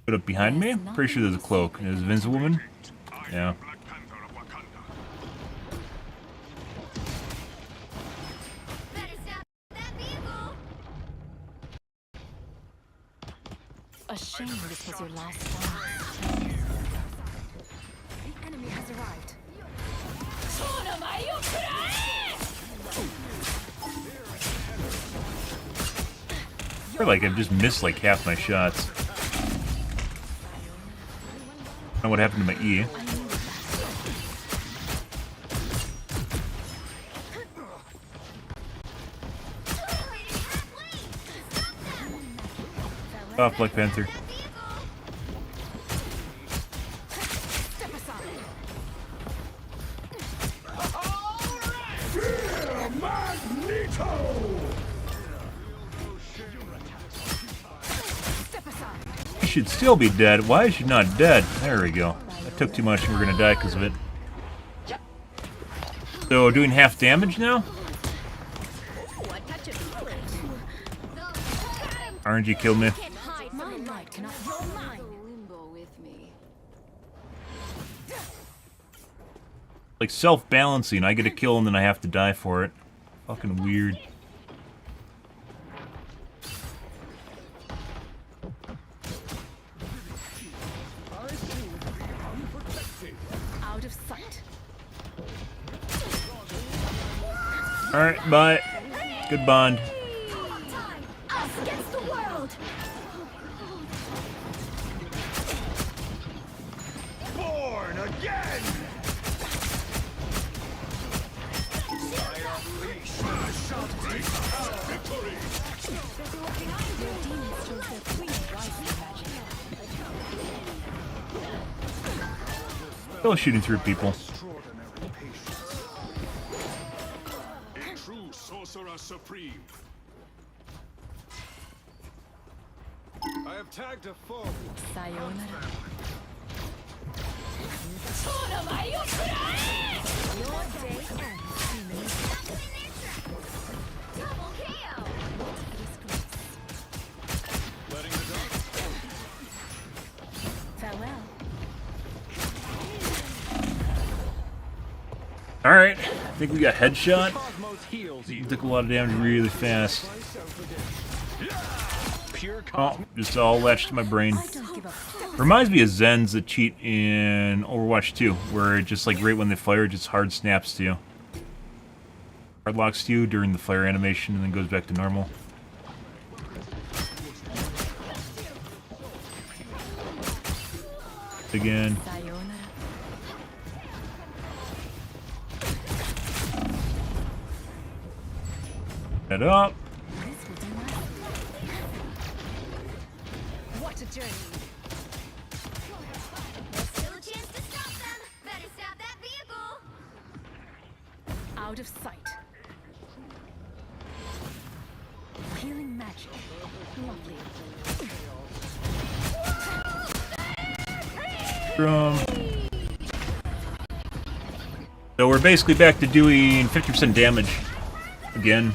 Put up behind me? Pretty sure there's a cloak. Is Vince a woman? Yeah. Better stop that vehicle. A shame this was your last one. The enemy has arrived. I feel like I've just missed like half my shots. I don't know what happened to my E. Off Black Panther. should still be dead. Why is she not dead? There we go. I took too much and we're gonna die because of it. So, doing half damage now? RNG killed me. Like self-balancing. I get a kill and then I have to die for it. Fucking weird. Out of sight. Alright, bye. Good bond. Us against the world. Born again! Still shooting through people. A true sorcerer supreme. I have tagged a foe. Sayonara. Your day ends. Double KO. Letting the dark. Farewell. Alright, I think we got headshot. Cosmos heals you. Took a lot of damage really fast. Pure Oh, cosmos. just all latched to my brain. I don't give a fuck. Reminds me of Zens that cheat in Overwatch 2, where it just like right when they fire, it just hard snaps to you. Hard locks to you during the fire animation and then goes back to normal. Again. Sayonara. Head up. This will do my What a journey. There's still a chance to stop them. Better stop that vehicle. out of sight. Healing magic. Lovely. So we're basically back to doing 50% damage again.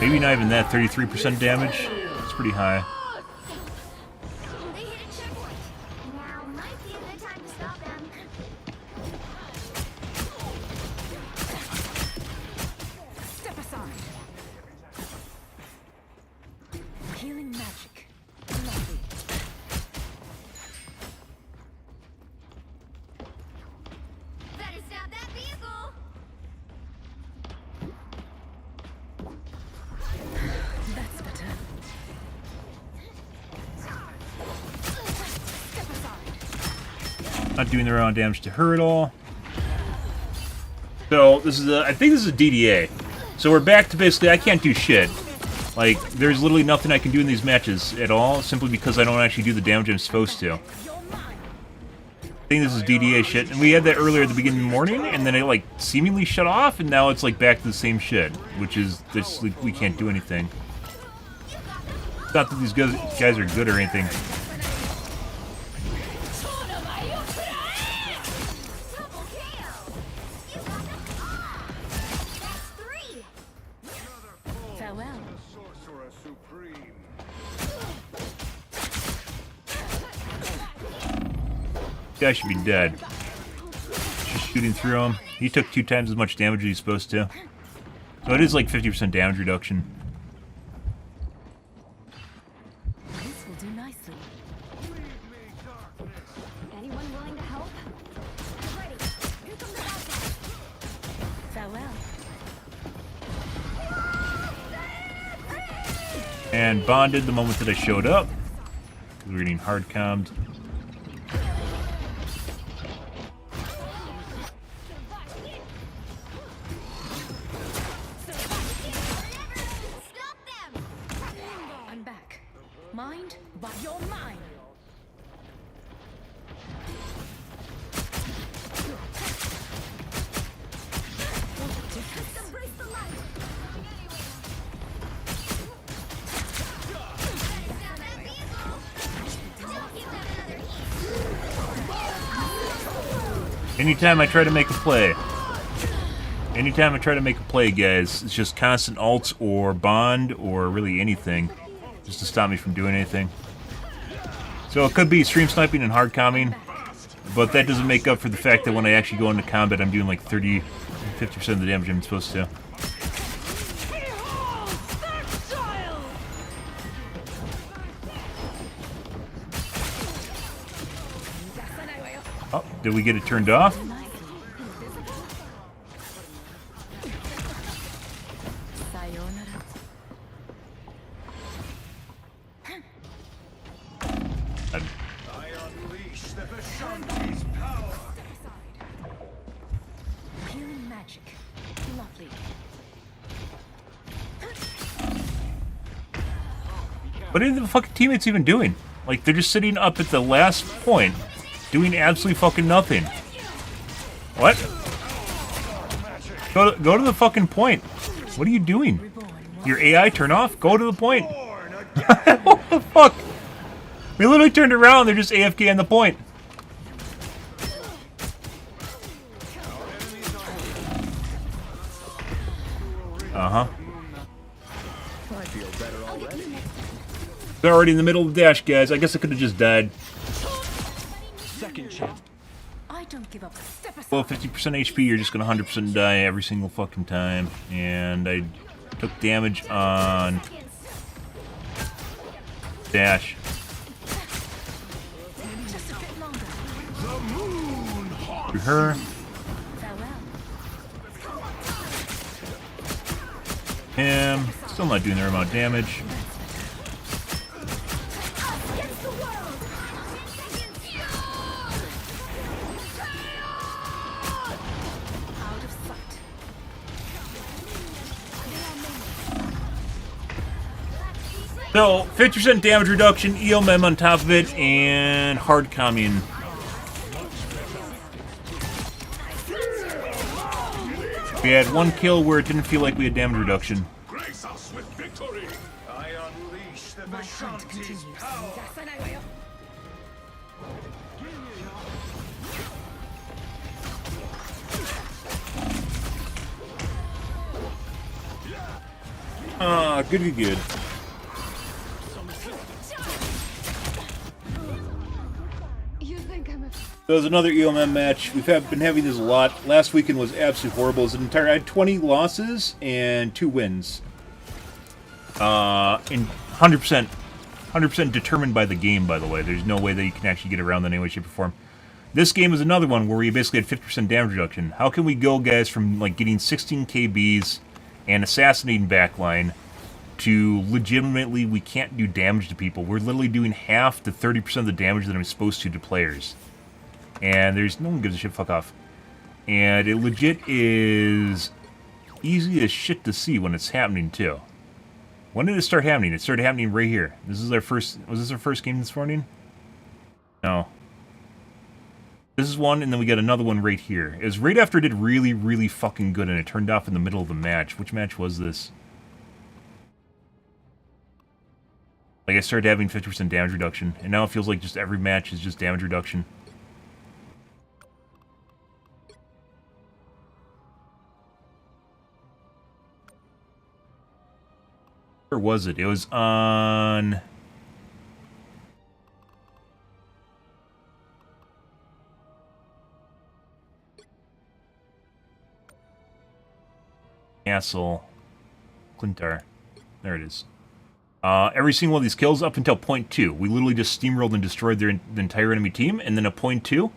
Maybe not even that, 33% damage. It's pretty high. They hit a checkpoint. Now might be a good time to stop them. Step aside. Healing magic. Lovely. Better stop that vehicle. That's better. Step aside. Not doing the round damage to her at all. So this is I think this is a DDA. So we're back to basically I can't do shit. Like there's literally nothing I can do in these matches at all, simply because I don't actually do the damage I'm supposed to. I think this is DDA shit, and we had that earlier at the beginning of the morning, and then it like seemingly shut off, and now it's like back to the same shit, which is this like, we can't do anything. It's not that these guys are good or anything. Double KO. You got them all. That's 3. Farewell. Sorcerer supreme. This guy should be dead. Just shooting through him. He took 2 times as much damage as he's supposed to. So it is like 50% damage reduction. This will do nicely. Anyone willing to help? Get ready. Here comes the bad guy. Farewell. And bonded the moment that I showed up. Because we're getting hard commed. Stop them. I'm back. Mind, but you're mine. Embrace the light. Anytime I try to make a play, guys, it's just constant ults or bond or really anything just to stop me from doing anything. So it could be stream sniping and hard calming, but that doesn't make up for the fact that when I actually go into combat, I'm doing like 50% of the damage I'm supposed to. Oh, did we get it turned off? What are the fucking teammates even doing? Like, they're just sitting up at the last point, doing absolutely fucking nothing. What? Go to the fucking point. What are you doing? Your AI turn off? Go to the point. What the fuck? We literally turned around, they're just AFK on the point. Uh-huh. They're already in the middle of the dash, guys. I guess I could have just died. Second chance. I don't give up. Step aside. Well, 50% HP, you're just gonna 100% die every single fucking time. And I took damage on dash. Just a bit longer. To her. Him. Still not doing their amount of damage. So, 50% damage reduction, ELMM on top of it, and hard calming. We had one kill where it didn't feel like we had damage reduction. Grace us with victory. I unleash the Vishanti's power. Ah, good. There was another ELMM match. We've been having this a lot. Last weekend was absolutely horrible. It was I had 20 losses and 2 wins. In 100% determined by the game, by the way. There's no way that you can actually get around that in any way, shape, or form. This game is another one where we basically had 50% damage reduction. How can we go, guys, from like getting 16 KBs and assassinating backline to legitimately we can't do damage to people? We're literally doing half to 30% of the damage that I'm supposed to players. And there's no one gives a shit, fuck off. And it legit is easy as shit to see when it's happening too. When did it start happening? It started happening right here. This is our first, was this our first game this morning? No. This is one, and then we got another one right here. It was right after it did really, really fucking good, and it turned off in the middle of the match. Which match was this? Like, I started having 50% damage reduction, and now it feels like just every match is just damage reduction. Where was it? It was on... Castle. Clintar. There it is. Every single one of these kills up until point 2. We literally just steamrolled and destroyed the entire enemy team, and then at point 2,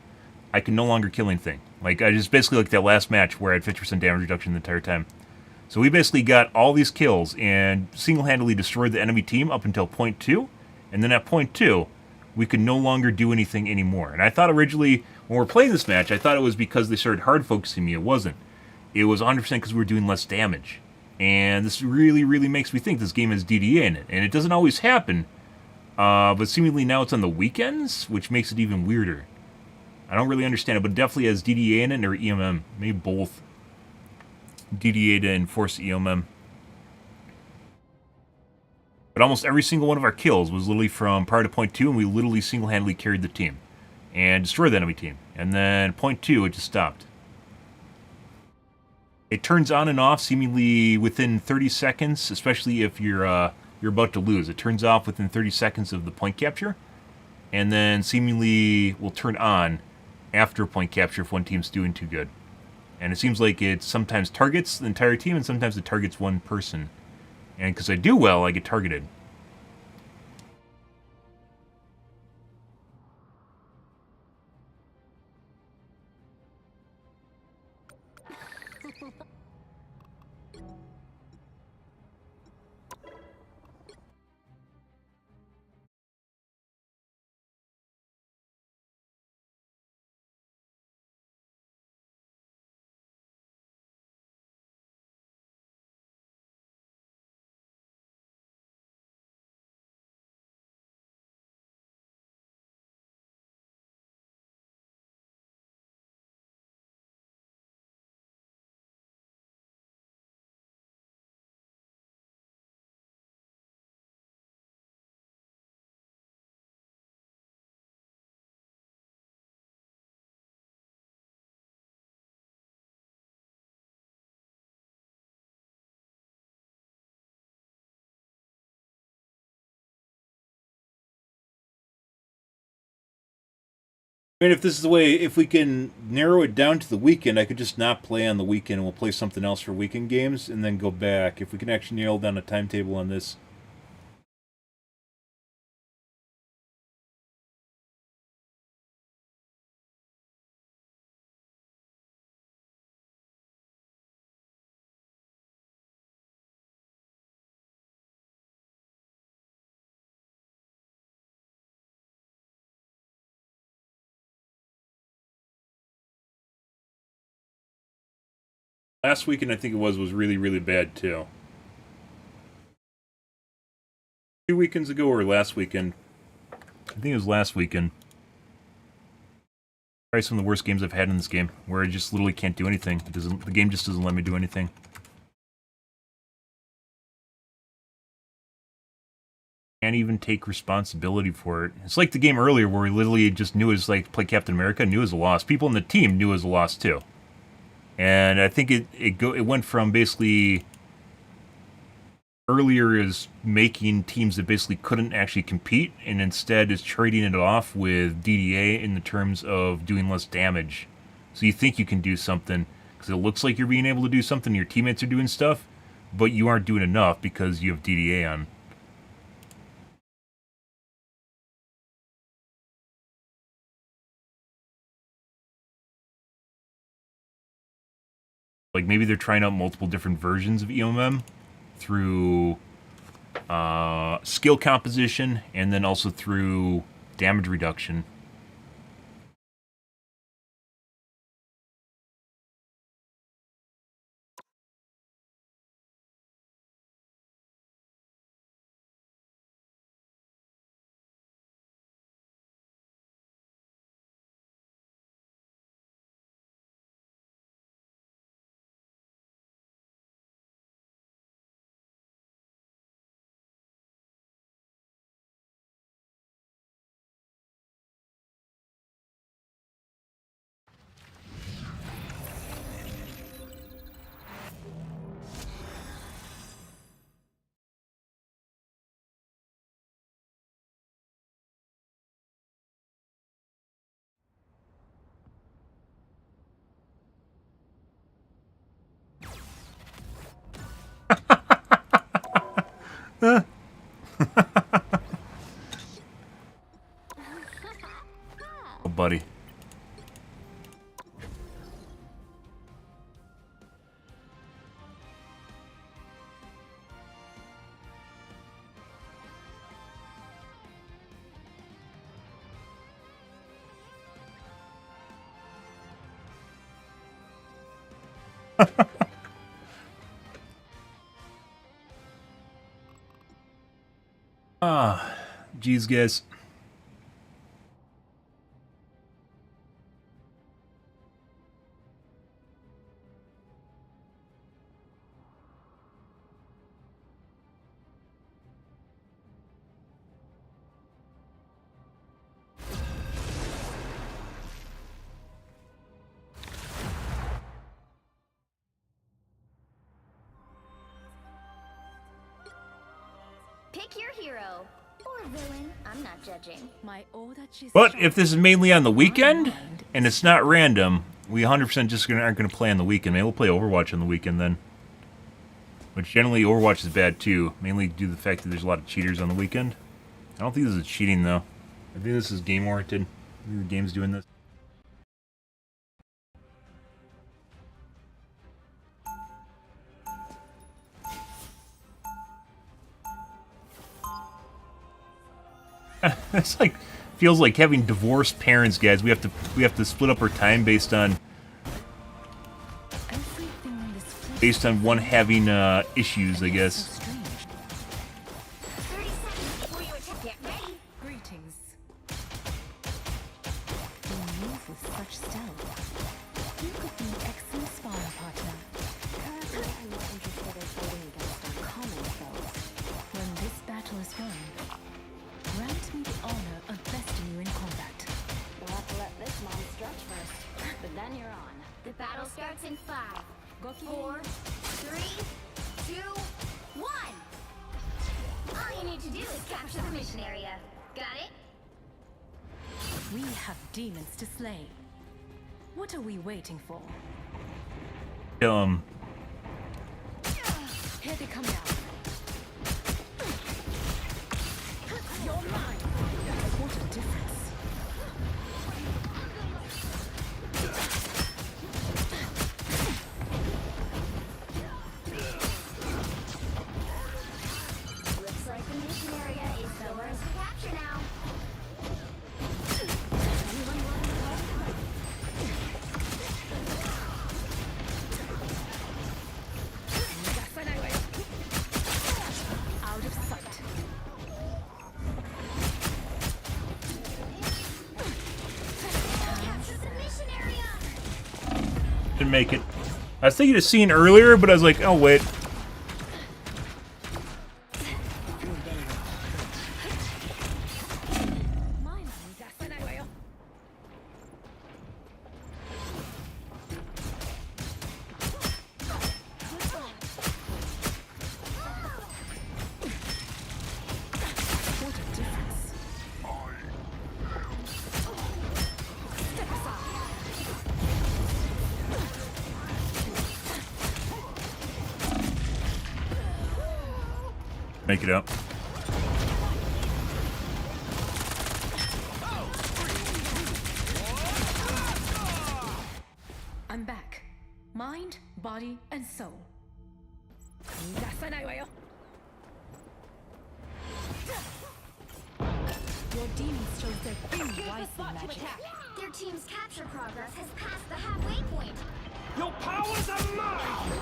I can no longer kill anything. Like, I just basically like that last match where I had 50% damage reduction the entire time. So we basically got all these kills and single-handedly destroyed the enemy team up until point 2, and then at point 2, we could no longer do anything anymore. And I thought originally, when we were playing this match, I thought it was because they started hard-focusing me. It wasn't. It was 100% because we were doing less damage. And this really, really makes me think this game has DDA in it. And it doesn't always happen, but seemingly now it's on the weekends, which makes it even weirder. I don't really understand it, but it definitely has DDA in it or EMM. Maybe both. DDA to enforce EMM. But almost every single one of our kills was literally from prior to point 2, and we literally single-handedly carried the team. and destroy the enemy team. And then point 2, it just stopped. It turns on and off seemingly within 30 seconds, especially if you're about to lose. It turns off within 30 seconds of the point capture, and then seemingly will turn on after point capture if one team's doing too good. And it seems like it sometimes targets the entire team, and sometimes it targets one person. And because I do well, I get targeted. I mean, if this is the way, if we can narrow it down to the weekend, I could just not play on the weekend and we'll play something else for weekend games and then go back. If we can actually nail down a timetable on this. Last weekend, I think it was really, really bad, too. 2 weekends ago or last weekend? I think it was last weekend. Probably some of the worst games I've had in this game, where I just literally can't do anything. The game just doesn't let me do anything. Can't even take responsibility for it. It's like the game earlier where we literally just knew it was like play Captain America, knew it was a loss. People in the team knew it was a loss, too. And I think it went from basically earlier is making teams that basically couldn't actually compete, and instead is trading it off with DDA in the terms of doing less damage. So you think you can do something because it looks like you're being able to do something. Your teammates are doing stuff, but you aren't doing enough because you have DDA on. Like maybe they're trying out multiple different versions of EOMM through skill composition and then also through damage reduction. Oh, buddy. Ah, geez, guys. Pick your hero. Or villain. I'm not judging. My order is But if this is mainly on the weekend, and it's not random, we 100% just aren't going to play on the weekend. Maybe we'll play Overwatch on the weekend then. Which generally Overwatch is bad too, mainly due to the fact that there's a lot of cheaters on the weekend. I don't think this is cheating though. I think this is game oriented. I think the game's doing this. It's like feels like having divorced parents, guys. We have to split up our time based on one having issues, I guess. 30 seconds before you attack. Get ready. Greetings. You move with such stealth. You could be an excellent sparring partner. Currently, I'm not interested in fighting against our common foes. When this battle is won, grant me the honor of besting you in combat. You'll have to let this mom stretch first, but then you're on. The battle starts in 5, Go 4, 3, 2, 1. All you need to do is capture the mission area. Got it? We have demons to slay. What are we waiting for? Here they come now. You're mine. What a difference. Looks like the mission area is somewhere to capture now. Out of sight. Capture the mission area. Didn't make it. I was thinking of scene earlier, but I was like, oh wait. What a difference. Make it up. I'm back. Mind, body, and soul. Your demons chose their queen wisely, magic. Their team's capture progress has passed the halfway point. Your powers are mine!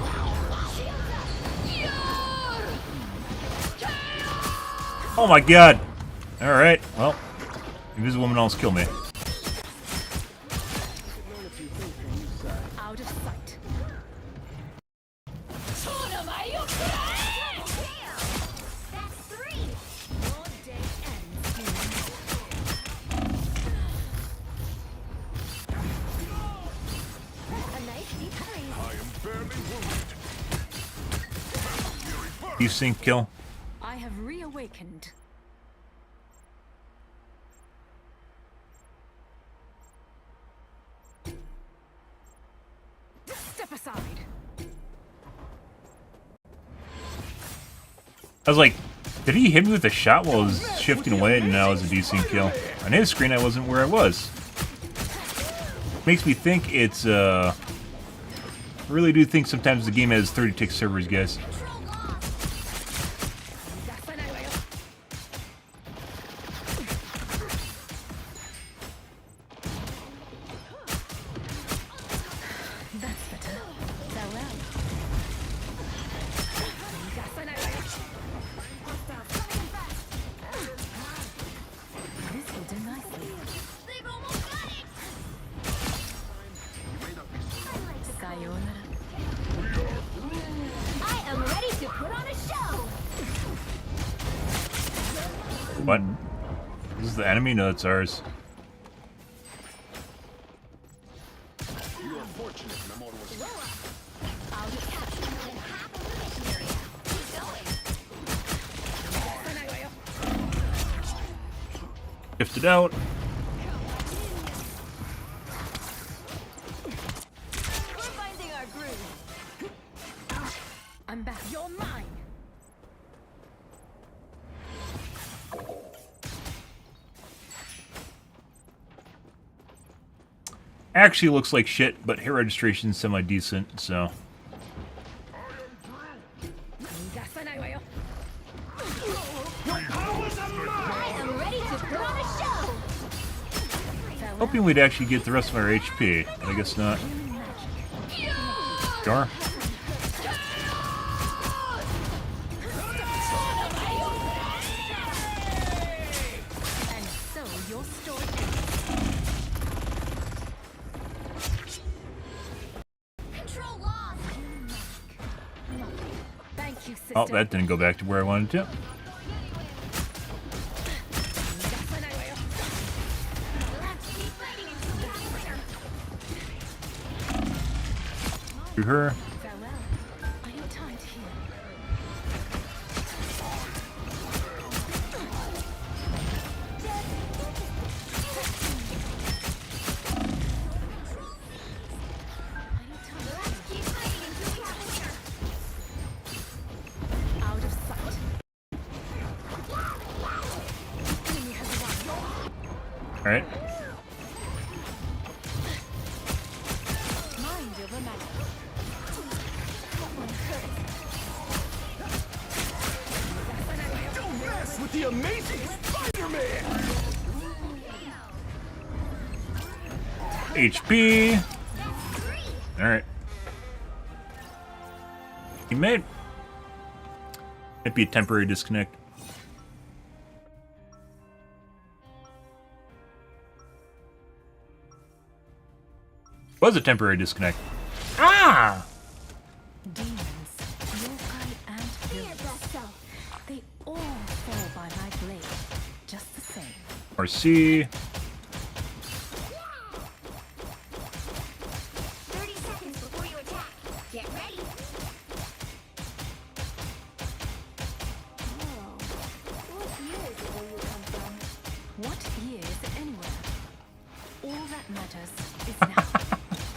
Oh my god. Alright, well. Invisible Woman almost killed me. Out of sight. That's 3. Your day ends in A nice deep freeze. I am barely wounded. You sync kill. I have reawakened. Step aside. I was like, did he hit me with a shot while I was shifting away and now it was a decent kill? On his screen I wasn't where I was. Makes me think it's I really do think sometimes the game has 30 tick servers, guys. That's better. Farewell. This will do nicely. They've almost got it. Sayonara. I am ready to put on a show. What? This is the enemy? No, it's ours. You are fortunate, Mamoru was I'll be capturing more than half of the mission area. Keep going. Lifted out. We're finding our groove. I'm back. You're mine. Actually looks like shit, but hit registration's semi-decent, so... I am ready to put on a show. Hoping we'd actually get the rest of our HP, but I guess not. Sure. And so your story. Control lost. Thank you, sister. Oh, that didn't go back to where I wanted to. We'll have to keep fighting until we have clear. To her. Farewell. Are you tied here? We'll have to keep fighting until we have clear. Out of sight. Enemy has arrived. Alright. Mind over matter. Don't mess with the amazing Spider-Man! HP. Alright. Teammate. Might be a temporary disconnect. Was a temporary disconnect. Ah! Demons, yokai, and Be your villains. best self. They all fall by my blade. Just the same. Or C. 30 seconds before you attack. Get ready. Oh, what year is it where you come from? What year is it anywhere? All that matters is now.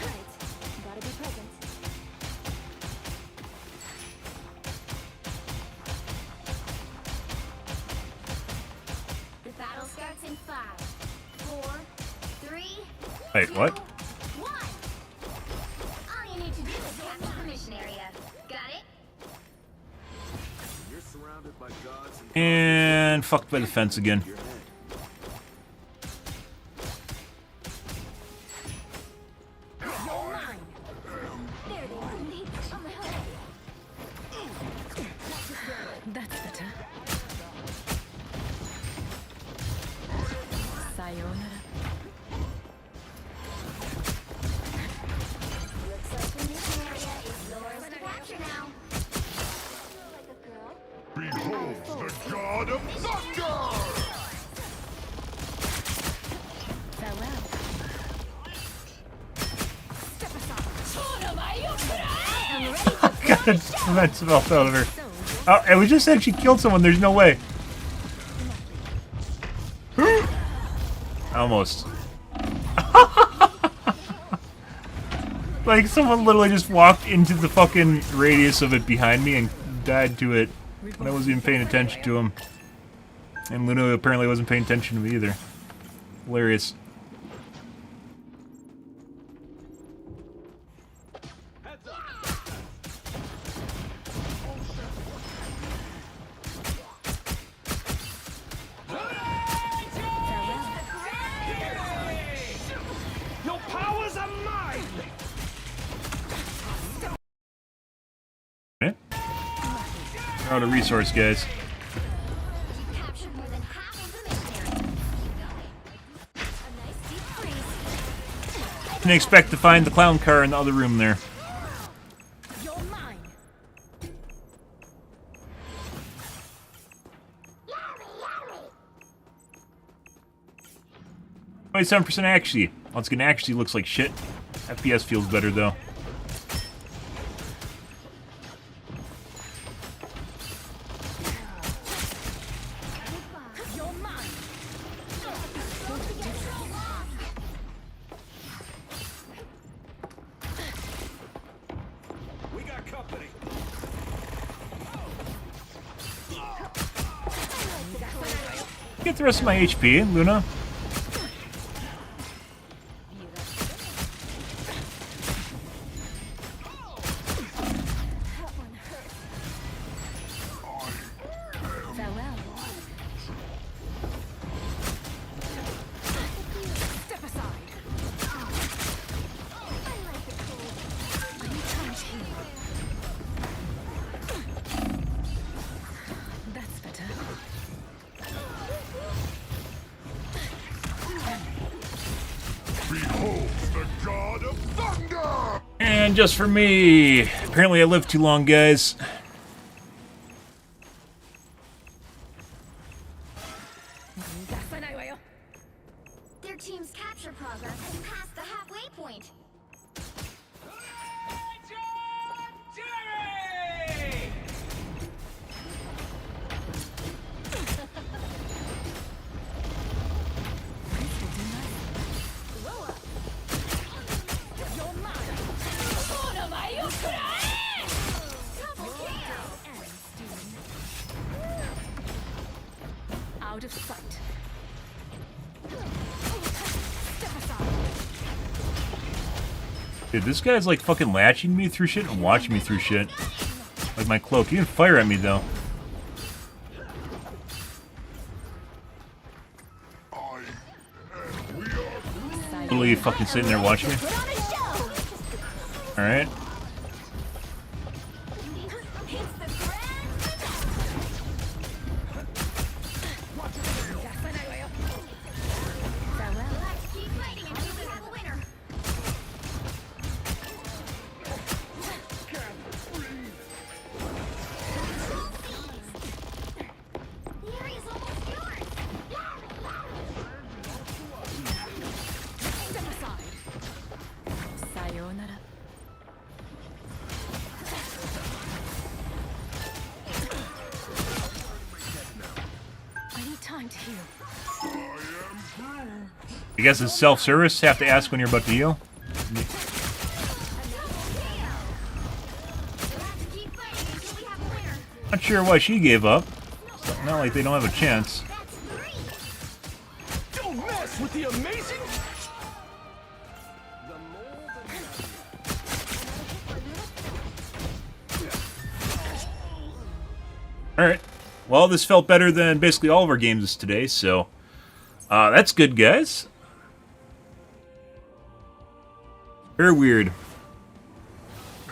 Right. Gotta be present. The battle starts in 5, 4, 3, Wait, 2, what? 1. All you need to do is capture the mission area. Got it? You're surrounded by gods and And fucked by the fence again. your head. You're mine. There they are. Me on the hill. That's better. Sayonara. Looks like the mission area is yours to capture now. Like a girl. Behold the god of thunder! Farewell. Step aside. I'm ready to God, that spell fell out of her. So, Oh, and we just actually killed someone. There's no way. Almost. Like, someone literally just walked into the fucking radius of it behind me and died to it. And I wasn't even paying attention to him. And Luna apparently wasn't paying attention to me either. Hilarious. Your powers are mine! Okay. We're out of resource, guys. You captured more than half of the mission area. A nice deep freeze. Can expect to find the clown car in the other room there. you're mine. 27% actually. Once again, actually looks like shit. FPS feels better though. You're mine. get the rest of my HP, Luna. Farewell. Step aside. I need time to heal. That's better. Behold the god of thunder! And just for me. Apparently I lived too long, guys. Their team's capture progress has passed the halfway point. Out of sight. Step aside. Dude, this guy's like fucking latching me through shit and watching me through shit. Like my cloak. He can fire at me though. Literally fucking sitting there watching me. Alright. Keep fighting until we have a winner. The area's almost yours. Step aside. Sayonara. I need time to heal. I guess it's self-service. Have to ask when you're about to heal. Keep fighting until we have a winner. Not sure why she gave up. It's not like they don't have a chance. That's 3. Don't mess with the amazing. Alright. Well, this felt better than basically all of our games today, so that's good, guys. Very weird.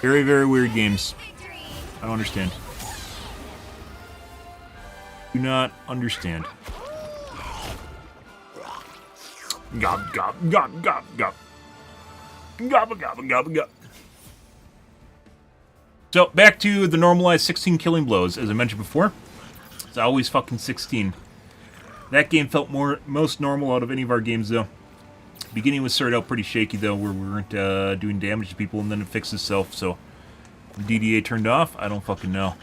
Very, very weird games. I don't understand. Do not understand. Gob, gob, gob, gob, gob. Gobba, gobba, gobba, gob. So, back to the normalized 16 killing blows, as I mentioned before. It's always fucking 16. That game felt most normal out of any of our games, though. Beginning was started out pretty shaky, though, where we weren't doing damage to people, and then it fixed itself, so... The DDA turned off? I don't fucking know.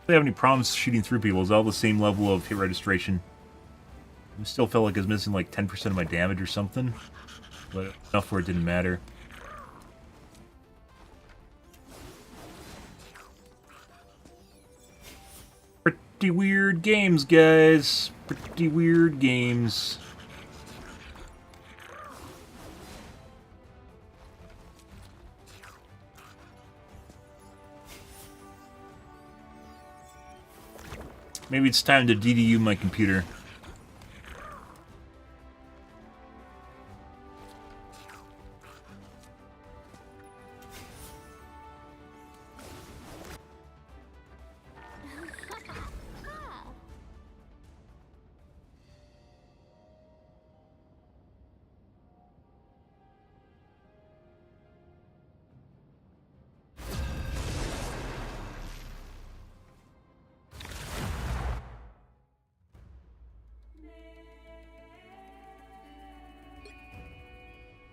If they have any problems shooting through people, it's all the same level of hit registration. I still felt like I was missing like 10% of my damage or something. But enough where it didn't matter. Pretty weird games, guys. Pretty weird games. Maybe it's time to DDU my computer.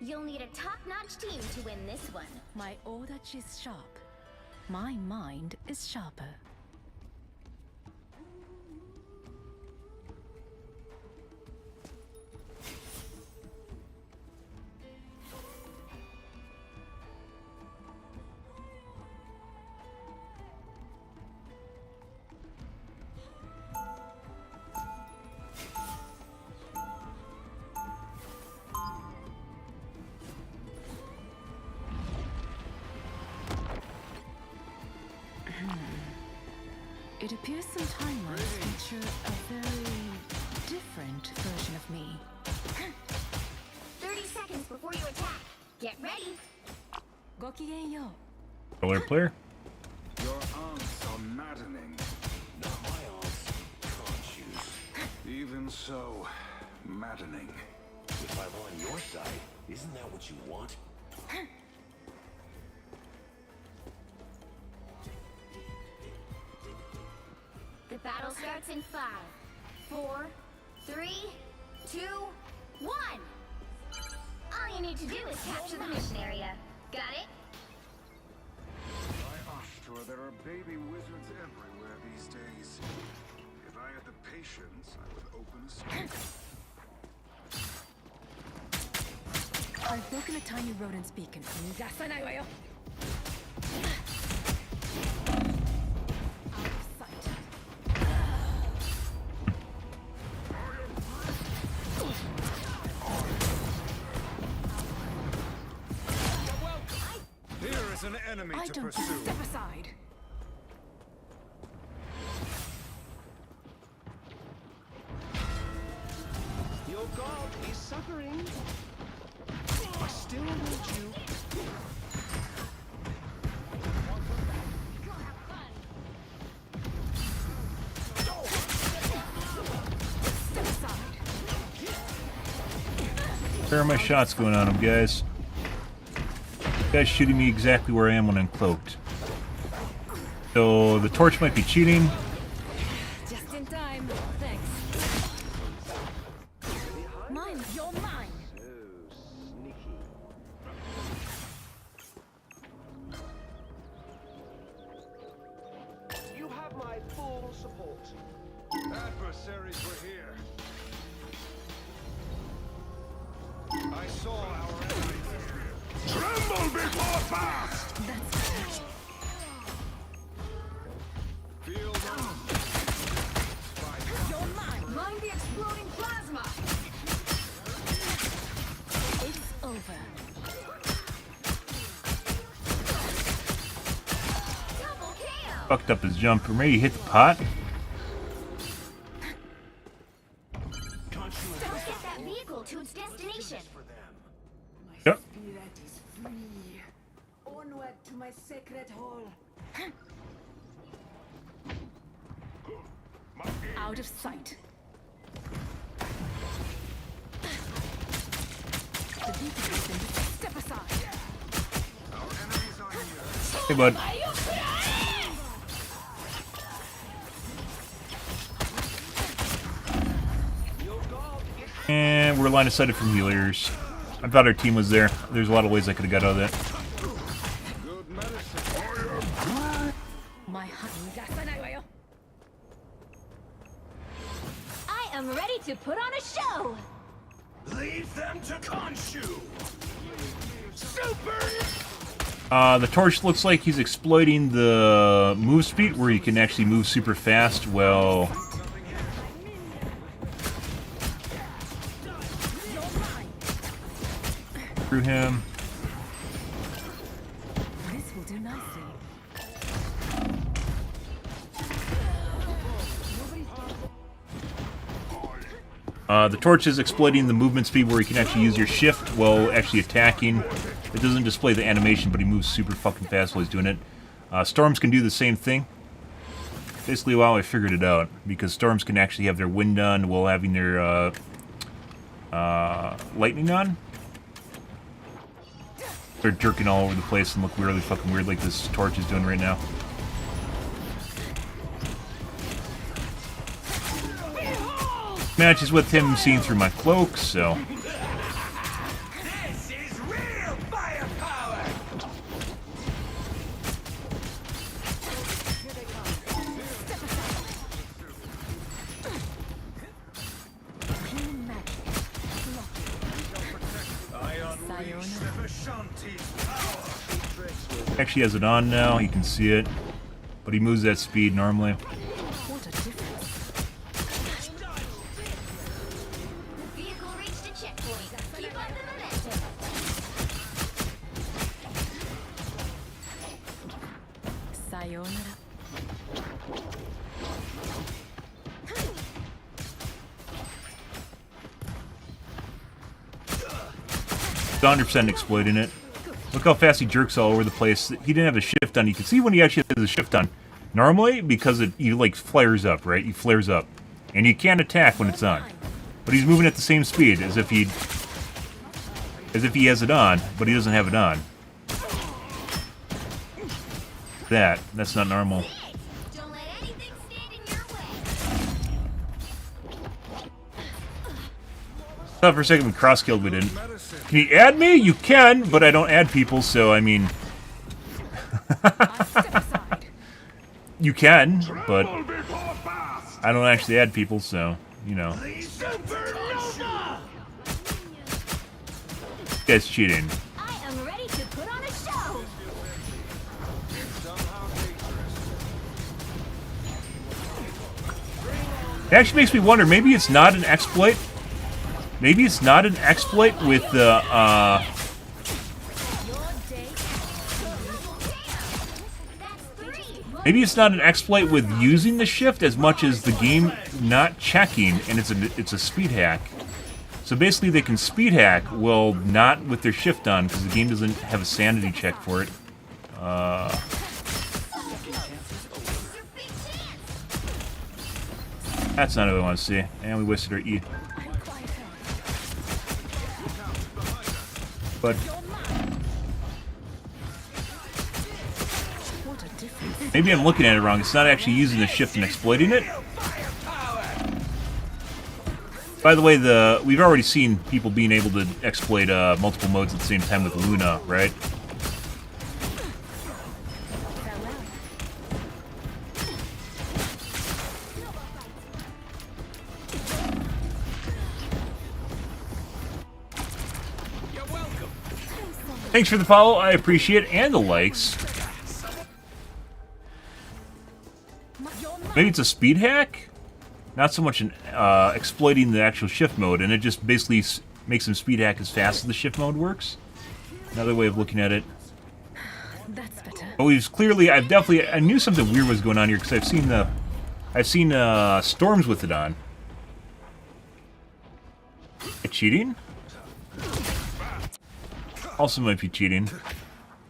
You'll need a top-notch team to win this one. My odachi is sharp. My mind is sharper. It appears some timelines feature a very different version of me. 30 seconds before you attack. Get ready. Gokigenyo. Color player. Your aunts are maddening. Not my aunts. Can't choose. Even so, maddening. If I'm on your side, isn't that what you want? The battle starts in 5, 4, 3, 2, 1. All you need to do is capture the mission area. Got it? By Ashtor, there are baby wizards everywhere these days. If I had the patience, I would open a school. I've broken a tiny rodent's beacon. Out of sight. Here is an enemy I to don't pursue. step aside. Your god is suffering. I still need you. Step aside. Where are my shots going on him, guys? Guy's shooting me exactly where I am when I'm cloaked. So the torch might be cheating. Just in time. Thanks. Mine. You're mine. Sneaky. You have my full support. Adversaries were here. I saw our enemies. Tremble before fast! That's Feel them. you're mine. Mind the exploding plasma! It's over. Double KO. Fucked up his jump. Or maybe he hit the pot. Don't get that vehicle to its destination. Yep. Spirit is free. Onward to my sacred hole. Out of sight. The beacon has been. Step aside. Our enemies are here. Hey, bud. And we're line of sighted from healers. I thought our team was there. There's a lot of ways I could have got out of that. Good medicine. My honey. I am ready to put on a show. Leave them to Khonshu! The torch looks like he's exploiting the move speed where you can actually move super fast. Well, through him. This will do nicely. The torch is exploiting the movement speed where you can actually use your shift while actually attacking. It doesn't display the animation, but he moves super fucking fast while he's doing it. Storms can do the same thing. Basically, wow, I figured it out. Because storms can actually have their wind on while having their lightning on. They're jerking all over the place and look really fucking weird like this torch is doing right now. Matches with him seeing through my cloak, so... This is real firepower! Clean magic. I unleash the Vishanti's power. Actually has it on now, you can see it. But he moves at speed normally. What a difference. The vehicle reached a checkpoint. Keep up the momentum. Sayonara. 100% exploiting it. Look how fast he jerks all over the place. He didn't have a shift on. You can see when he actually has a shift on. Normally, because he like flares up, right? He flares up. And you can't attack when it's on. But he's moving at the same speed as if he has it on, but he doesn't have it on. That's not normal. Don't let anything stand in your way. Thought for a second we cross-killed, we didn't. Can you add me? You can, but I don't add people, so I mean... You can, but I don't actually add people, so, you know. This guy's cheating. I am ready to put on a show. It actually makes me wonder, maybe it's not an exploit. Maybe it's not an exploit with the, maybe it's not an exploit with using the shift as much as the game not checking, and it's a speed hack. So basically they can speed hack, well, not with their shift on, because the game doesn't have a sanity check for it. That's not what I want to see. And we wasted our E. But maybe I'm looking at it wrong. It's not actually using the shift and exploiting it. By the way, we've already seen people being able to exploit multiple modes at the same time with Luna, right? Thanks for the follow, I appreciate it, and the likes. Maybe it's a speed hack? Not so much exploiting the actual shift mode, and it just basically makes them speed hack as fast as the shift mode works. Another way of looking at it. That's better. But we've clearly, I knew something weird was going on here because I've seen storms with it on. Cheating? Also might be cheating.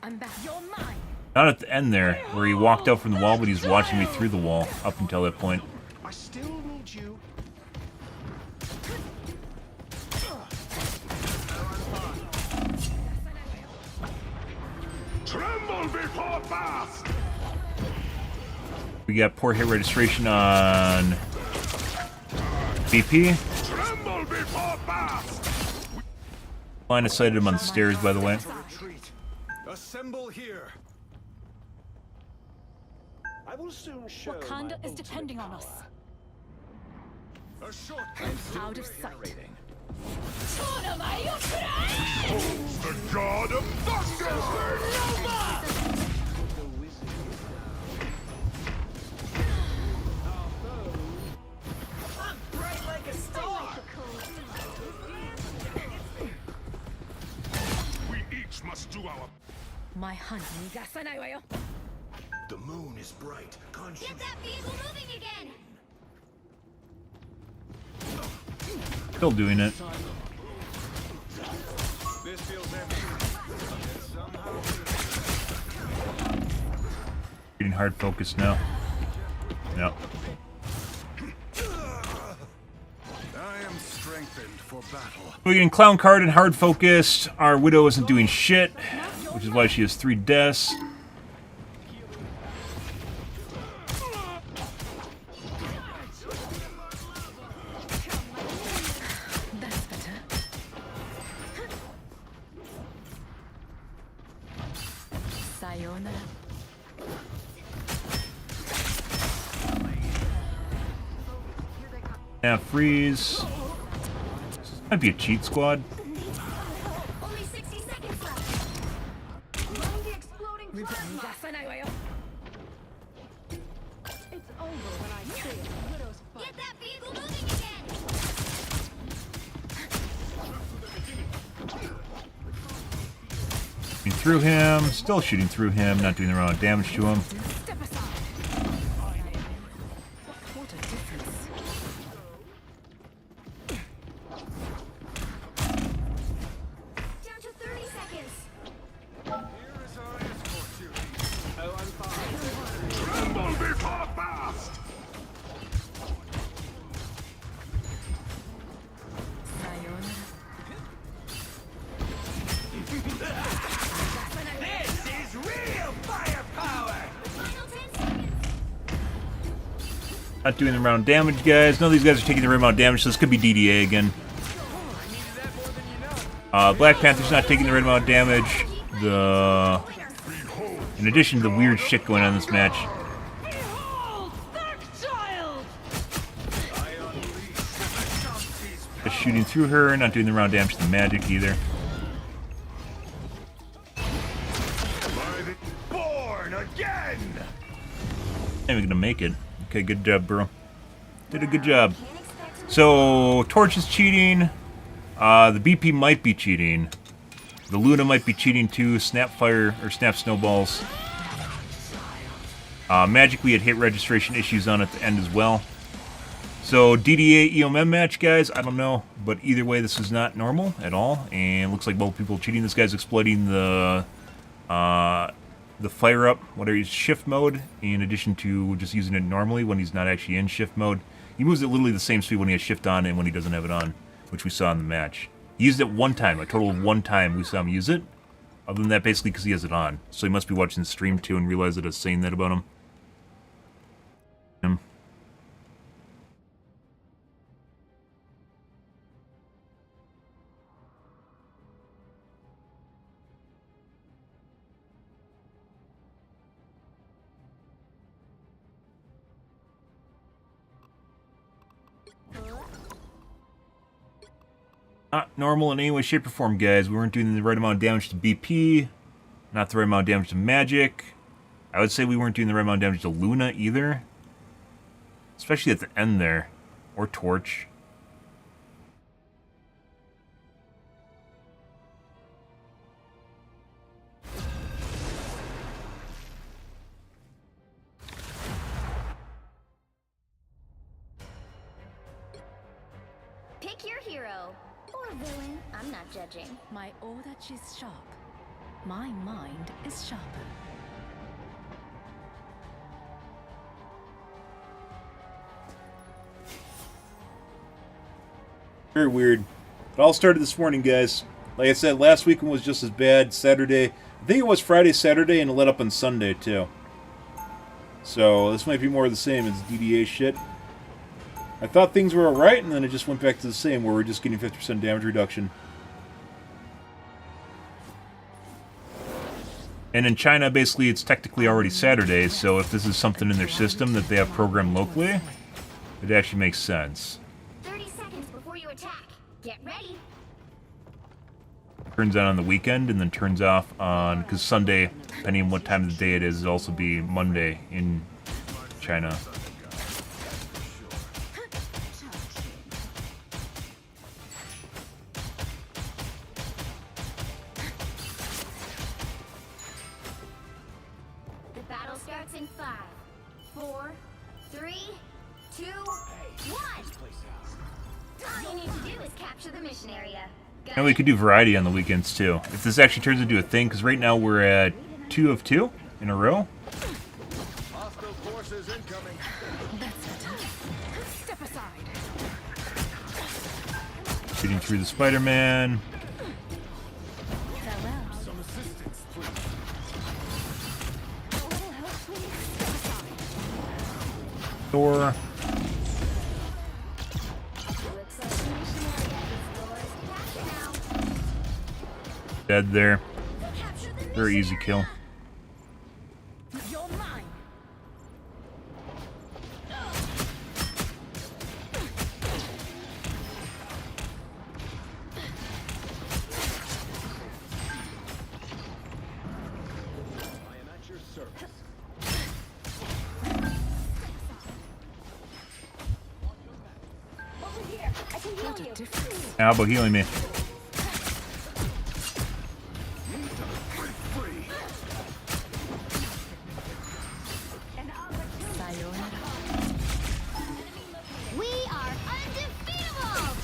I'm back. You're mine. Not at the end there, where he walked out from the wall, but he's watching me through the wall up until that point. I still need you. Tremble before fast! We got poor hit registration on BP. Tremble before fast! Line of sighted him on the stairs, by the way. Retreat. Assemble here. I will soon show Wakanda my is depending on us. A short Out of sight. the god of thunder! bright like a star. We each must do our... My hunt. The moon is bright. Conscious. Get that vehicle moving again. Still doing it. This feels empty. Getting hard focused now. Yep. I am strengthened for battle. We're getting clown card and hard focused. Our widow isn't doing shit, which is why she has 3 deaths. That's better. Sayonara. Now freeze. This might be a cheat squad. Only 60 seconds left. Load the exploding plasma. It's over when I say it. Widow's fight. Get that vehicle moving again. Shooting through him. Still shooting through him. Not doing the wrong damage to him. Step aside. What a difference. Down to Not doing the round damage, guys. None of these guys are taking the right amount of damage, so this could be DDA again. Black Panther's not taking the right amount of damage. In addition to the weird shit going on in this match. Just shooting through her, not doing the round damage to the magic either. Born again. Ain't even gonna make it. Okay, good job, bro. Did a good job. So, Torch is cheating. The BP might be cheating. The Luna might be cheating too. Snapfire or Snap Snowballs. Magic, we had hit registration issues on at the end as well. So DDA EOM match, guys. I don't know, but either way, this is not normal at all, and looks like both people are cheating. This guy's exploiting the fire up, whatever he's shift mode, in addition to just using it normally when he's not actually in shift mode. He moves at literally the same speed when he has shift on and when he doesn't have it on, which we saw in the match. He used it one time, a total of one time we saw him use it. Other than that, basically because he has it on. So he must be watching the stream too and realize that I was saying that about him. Not normal in any way, shape, or form, guys. We weren't doing the right amount of damage to BP. Not the right amount of damage to Magic. I would say we weren't doing the right amount of damage to Luna either. Especially at the end there. Or Torch. Pick your hero. Or villain. I'm not judging. My Odachi is sharp. My mind is sharper. Very weird. It all started this morning, guys. Like I said, last weekend was just as bad. Saturday. I think it was Friday, Saturday, and it let up on Sunday, too. So, this might be more of the same as DDA shit. I thought things were alright, and then it just went back to the same, where we're just getting 50% damage reduction. And in China, basically, it's technically already Saturday, so if this is something in their system that they have programmed locally, it actually makes sense. 30 seconds before you attack. Get ready. Turns on the weekend, and then turns off on... Because Sunday, depending on what time of the day it is, will also be Monday in China. Starts in 5, 4, 3, 2, 1. All you need to do is capture the mission area. And we could do variety on the weekends too. If this actually turns into a thing, because right now we're at 2 of 2 in a row. Hostile forces incoming. Step aside. Shooting through the Spider-Man. Some assistance, please. Thor. Looks like the mission area is yours to capture now. Dead there. Very easy kill. You're mine. I am at your service. Over here. I can heal What a you. difference. How about healing me? Sayonara. We are undefeatable.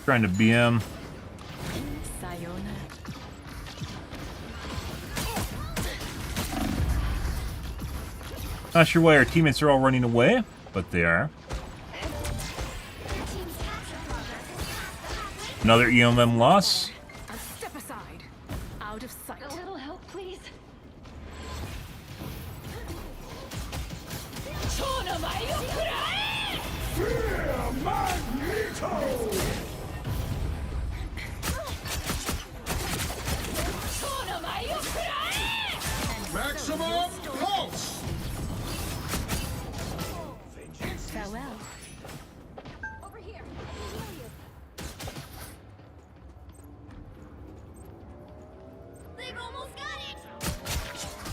Trying to BM. Sayonara. Not sure why our teammates are all running away, but they are. Another EOM loss. A step aside. Out of sight. A little help Maximum pulse! Farewell. Over here. I can heal you. They've almost got it.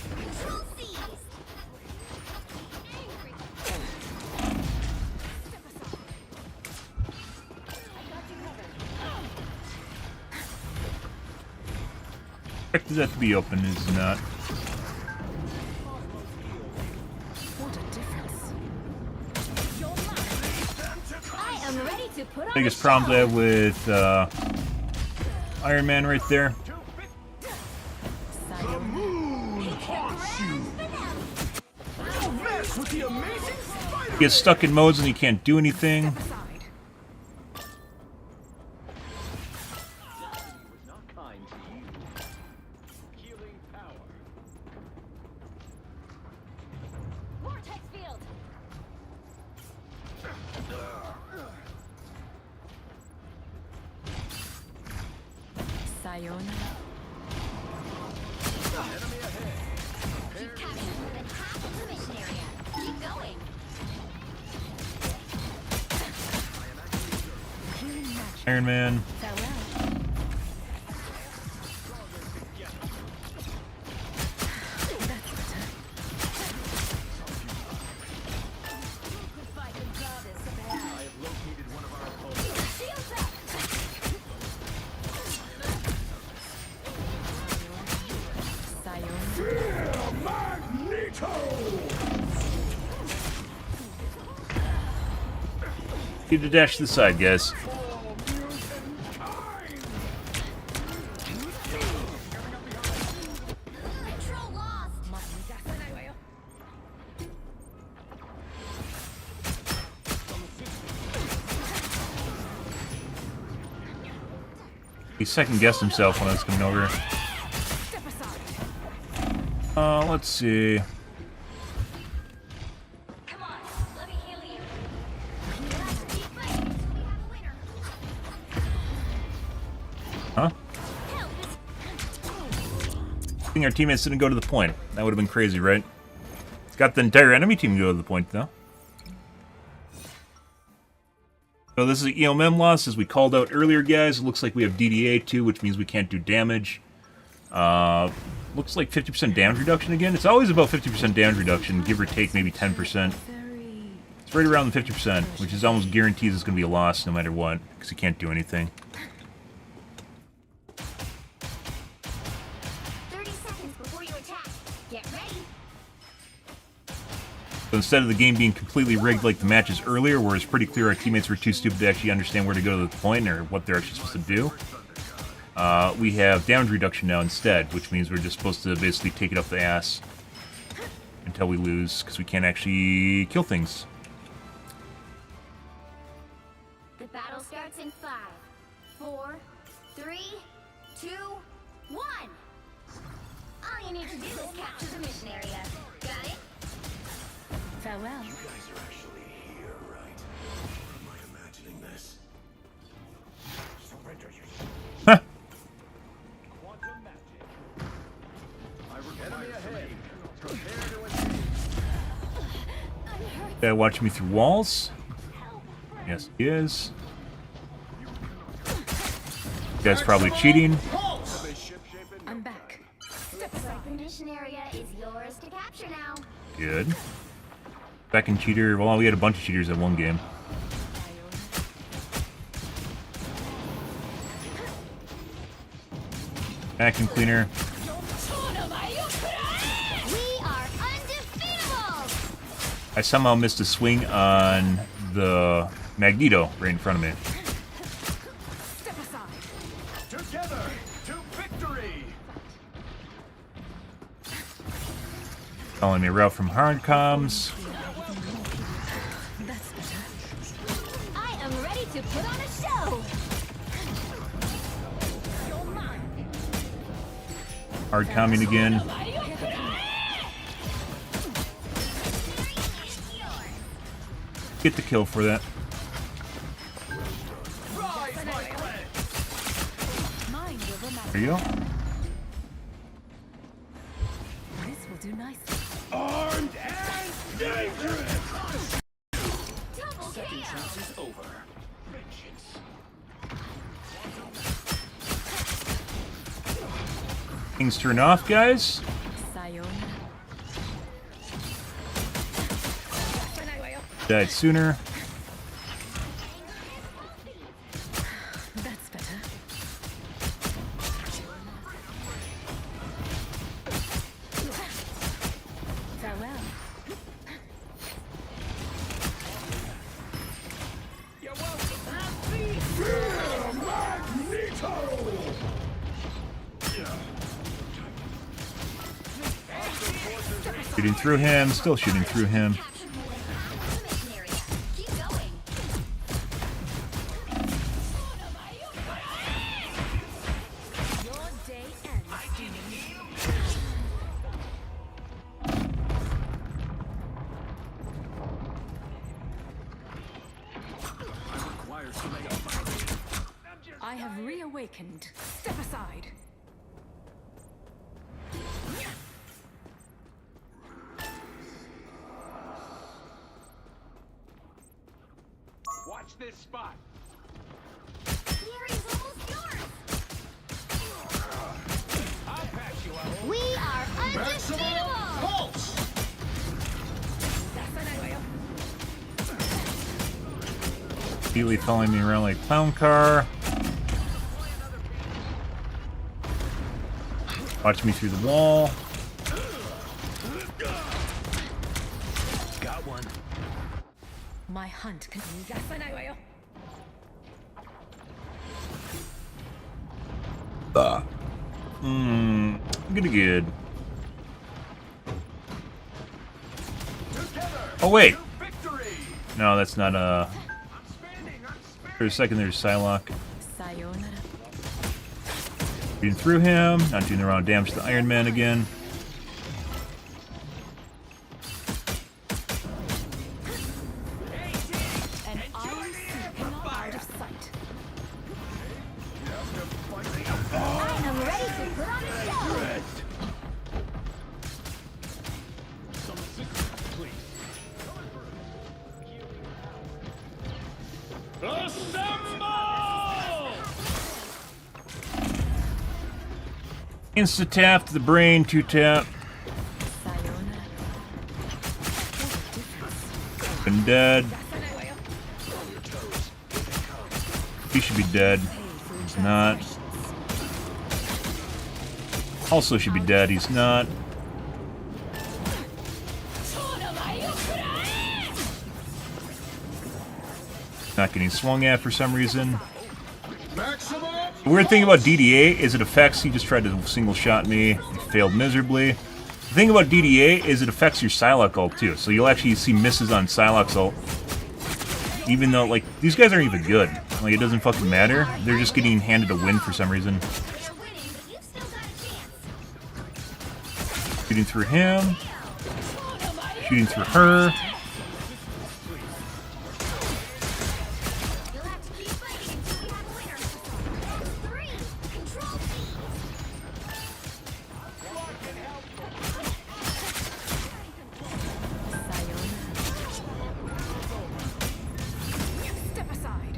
Control seized. Angry. Step aside. I got you covered. Expected that to be open, is not. What a difference. I am ready to put on Biggest a problem show. I have with Iron Man right there. Don't mess with the amazing spider! He gets stuck in modes and he can't do anything. Aside. was not kind to you. Healing power. Vortex field. Sayonara. You've captured more than half of the mission area. Keep going. Healing magic. Iron Man. Farewell. That's better. Fight the goddess of hell. I have located one of our opponents. Shields up. Sayonara. Need to dash to the side, guys. Control lost. He second guessed himself when I was coming over. Step aside. Let's see. Come on. Let me heal you. That's a deep fight. So we have a winner. Huh? Help is I think our teammates didn't go to the point. That would have been crazy, right? It's got the entire enemy team to go to the point, though. So this is an EOM loss, as we called out earlier, guys. It looks like we have DDA too, which means we can't do damage. Looks like 50% damage reduction again. It's always about 50% damage reduction, give or take maybe 10%. Very. It's right around the 50%, which is almost guarantees it's going to be a loss no matter what, because you can't do anything. 30 seconds before you attack. Get ready. So instead of the game being completely rigged like the matches earlier, where it's pretty clear our teammates were too stupid to actually understand where to go to the point or what they're actually supposed to do, we have damage reduction now instead, which means we're just supposed to basically take it up the ass until we lose, because we can't actually kill things. The battle starts in 5, 4, 3, 2, 1. All you need to do is capture the mission area. Got it? Farewell. You guys are actually here, right? Am I imagining this? Surrender your Quantum magic. I require enemy ahead. Prepare to engage. Guy watching me through walls? Yes, he is. Guy's probably cheating. I'm back. Looks like the mission area is yours to capture now. Good. Second cheater. Well, we had a bunch of cheaters at one game. Vacuum cleaner. We are undefeatable! I somehow missed a swing on the Magneto right in front of me. Step aside. Together to victory. Calling me route from hard comms. That's better. I am ready to put on a show! Hard comming again. Get the kill for that. There you go. This will do nicely. Armed and dangerous! Second chance is over. Vengeance. Things turn off, guys. Sayonara. Died sooner. That's better. Farewell. You're welcome. Shooting through him. Still shooting through him. Keep going. Your day ends. I require some help. I have reawakened. Step aside. Watch this spot. Glory's almost yours. I'll patch you up. We are undefeatable. Pulse! Immediately following me around like clown car. Watch me through the wall. Got one. My hunt can. Good. Oh wait. No, that's not For a second there's Psylocke. Sayonara. Shooting through him, not doing the wrong damage to the Iron Man again. And I see not out of sight. I am ready to put on a show. Some assistance, please. Assemble! Insta tap to the brain, 2 tap. Sayonara. What a difference. Been dead. He should be dead. He's not. Also should be dead. He's not. Not getting swung at for some reason. The weird thing about DDA is it affects. He just tried to single shot me. He failed miserably. The thing about DDA is it affects your Psylocke ult too. So you'll actually see misses on Psylocke's ult. Even though, like, these guys aren't even good. Like, it doesn't fucking matter. They're just getting handed a win for some reason. They're winning, but you've still got a chance. Shooting through him. Shooting through her. You'll have to keep fighting until we have a winner. 3. Control C. Step aside.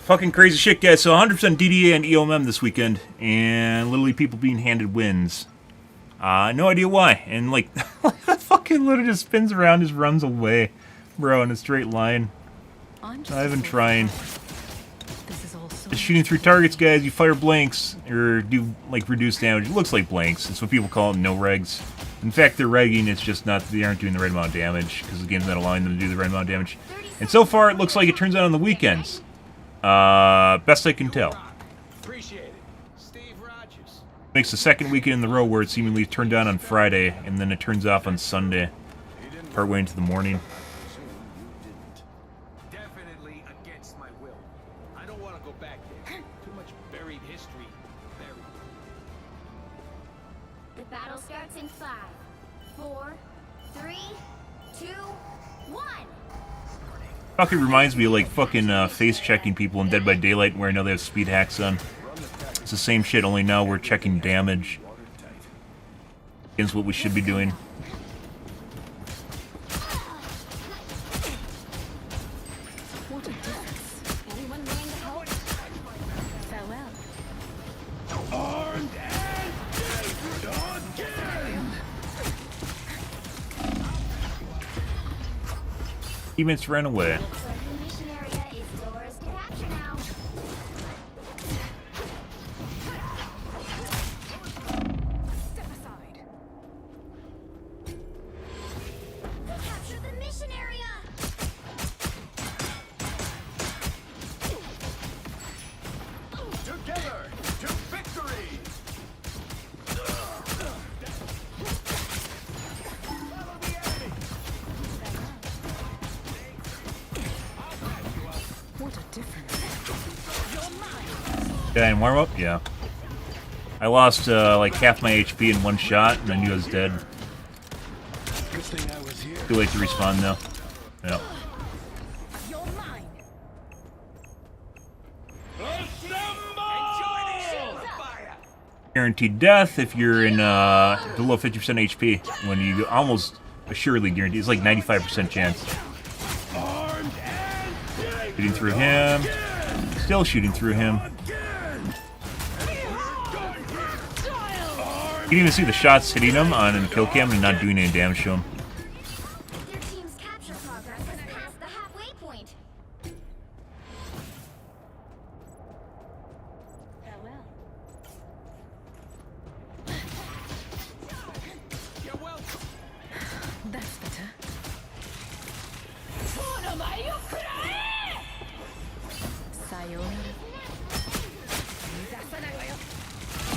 Fucking crazy shit, guys. So 100% DDA and EOMM this weekend, and literally people being handed wins. No idea why. And, like, fucking literally just spins around, just runs away, bro, in a straight line. Not even trying. This is all so Just shooting through targets, guys. You fire blanks, or do, like, reduced damage. It looks like blanks. It's what people call them, no regs. In fact, they're regging. It's just not, they aren't doing the right amount of damage, because the game's not allowing them to do the right amount of damage. And so far, it looks like it turns out on the weekends. Best I can tell. Appreciate it. Steve Rogers. Makes the second weekend in the row where it seemingly turned on Friday, and then it turns off on Sunday, partway into the morning. Definitely against my will. I don't want to go back there. Too much buried history. Buried. The battle starts in 5, 4, 3, 2, 1. Fucking reminds me of, like, fucking face checking people in Dead by Daylight where I know they have speed hacks on. It's the same shit, only now we're checking damage. Against what we should be doing. What a difference. Anyone willing to help? Farewell. Armed and dangerous again! Teammates ran away. Looks like the mission area is yours to capture now. Step aside. Capture the mission area. Together to victory! Follow the enemy! What a difference. Yeah, and warm up? Yeah. I lost like half my HP in one shot, and I knew I was dead. Good thing I was here. Too late to respawn though. Yeah. You're mine. Guaranteed death if you're in below 50% HP. When you almost assuredly guaranteed. It's like 95% chance. Armed and dangerous. Shooting through him. Still shooting through him. You can even see the shots hitting him on kill cam and not doing any damage to him. Your team's capture progress has passed the halfway point. Farewell. You're welcome. That's better. Sayonara.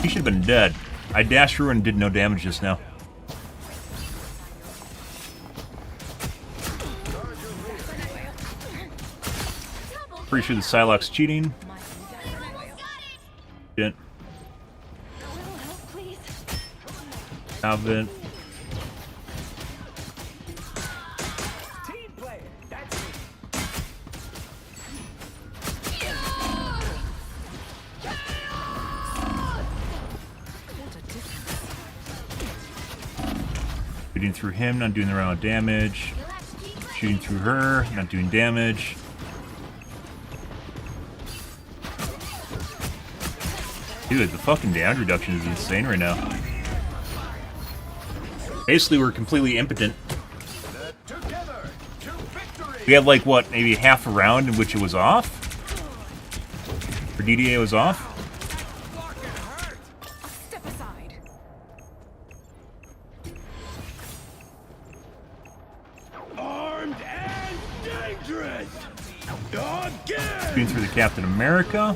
He should have been dead. I dashed through and did no damage just now. Pretty sure the Psylocke's cheating. Shit. A little help, please. Confident. Team player, that's me. What a difference. Shooting through him, not doing the round of damage. Shooting through her, not doing damage. Dude, the fucking damage reduction is insane right now. Basically, we're completely impotent. Together to victory! We had like, what, maybe half a round in which it was off? Or DDA was off? Fucking hurt! Step aside. Armed and dangerous. Again. Shooting through the Captain America.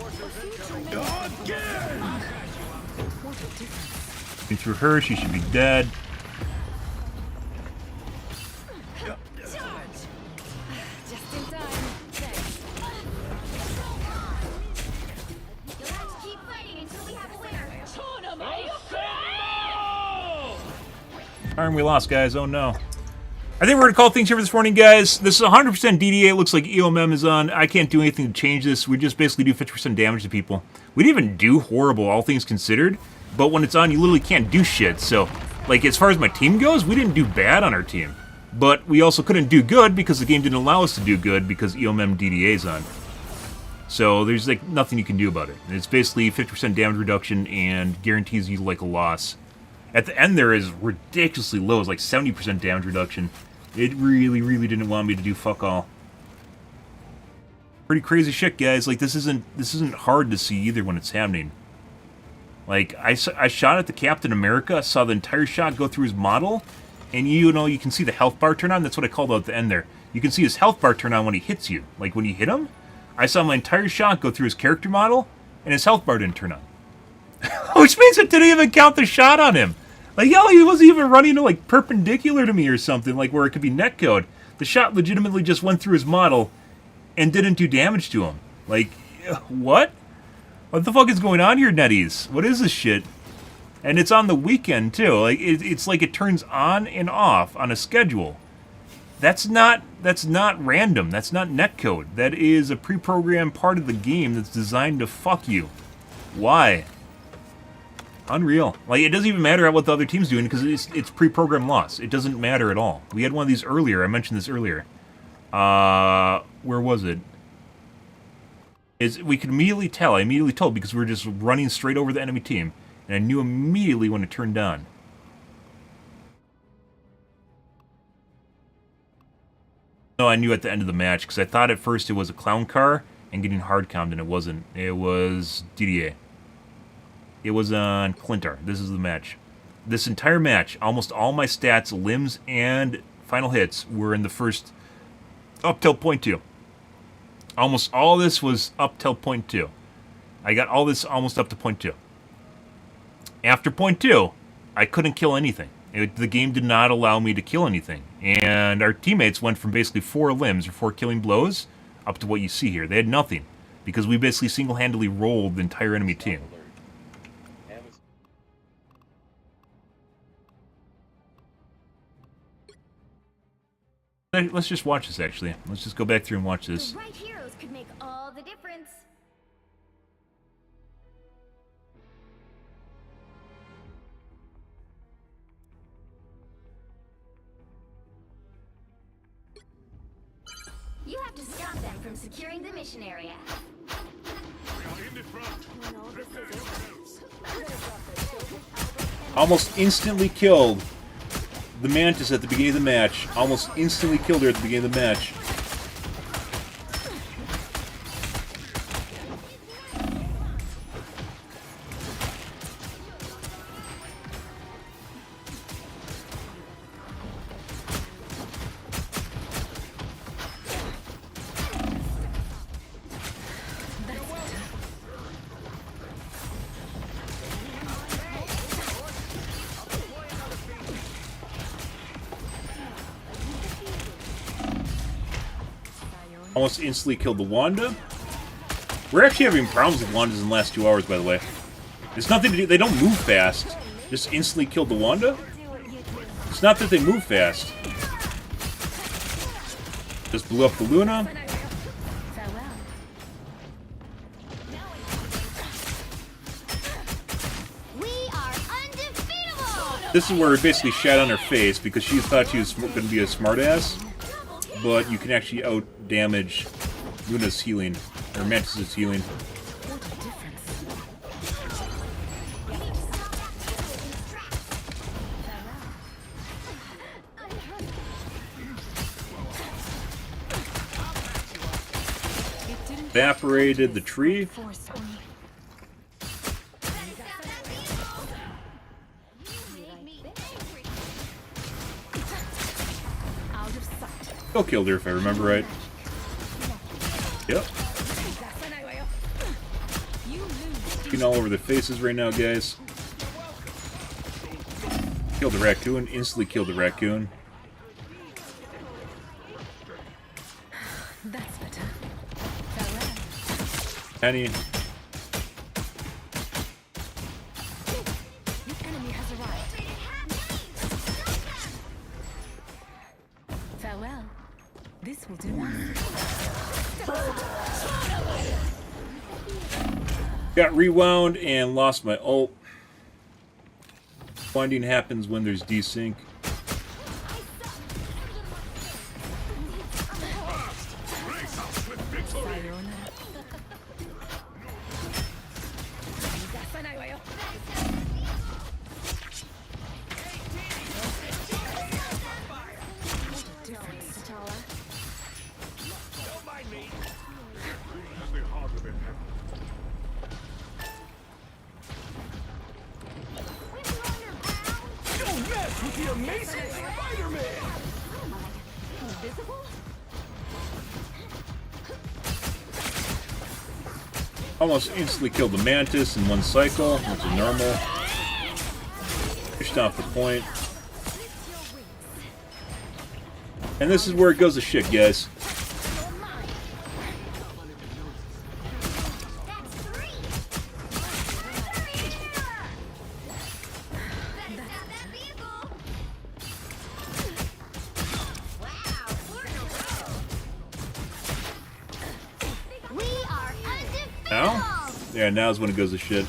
Again. What a difference. Shooting through her, she should be dead. Just in time. Thanks. You'll have to keep fighting until we have a winner. Darn, we lost, guys. Oh no. I think we're going to call things here for this morning, guys. This is 100% DDA. It looks like EOMM is on. I can't do anything to change this. We just basically do 50% damage to people. We didn't even do horrible, all things considered. But when it's on, you literally can't do shit. So, like, as far as my team goes, we didn't do bad on our team. But we also couldn't do good because the game didn't allow us to do good because EOMM DDA is on. So there's, like, nothing you can do about it. It's basically 50% damage reduction and guarantees you, like, a loss. At the end there is ridiculously low. It's like 70% damage reduction. It really, really didn't want me to do fuck all. Pretty crazy shit, guys. Like, this isn't hard to see either when it's happening. Like, I shot at the Captain America, saw the entire shot go through his model, and you know, you can see the health bar turn on. That's what I called out at the end there. You can see his health bar turn on when he hits you. Like, when you hit him, I saw my entire shot go through his character model, and his health bar didn't turn on. Which means it didn't even count the shot on him. Like, yo, he wasn't even running like perpendicular to me or something, like where it could be netcode. The shot legitimately just went through his model and didn't do damage to him. Like, what? What the fuck is going on here, Netties? What is this shit? And it's on the weekend, too. Like, it's like it turns on and off on a schedule. That's not random. That's not netcode. That is a pre-programmed part of the game that's designed to fuck you. Why? Unreal. Like, it doesn't even matter what the other team's doing because it's pre-programmed loss. It doesn't matter at all. We had one of these earlier. I mentioned this earlier. Where was it? We could immediately tell. I immediately told because we were just running straight over the enemy team. And I knew immediately when it turned on. No, I knew at the end of the match because I thought at first it was a clown car and getting hard commed, and it wasn't. It was DDA. It was on Clintar. This is the match. This entire match, almost all my stats, limbs, and final hits were in the first up till point 2. Almost all this was up till point 2. I got all this almost up to point 2. After point 2, I couldn't kill anything. The game did not allow me to kill anything. And our teammates went from basically 4 limbs or 4 killing blows up to what you see here. They had nothing because we basically single-handedly rolled the entire enemy team. Let's just watch this, actually. Let's just go back through and watch this. The right heroes could make all the difference. You have to stop them from securing the mission area. Almost instantly killed the Mantis at the beginning of the match. Almost instantly killed her at the beginning of the match. Almost instantly killed the Wanda. We're actually having problems with Wandas in the last 2 hours, by the way. It's nothing to do. They don't move fast. Just instantly killed the Wanda. It's not that they move fast. Just blew up the Luna. This is where it basically shat on her face because she thought she was going to be a smartass. But you can actually out-damage Luna's healing, or Mantis' healing. Evaporated the tree. Still killed her if I remember right. Yep. Getting all over their faces right now, guys. Killed the raccoon. Instantly killed the raccoon. That's better. Penny. The enemy has arrived. Farewell. This will do now. Got rewound and lost my ult. Finding happens when there's desync. Almost instantly killed the Mantis in one cycle, which is normal. Pushed off the point. And this is where it goes to shit, guys. Now? Yeah, now's when it goes to shit.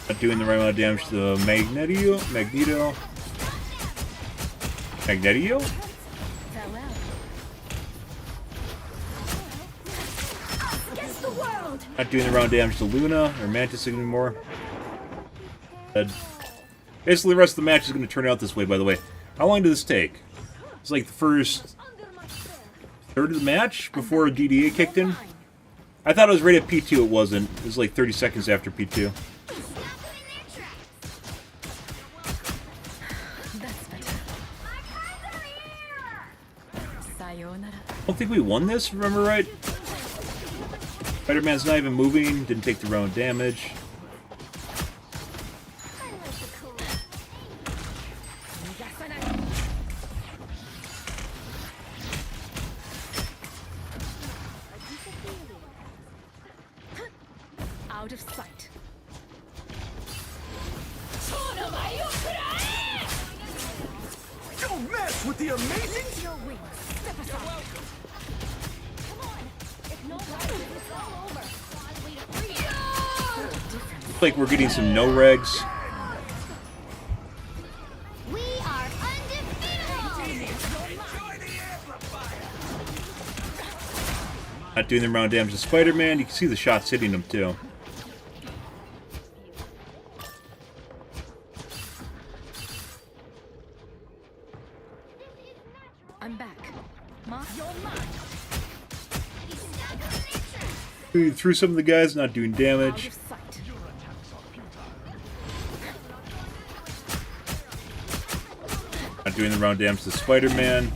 Not doing the right amount of damage to the Magneto. Farewell. Against the world! Not doing the right amount of damage to Luna or Mantis anymore. Dead. Basically, the rest of the match is going to turn out this way, by the way. How long did this take? It's like the first third of the match before DDA kicked in. I thought it was right at P2. It wasn't. It was like 30 seconds after P2. That's better. Sayonara. I don't think we won this, remember right? Spider-Man's not even moving, didn't take the round damage. Out of sight. Don't mess with the amazing. Your wings. Step aside. Looks like we're getting some no regs. We are undefeatable! Not doing the round damage to Spider-Man. You can see the shots hitting him too. I'm back. Mark your mark. Through some of the guys, not doing Out damage. of sight. Not doing the round damage to Spider-Man.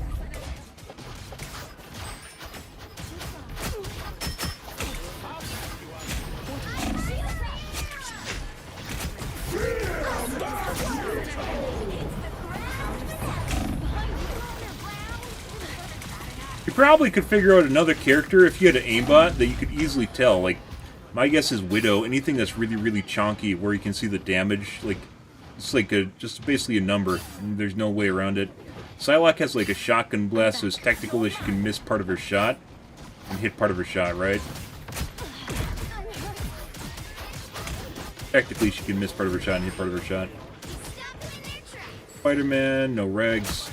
You probably could figure out another character if you had an aimbot that you could easily tell. Like, my guess is Widow. Anything that's really, really chonky where you can see the damage. Like, it's like just basically a number. And there's no way around it. Psylocke has like a shotgun blast, so it's technical that she can miss part of her shot and hit part of her shot, right? Technically, she can miss part of her shot and hit part of her shot. Spider-Man, no regs.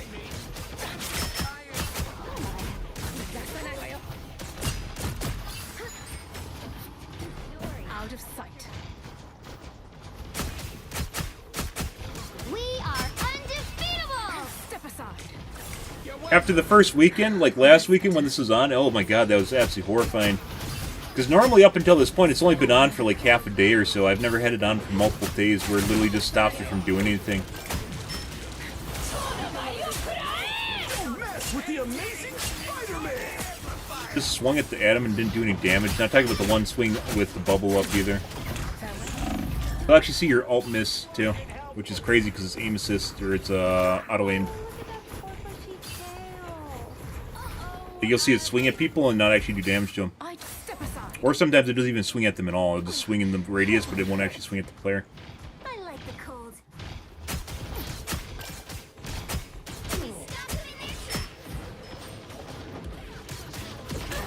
Out of sight. We are undefeatable! Step aside. After the first weekend, like last weekend when this was on, oh my god, that was absolutely horrifying. Because normally up until this point, it's only been on for like half a day or so. I've never had it on for multiple days where it literally just stops you from doing anything. Don't mess with the amazing Spider-Man. Just swung at the Atom and didn't do any damage. Not talking about the one swing with the bubble up either. You'll actually see your alt miss too, which is crazy because it's aim assist or it's auto aim. You'll see it swing at people and not actually do damage to them. I'd step aside. Or sometimes it doesn't even swing at them at all. It'll just swing in the radius, but it won't actually swing at the player. I like the cold.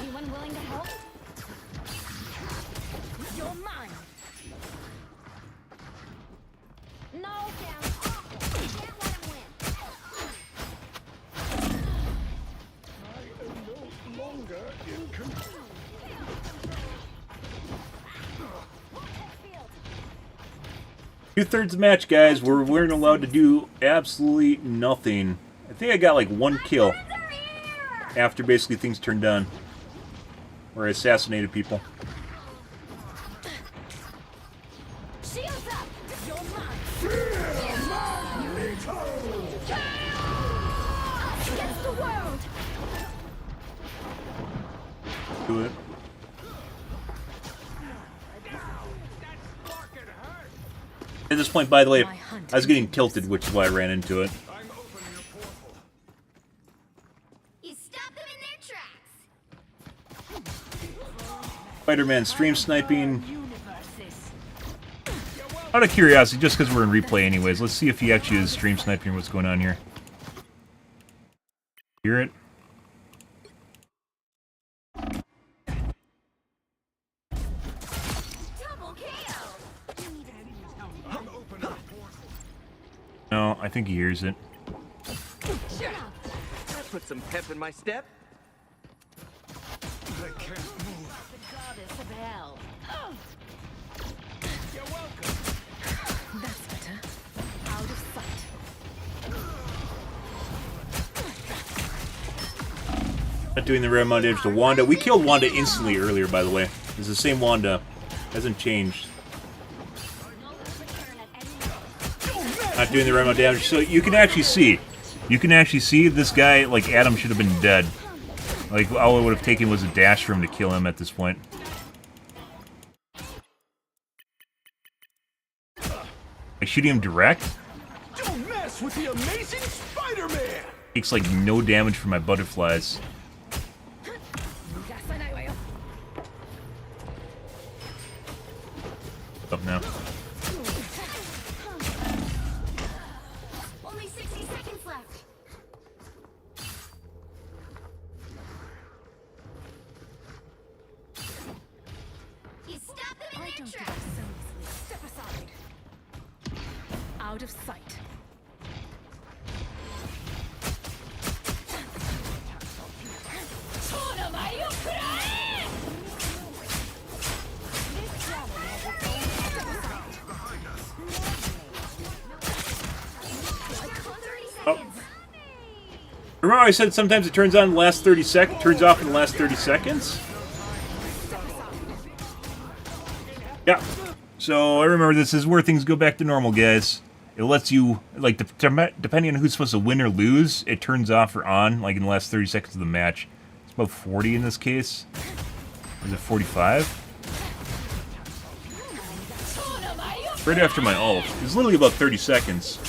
Anyone willing to help? You're mine. No, sounds awful. We can't let him win. No longer in control. Two-thirds match, guys. We weren't allowed to do absolutely nothing. I think I got like one kill after basically things turned on. Where I assassinated people. Shields up! You're mine. Against the world! Do it. At this point, by the way, I was getting tilted, which is why I ran into it. You stop them in their tracks! Spider-Man stream sniping. Out of curiosity, just because we're in replay anyways, let's see if he actually is stream sniping what's going on here. Hear it? Double KO! I think he hears it. That put some pep in my step. They can't move. The goddess of hell. You're welcome. That's better. Out of sight. Not doing the right amount of damage to Wanda. We killed Wanda instantly earlier, by the way. It's the same Wanda. Hasn't changed. Not doing the right amount of damage. So you can actually see. You can actually see this guy, like Adam, should have been dead. Like, all it would have taken was a dash for him to kill him at this point. Like, shooting him direct Don't mess with the amazing Spider-Man! takes, like, no damage from my butterflies. Up now. Only 60 seconds left. You stop them in I their don't give tracks. up so easily. Step aside. Out of sight. Oh. Remember how I said sometimes it turns on in the last 30 seconds, turns off in the last 30 seconds? Yeah. So I remember this is where things go back to normal, guys. It lets you, like, depending on who's supposed to win or lose, it turns off or on, like, in the last 30 seconds of the match. It's about 40 in this case. Or is it 45? Right after my ult. It's literally about 30 seconds.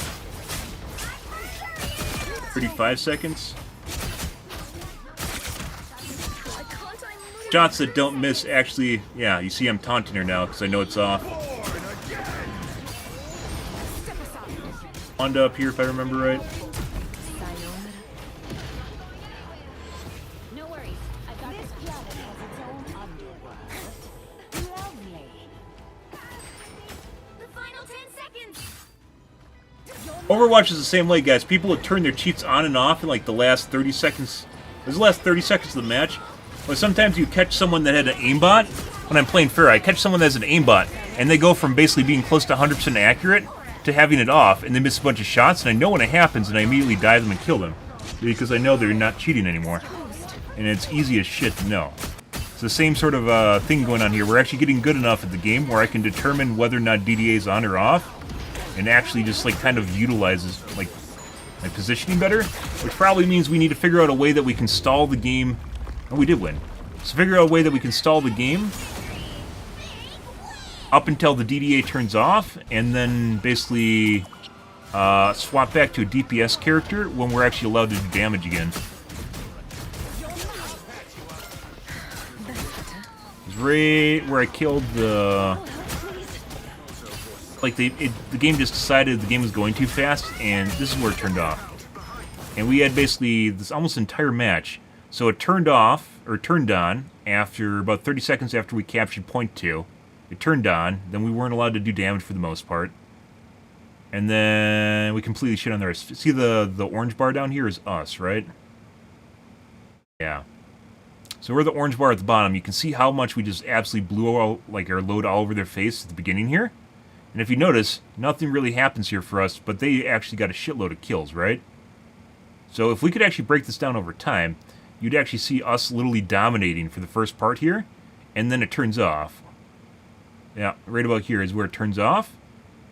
35 seconds. Shots that don't miss actually, yeah, you see I'm taunting her now because I know it's off. Wanda up here if I remember right. No worries. I've got this planet has its own underworld. Lovely. The final 10 seconds. Overwatch is the same way, guys. People would turn their cheats on and off in like the last 30 seconds. There's the last 30 seconds of the match. But sometimes you catch someone that had an aimbot. When I'm playing fair, I catch someone that has an aimbot, and they go from basically being close to 100% accurate to having it off, and they miss a bunch of shots, and I know when it happens, and I immediately dive them and kill them. Because I know they're not cheating anymore. And it's easy as shit to know. It's the same sort of thing going on here. We're actually getting good enough at the game where I can determine whether or not DDA is on or off, and actually just like kind of utilizes like my positioning better, which probably means we need to figure out a way that we can stall the game. Oh, we did win. So figure out a way that we can stall the game up until the DDA turns off, and then basically swap back to a DPS character when we're actually allowed to do damage again. It's right where I killed the... Like, the game just decided the game was going too fast, and this is where it turned off. And we had basically this almost entire match. So it turned off, or turned on, after about 30 seconds after we captured point 2. It turned on, then we weren't allowed to do damage for the most part. And then we completely shit on the rest. See the orange bar down here is us, right? Yeah. So we're the orange bar at the bottom. You can see how much we just absolutely blew all, like, our load all over their face at the beginning here. And if you notice, nothing really happens here for us, but they actually got a shitload of kills, right? So if we could actually break this down over time, you'd actually see us literally dominating for the first part here, and then it turns off. Yeah, right about here is where it turns off,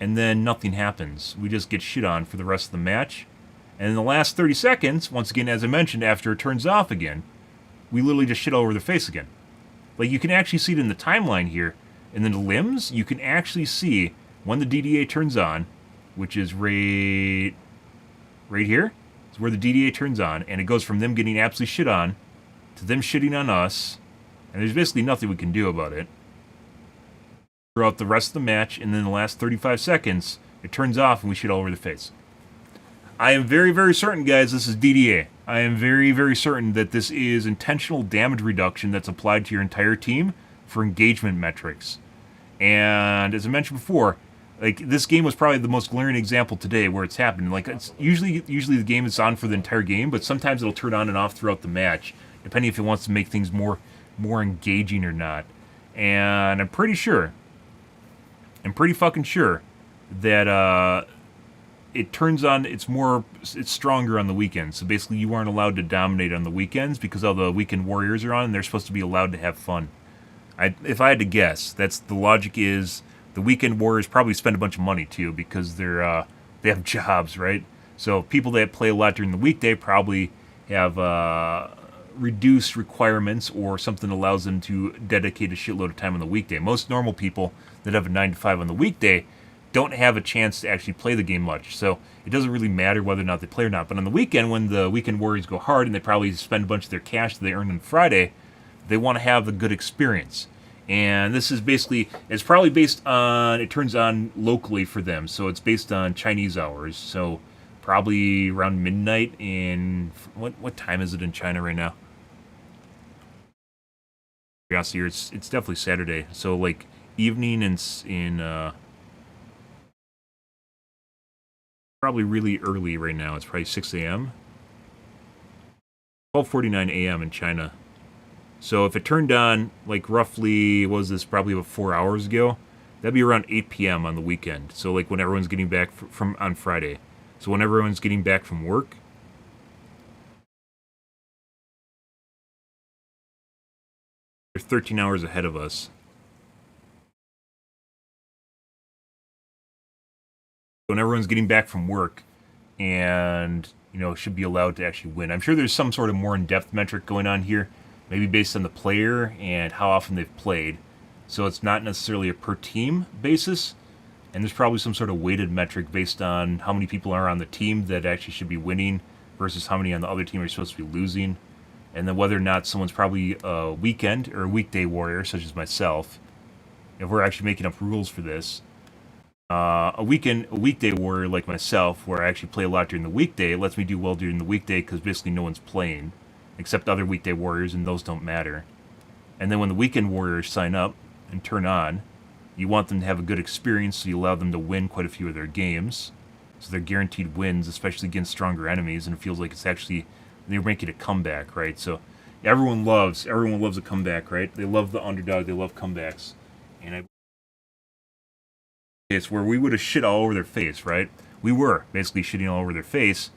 and then nothing happens. We just get shit on for the rest of the match. And in the last 30 seconds, once again, as I mentioned, after it turns off again, we literally just shit all over their face again. Like, you can actually see it in the timeline here. And then the limbs, you can actually see when the DDA turns on, which is right here. It's where the DDA turns on, and it goes from them getting absolutely shit on to them shitting on us, and there's basically nothing we can do about it. Throughout the rest of the match, and then the last 35 seconds, it turns off and we shit all over the face. I am very, very certain, guys, this is DDA. I am very, very certain that this is intentional damage reduction that's applied to your entire team for engagement metrics. And as I mentioned before, Like, this game was probably the most glaring example today where it's happened. Like, it's usually the game is on for the entire game, but sometimes it'll turn on and off throughout the match, depending if it wants to make things more engaging or not. And I'm pretty fucking sure that it turns on, it's stronger on the weekends. So basically you aren't allowed to dominate on the weekends because all the weekend warriors are on and they're supposed to be allowed to have fun. If I had to guess, that's the logic is the weekend warriors probably spend a bunch of money too because they have jobs, right? So people that play a lot during the weekday probably have reduced requirements or something that allows them to dedicate a shitload of time on the weekday. Most normal people that have a 9 to 5 on the weekday don't have a chance to actually play the game much. So it doesn't really matter whether or not they play or not. But on the weekend, when the weekend warriors go hard and they probably spend a bunch of their cash that they earned on Friday, they want to have a good experience. And this is basically, it's probably based on, it turns on locally for them. So it's based on Chinese hours. So probably around midnight in, what time is it in China right now? It's definitely Saturday. So like evening in probably really early right now. It's probably 6 a.m. 12:49 a.m. in China. So if it turned on, like roughly, what was this, probably about 4 hours ago, that'd be around 8 p.m. on the weekend. So like when everyone's getting back from on Friday. So when everyone's getting back from work. They're 13 hours ahead of us. When everyone's getting back from work and, you know, should be allowed to actually win. I'm sure there's some sort of more in-depth metric going on here. Maybe based on the player and how often they've played. So it's not necessarily a per team basis. And there's probably some sort of weighted metric based on how many people are on the team that actually should be winning versus how many on the other team are supposed to be losing. And then whether or not someone's probably a weekend or a weekday warrior, such as myself. If we're actually making up rules for this. A weekday warrior like myself, where I actually play a lot during the weekday, it lets me do well during the weekday because basically no one's playing. Except other weekday warriors, and those don't matter. And then when the weekend warriors sign up and turn on, you want them to have a good experience, so you allow them to win quite a few of their games. So they're guaranteed wins, especially against stronger enemies, and it feels like it's actually, they're making a comeback, right? So everyone loves a comeback, right? They love the underdog, they love comebacks. And it's where we would have shit all over their face, right? We were basically shitting all over their face,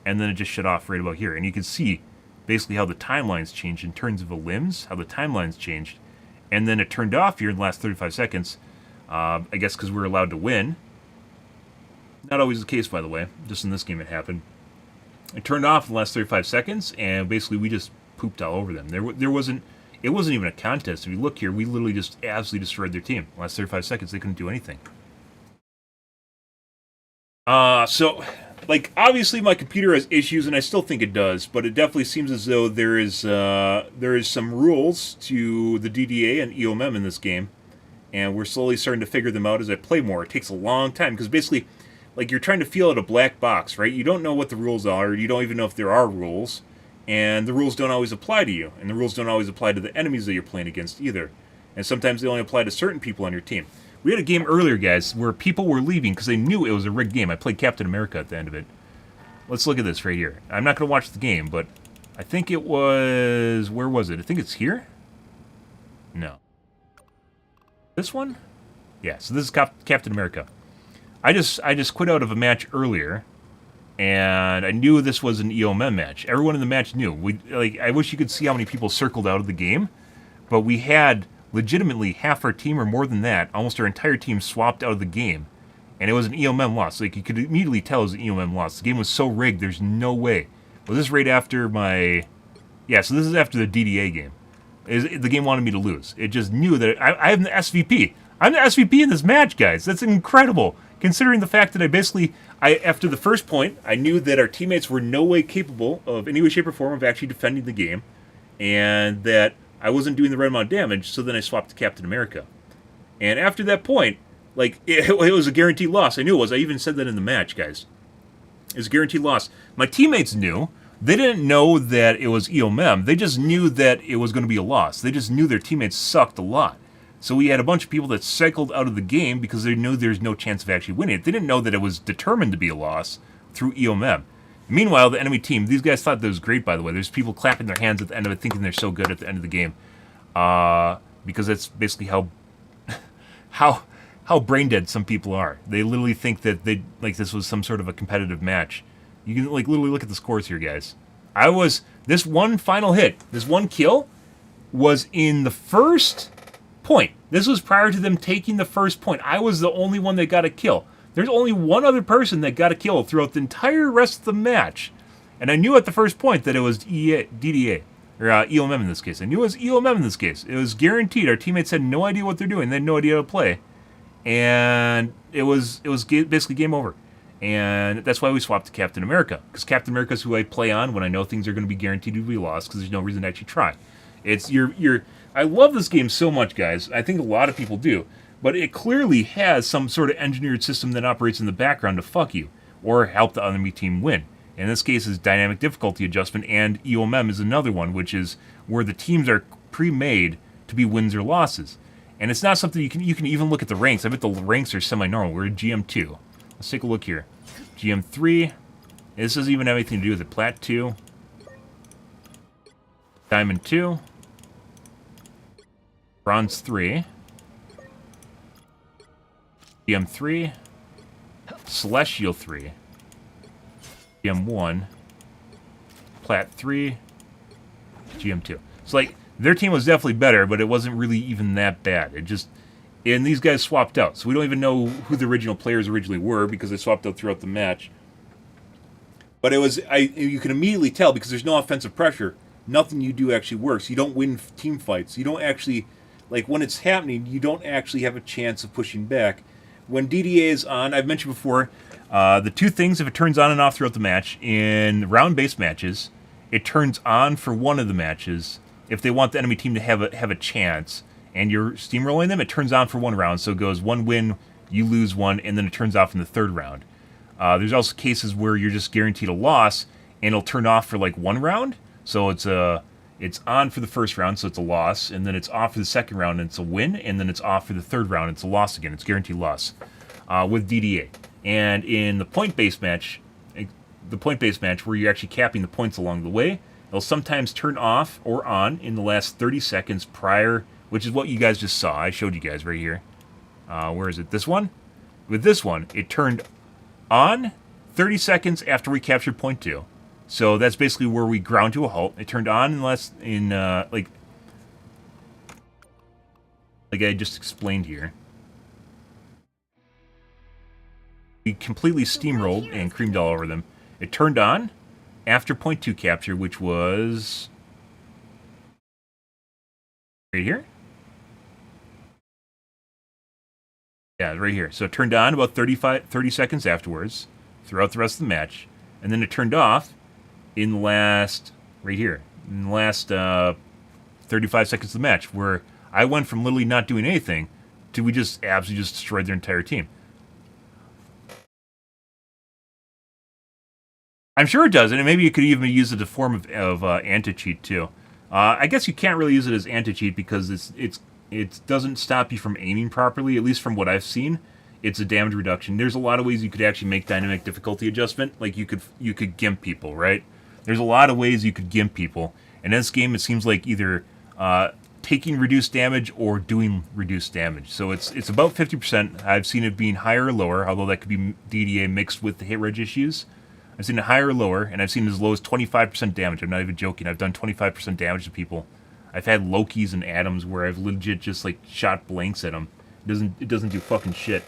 and then it just shut off right about here. And you can see basically how the timelines changed in terms of the limbs, how the timelines changed. And then it turned off here in the last 35 seconds, I guess because we were allowed to win. Not always the case, by the way. Just in this game it happened. It turned off in the last 35 seconds, and basically we just pooped all over them. It wasn't even a contest. If you look here, we literally just absolutely destroyed their team. The last 35 seconds, they couldn't do anything. So, like, obviously my computer has issues, and I still think it does, but it definitely seems as though there is some rules to the DDA and EOMM in this game, and we're slowly starting to figure them out as I play more. It takes a long time, because basically, like, you're trying to feel out a black box, right? You don't know what the rules are, you don't even know if there are rules, and the rules don't always apply to you, and the rules don't always apply to the enemies that you're playing against either, and sometimes they only apply to certain people on your team. We had a game earlier, guys, where people were leaving because they knew it was a rigged game. I played Captain America at the end of it. Let's look at this right here. I'm not going to watch the game, but I think it was... Where was it? I think it's here? No. This one? Yeah, so this is Captain America. I just quit out of a match earlier, and I knew this was an EOMM match. Everyone in the match knew. I wish you could see how many people circled out of the game, but we had... legitimately half our team or more than that, almost our entire team swapped out of the game. And it was an EOMM loss. Like, you could immediately tell it was an EOMM loss. The game was so rigged, there's no way. Was this right after my... Yeah, so this is after the DDA game. The game wanted me to lose. It just knew that I am the SVP. I'm the SVP in this match, guys. That's incredible. Considering the fact that after the first point, I knew that our teammates were no way capable of any way, shape, or form of actually defending the game. And that I wasn't doing the right amount of damage, so then I swapped to Captain America. And after that point, like, it was a guaranteed loss. I knew it was. I even said that in the match, guys. It was a guaranteed loss. My teammates knew. They didn't know that it was EOMM. They just knew that it was going to be a loss. They just knew their teammates sucked a lot. So we had a bunch of people that cycled out of the game because they knew there's no chance of actually winning it. They didn't know that it was determined to be a loss through EOMM. Meanwhile, the enemy team, these guys thought that was great, by the way. There's people clapping their hands at the end of it, thinking they're so good at the end of the game. Because that's basically how brain dead some people are. They literally think that this was some sort of a competitive match. You can literally look at the scores here, guys. This one final hit, this one kill, was in the first point. This was prior to them taking the first point. I was the only one that got a kill. There's only one other person that got a kill throughout the entire rest of the match. And I knew at the first point that it was DDA. Or EOMM in this case. I knew it was EOMM in this case. It was guaranteed. Our teammates had no idea what they're doing. They had no idea how to play. And it was basically game over. And that's why we swapped to Captain America. Because Captain America is who I play on when I know things are going to be guaranteed to be lost. Because there's no reason to actually try. I love this game so much, guys. I think a lot of people do. But it clearly has some sort of engineered system that operates in the background to fuck you. Or help the enemy team win. In this case, is dynamic difficulty adjustment, and EOMM is another one, which is where the teams are pre-made to be wins or losses. And it's not something you can even look at the ranks. I bet the ranks are semi-normal. We're at GM2. Let's take a look here. GM3. This doesn't even have anything to do with it. Plat 2. Diamond 2. Bronze 3. GM3. Celestial 3. GM1, Plat 3, GM2. So, their team was definitely better, but it wasn't really even that bad. And these guys swapped out. So we don't even know who the original players originally were because they swapped out throughout the match. But you can immediately tell because there's no offensive pressure. Nothing you do actually works. You don't win team fights. You don't actually, when it's happening, you don't actually have a chance of pushing back. When DDA is on, I've mentioned before, the two things, if it turns on and off throughout the match, in round-based matches, it turns on for one of the matches. If they want the enemy team to have a chance, and you're steamrolling them, it turns on for one round. So it goes one win, you lose one, and then it turns off in the third round. There's also cases where you're just guaranteed a loss, and it'll turn off for one round. So it's on for the first round, so it's a loss, and then it's off for the second round, and it's a win, and then it's off for the third round, and it's a loss again. It's guaranteed loss with DDA. And in the point-based match, where you're actually capping the points along the way, it'll sometimes turn off or on in the last 30 seconds prior, which is what you guys just saw. I showed you guys right here. Where is it? This one? With this one, it turned on 30 seconds after we captured point 2. So that's basically where we ground to a halt. It turned on like I just explained here. We completely steamrolled and creamed all over them. It turned on after point 2 capture, which was right here. Yeah, right here. So it turned on about 30 seconds afterwards, throughout the rest of the match, and then it turned off in the last, right here, in the last 35 seconds of the match, where I went from literally not doing anything to we just absolutely just destroyed their entire team. I'm sure it does, and maybe you could even use it as a form of anti-cheat too. I guess you can't really use it as anti-cheat because it doesn't stop you from aiming properly, at least from what I've seen. It's a damage reduction. There's a lot of ways you could actually make dynamic difficulty adjustment. Like you could gimp people, right? There's a lot of ways you could gimp people. In this game, it seems like either taking reduced damage or doing reduced damage. So it's about 50%. I've seen it being higher or lower, although that could be DDA mixed with the hit reg issues. I've seen it higher or lower, and I've seen it as low as 25% damage. I'm not even joking. I've done 25% damage to people. I've had Lokis and Atoms where I've legit just shot blanks at them. It doesn't do fucking shit.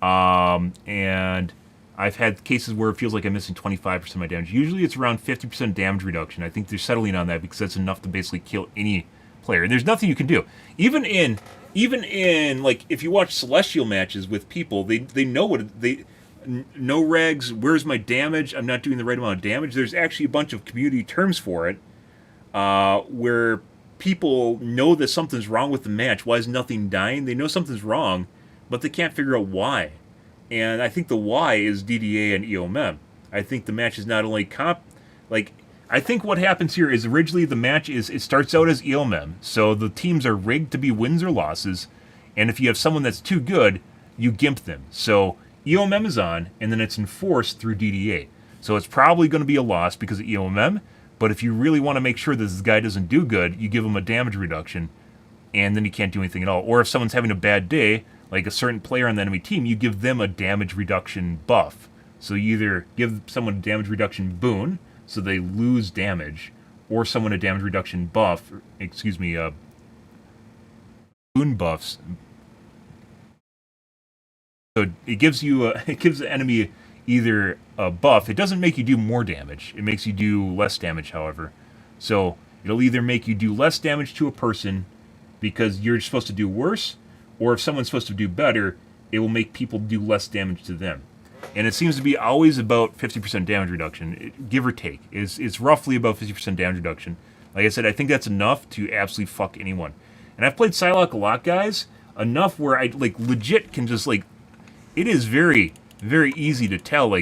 And I've had cases where it feels like I'm missing 25% of my damage. Usually it's around 50% damage reduction. I think they're settling on that because that's enough to basically kill any player. And there's nothing you can do. Even in if you watch Celestial matches with people, they know what no regs, where's my damage, I'm not doing the right amount of damage. There's actually a bunch of community terms for it, where people know that something's wrong with the match. Why is nothing dying? They know something's wrong, but they can't figure out why. And I think the why is DDA and EOMM. I think the match is not only I think what happens here is originally the match it starts out as ELMM, so the teams are rigged to be wins or losses, and if you have someone that's too good, you gimp them. So ELMM is on, and then it's enforced through DDA. So it's probably going to be a loss because of ELMM, but if you really want to make sure that this guy doesn't do good, you give him a damage reduction, and then he can't do anything at all. Or if someone's having a bad day, like a certain player on the enemy team, you give them a damage reduction buff. So you either give someone a damage reduction boon, so they lose damage, or someone a damage reduction buff, boon buffs. So it gives the enemy either a buff. It doesn't make you do more damage. It makes you do less damage, however. So it'll either make you do less damage to a person because you're supposed to do worse, or if someone's supposed to do better, it will make people do less damage to them. And it seems to be always about 50% damage reduction, give or take. It's roughly about 50% damage reduction. Like I said, I think that's enough to absolutely fuck anyone. And I've played Psylocke a lot, guys. Enough where I legit can just it is very, very easy to tell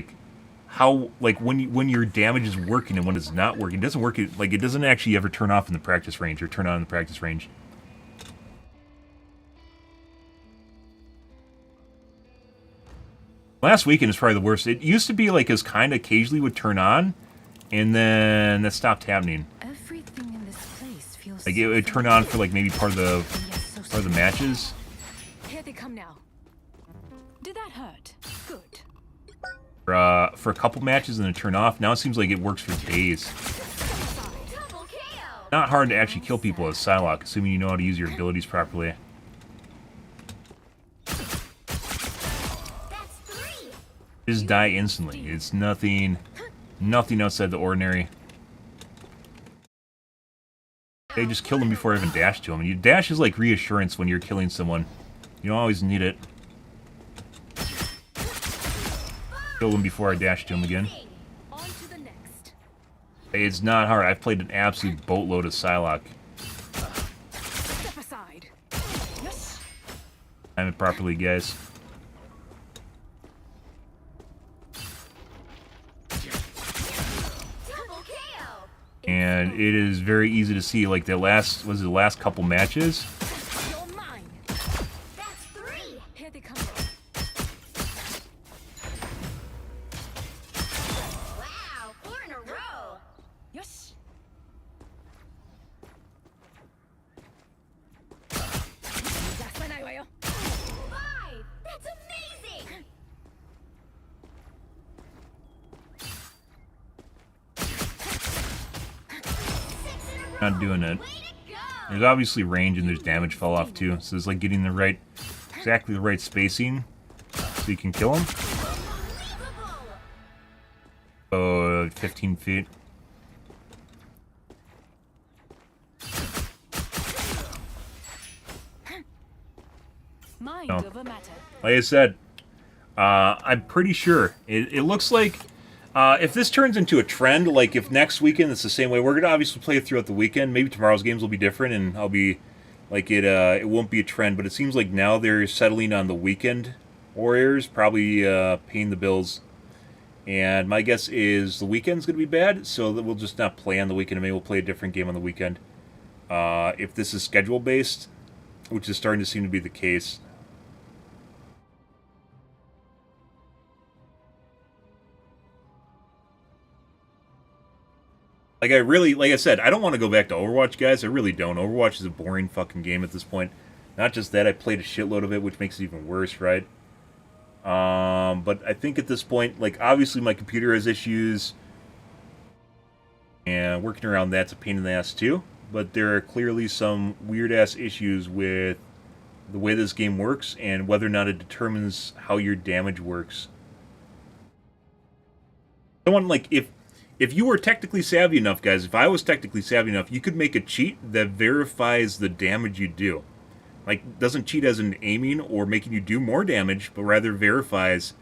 how when your damage is working and when it's not working. It doesn't work it doesn't actually ever turn off in the practice range or turn on in the practice range. Last weekend is probably the worst. It used to be as kind of occasionally would turn on, and then that stopped happening. Everything in this place feels It would turn on for maybe part of the matches. Here they come now. Did that hurt? Good. For a couple matches and then turn off. Now it seems like it works for days. Not hard to actually kill people as Psylocke, assuming you know how to use your abilities properly. Just die instantly. It's nothing outside the ordinary. They just kill them before I even dash to them. And dash is like reassurance when you're killing someone. You don't always need it. Kill them before I dash to them again. It's not hard. I've played an absolute boatload of Psylocke. Step aside. Yes. Time it properly, guys. And it is very easy to see, the last couple matches. You're mine. That's 3. Here they come. Wow, 4 in a row. Yes. That's when I will. 5. That's amazing. Not doing it. There's obviously range and there's damage fell off too. So it's getting exactly the right spacing so you can kill him. Oh, 15 feet. Mind No. over matter. Like I said, I'm pretty sure it looks like if this turns into a trend, if next weekend it's the same way, we're gonna obviously play it throughout the weekend. Maybe tomorrow's games will be different, and I'll be it won't be a trend. But it seems like now they're settling on the weekend warriors, probably paying the bills. And my guess is the weekend's gonna be bad, so that we'll just not play on the weekend. Maybe we'll play a different game on the weekend. If this is schedule based, which is starting to seem to be the case. Like I said, I don't want to go back to Overwatch, guys. I really don't. Overwatch is a boring fucking game at this point. Not just that, I played a shitload of it, which makes it even worse, right? But I think at this point, obviously my computer has issues, and working around that's a pain in the ass too. But there are clearly some weird-ass issues with the way this game works and whether or not it determines how your damage works. Someone, if you were technically savvy enough, guys, if I was technically savvy enough, you could make a cheat that verifies the damage you do. Doesn't cheat as in aiming or making you do more damage, but rather verifies,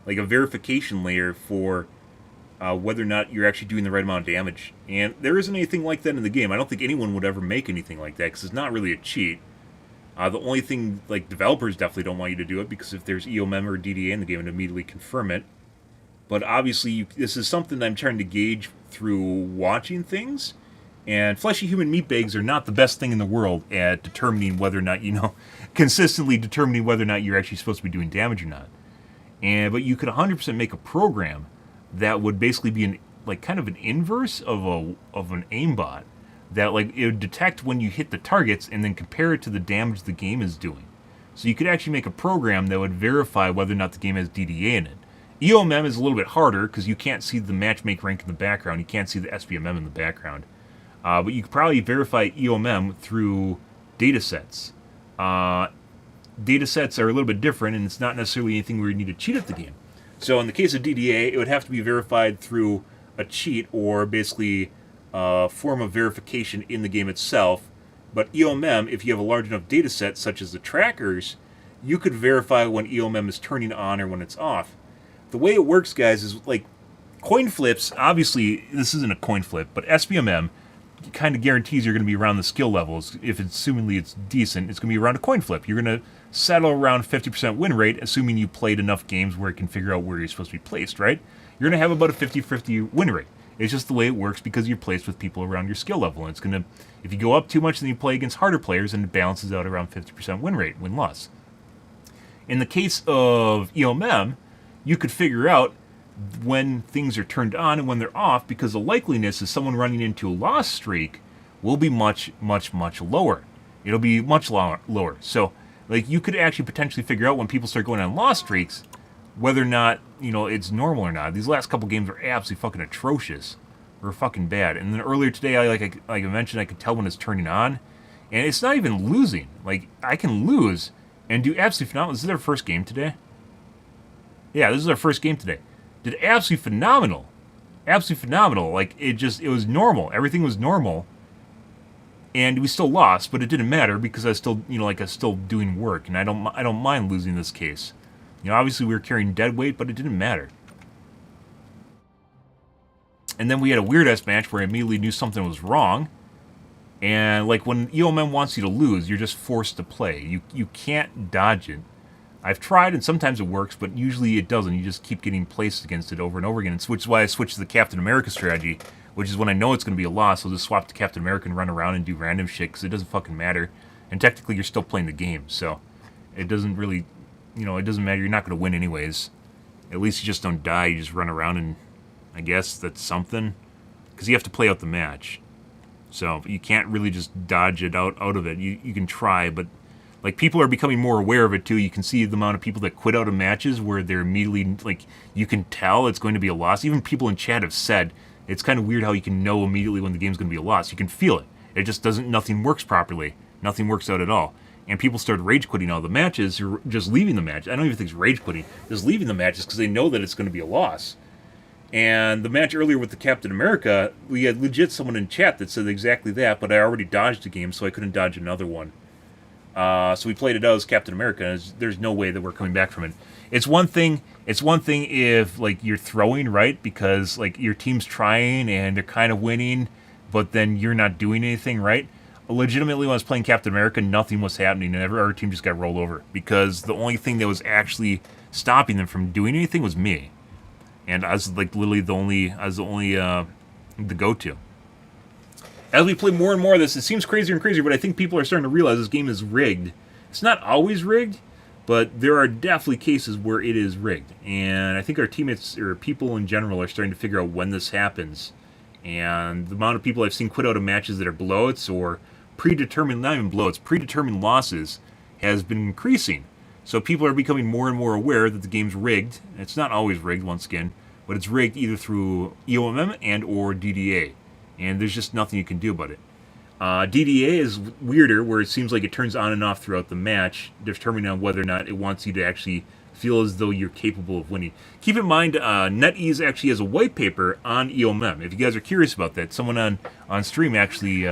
a verification layer for whether or not you're actually doing the right amount of damage. And there isn't anything like that in the game. I don't think anyone would ever make anything like that, because it's not really a cheat. The only thing, developers definitely don't want you to do it, because if there's EOMem or DDA in the game, it immediately confirm it. But obviously, this is something I'm trying to gauge through watching things. And fleshy human meat bags are not the best thing in the world at determining whether or not, consistently determining whether or not you're actually supposed to be doing damage or not. But you could 100% make a program that would basically be kind of an inverse of an aimbot, that like it would detect when you hit the targets and then compare it to the damage the game is doing. So you could actually make a program that would verify whether or not the game has DDA in it. EOMM is a little bit harder because you can't see the matchmake rank in the background. You can't see the SBMM in the background. But you could probably verify EOMM through datasets. Datasets are a little bit different, and it's not necessarily anything where you need to cheat at the game. So in the case of DDA, it would have to be verified through a cheat or basically a form of verification in the game itself. But EOMM, if you have a large enough dataset, such as the trackers, you could verify when EOMM is turning on or when it's off. The way it works, guys, is like coin flips. Obviously, this isn't a coin flip, but SBMM kind of guarantees you're going to be around the skill levels. If it's assumingly it's decent, it's going to be around a coin flip. You're going to settle around 50% win rate, assuming you played enough games where it can figure out where you're supposed to be placed, right? You're going to have about a 50-50 win rate. It's just the way it works because you're placed with people around your skill level. And it's going to, if you go up too much, then you play against harder players, and it balances out around 50% win rate, win-loss. In the case of EOMM, you could figure out when things are turned on and when they're off, because the likeliness of someone running into a loss streak will be much, much, much lower. It'll be much lower. So, like, you could actually potentially figure out when people start going on loss streaks whether or not, it's normal or not. These last couple games were absolutely fucking atrocious. Or fucking bad. And then earlier today, like I mentioned, I could tell when it's turning on. And it's not even losing. Like, I can lose and do absolutely phenomenal. This is our first game today? Yeah, this is our first game today. Did absolutely phenomenal. Absolutely phenomenal. Like, it was normal. Everything was normal. And we still lost, but it didn't matter because I was still, I was still doing work. And I don't mind losing this case. Obviously we were carrying dead weight, but it didn't matter. And then we had a weird-ass match where I immediately knew something was wrong. And, like, when EOMM wants you to lose, you're just forced to play. You can't dodge it. I've tried, and sometimes it works, but usually it doesn't. You just keep getting placed against it over and over again. Which is why I switched to the Captain America strategy, which is when I know it's going to be a loss, I'll just swap to Captain America and run around and do random shit, because it doesn't fucking matter. And technically, you're still playing the game, so it doesn't really, it doesn't matter. You're not going to win anyways. At least you just don't die. You just run around, and I guess that's something. Because you have to play out the match. So you can't really just dodge it out of it. You can try, but like, people are becoming more aware of it too. You can see the amount of people that quit out of matches where they're immediately, like, you can tell it's going to be a loss. Even people in chat have said it's kind of weird how you can know immediately when the game's going to be a loss. You can feel it. It just doesn't, nothing works properly. Nothing works out at all. And people start rage quitting all the matches, or just leaving the match. I don't even think it's rage quitting. Just leaving the matches because they know that it's going to be a loss. And the match earlier with the Captain America, we had legit someone in chat that said exactly that, but I already dodged the game, so I couldn't dodge another one. So we played it out as Captain America, and there's no way that we're coming back from it. It's one thing if, like, you're throwing, right? Because, like, your team's trying, and they're kind of winning, but then you're not doing anything, right? Legitimately, when I was playing Captain America, nothing was happening, and our team just got rolled over. Because the only thing that was actually stopping them from doing anything was me. And I was, like, literally the go-to. As we play more and more of this, it seems crazier and crazier, but I think people are starting to realize this game is rigged. It's not always rigged, but there are definitely cases where it is rigged. And I think our teammates, or people in general, are starting to figure out when this happens. And the amount of people I've seen quit out of matches that are blowouts, or predetermined, not even blowouts, predetermined losses, has been increasing. So people are becoming more and more aware that the game's rigged. It's not always rigged, once again, but it's rigged either through EOMM and or DDA. And there's just nothing you can do about it. DDA is weirder, where it seems like it turns on and off throughout the match, determining on whether or not it wants you to actually feel as though you're capable of winning. Keep in mind, NetEase actually has a white paper on EOMM. If you guys are curious about that, someone on stream actually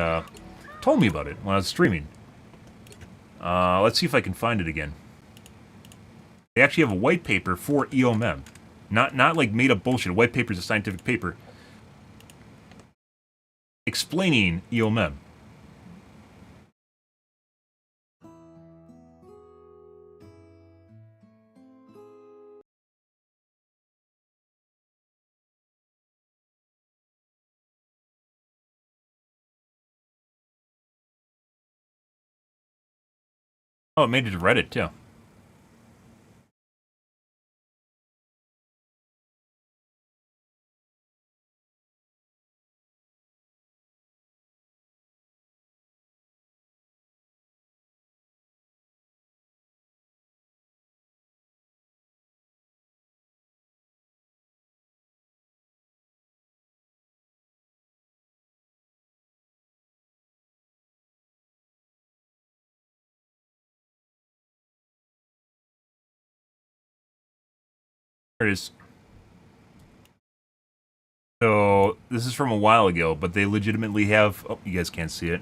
told me about it when I was streaming. Let's see if I can find it again. They actually have a white paper for EOMM. Not like made up bullshit. A white paper is a scientific paper explaining EOMM. Oh, it made it to Reddit, too. There it is. So, this is from a while ago, but they legitimately have... Oh, you guys can't see it.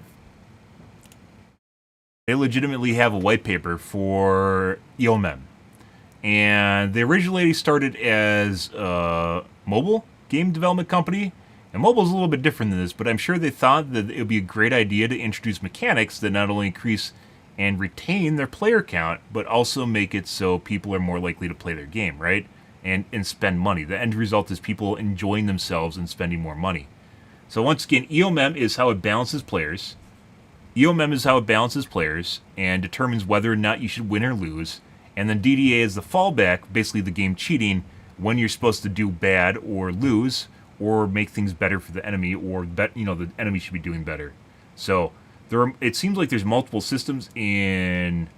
They legitimately have a white paper for EOMM. And they originally started as a mobile game development company. And mobile is a little bit different than this, but I'm sure they thought that it would be a great idea to introduce mechanics that not only increase and retain their player count, but also make it so people are more likely to play their game, right? And spend money. The end result is people enjoying themselves and spending more money. So once again, EOMM is how it balances players. EOMM is how it balances players and determines whether or not you should win or lose. And then DDA is the fallback, basically the game cheating, when you're supposed to do bad or lose or make things better for the enemy, or the enemy should be doing better. So it seems like there's multiple systems in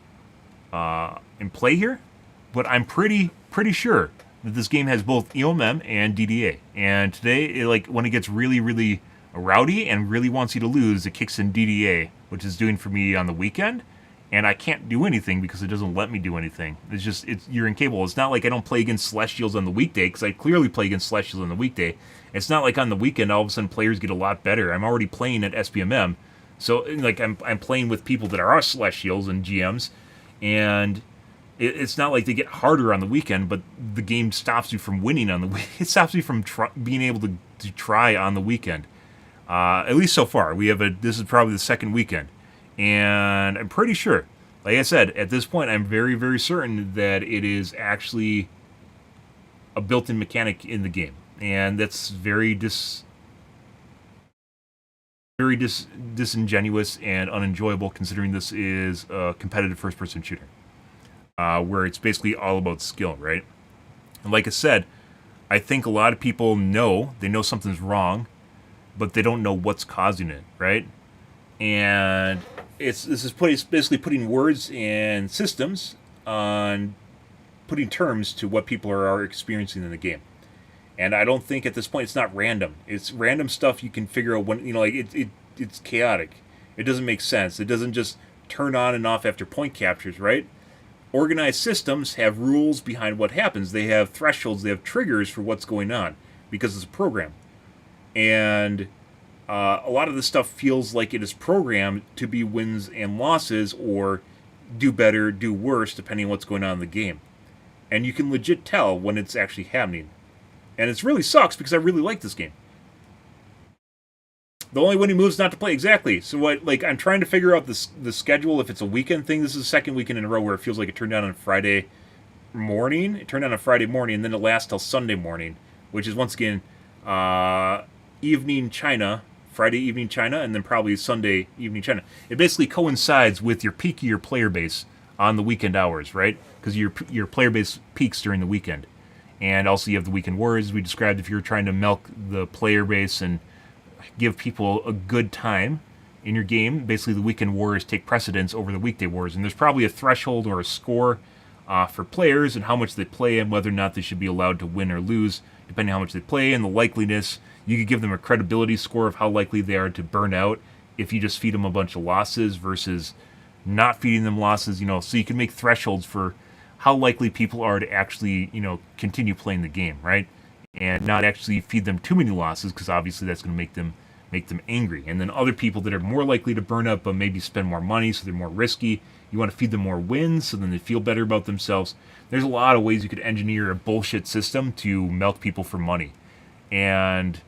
play here, but I'm pretty sure that this game has both EOMM and DDA. And today, when it gets really, really rowdy and really wants you to lose, it kicks in DDA, which is doing for me on the weekend. And I can't do anything because it doesn't let me do anything. You're incapable. It's not like I don't play against Celestials on the weekday, because I clearly play against Celestials on the weekday. It's not like on the weekend all of a sudden players get a lot better. I'm already playing at SPMM, so I'm playing with people that are Celestials and GMs, and it's not like they get harder on the weekend, but the game stops you from winning on the weekend. It stops you from being able to try on the weekend. At least so far, this is probably the second weekend. And I'm pretty sure, like I said, at this point, I'm very, very certain that it is actually a built-in mechanic in the game. And that's very disingenuous and unenjoyable, considering this is a competitive first-person shooter, where it's basically all about skill, right? And like I said, I think a lot of people know something's wrong, but they don't know what's causing it, right? And this is basically putting words and systems on putting terms to what people are experiencing in the game. And I don't think at this point it's not random. It's random stuff you can figure out when, it's chaotic. It doesn't make sense. It doesn't just turn on and off after point captures, right? Organized systems have rules behind what happens. They have thresholds, they have triggers for what's going on because it's a program. And a lot of this stuff feels like it is programmed to be wins and losses, or do better, do worse, depending on what's going on in the game. And you can legit tell when it's actually happening. And it really sucks because I really like this game. The only winning move is not to play. Exactly. So I'm trying to figure out the schedule. If it's a weekend thing, this is the second weekend in a row where it feels like it turned on Friday morning. It turned on a Friday morning, and then it lasts till Sunday morning, which is once again evening China. Friday evening China, and then probably Sunday evening China. It basically coincides with your peak of your player base on the weekend hours, right? Because your player base peaks during the weekend. And also you have the weekend wars, we described, if you're trying to milk the player base and give people a good time in your game. Basically, the weekend wars take precedence over the weekday wars. And there's probably a threshold or a score for players and how much they play and whether or not they should be allowed to win or lose, depending on how much they play and the likeliness. You could give them a credibility score of how likely they are to burn out if you just feed them a bunch of losses versus not feeding them losses, so you can make thresholds for how likely people are to actually, continue playing the game, right? And not actually feed them too many losses, because obviously that's going to make them angry. And then other people that are more likely to burn out but maybe spend more money, so they're more risky, you want to feed them more wins so then they feel better about themselves. There's a lot of ways you could engineer a bullshit system to milk people for money. And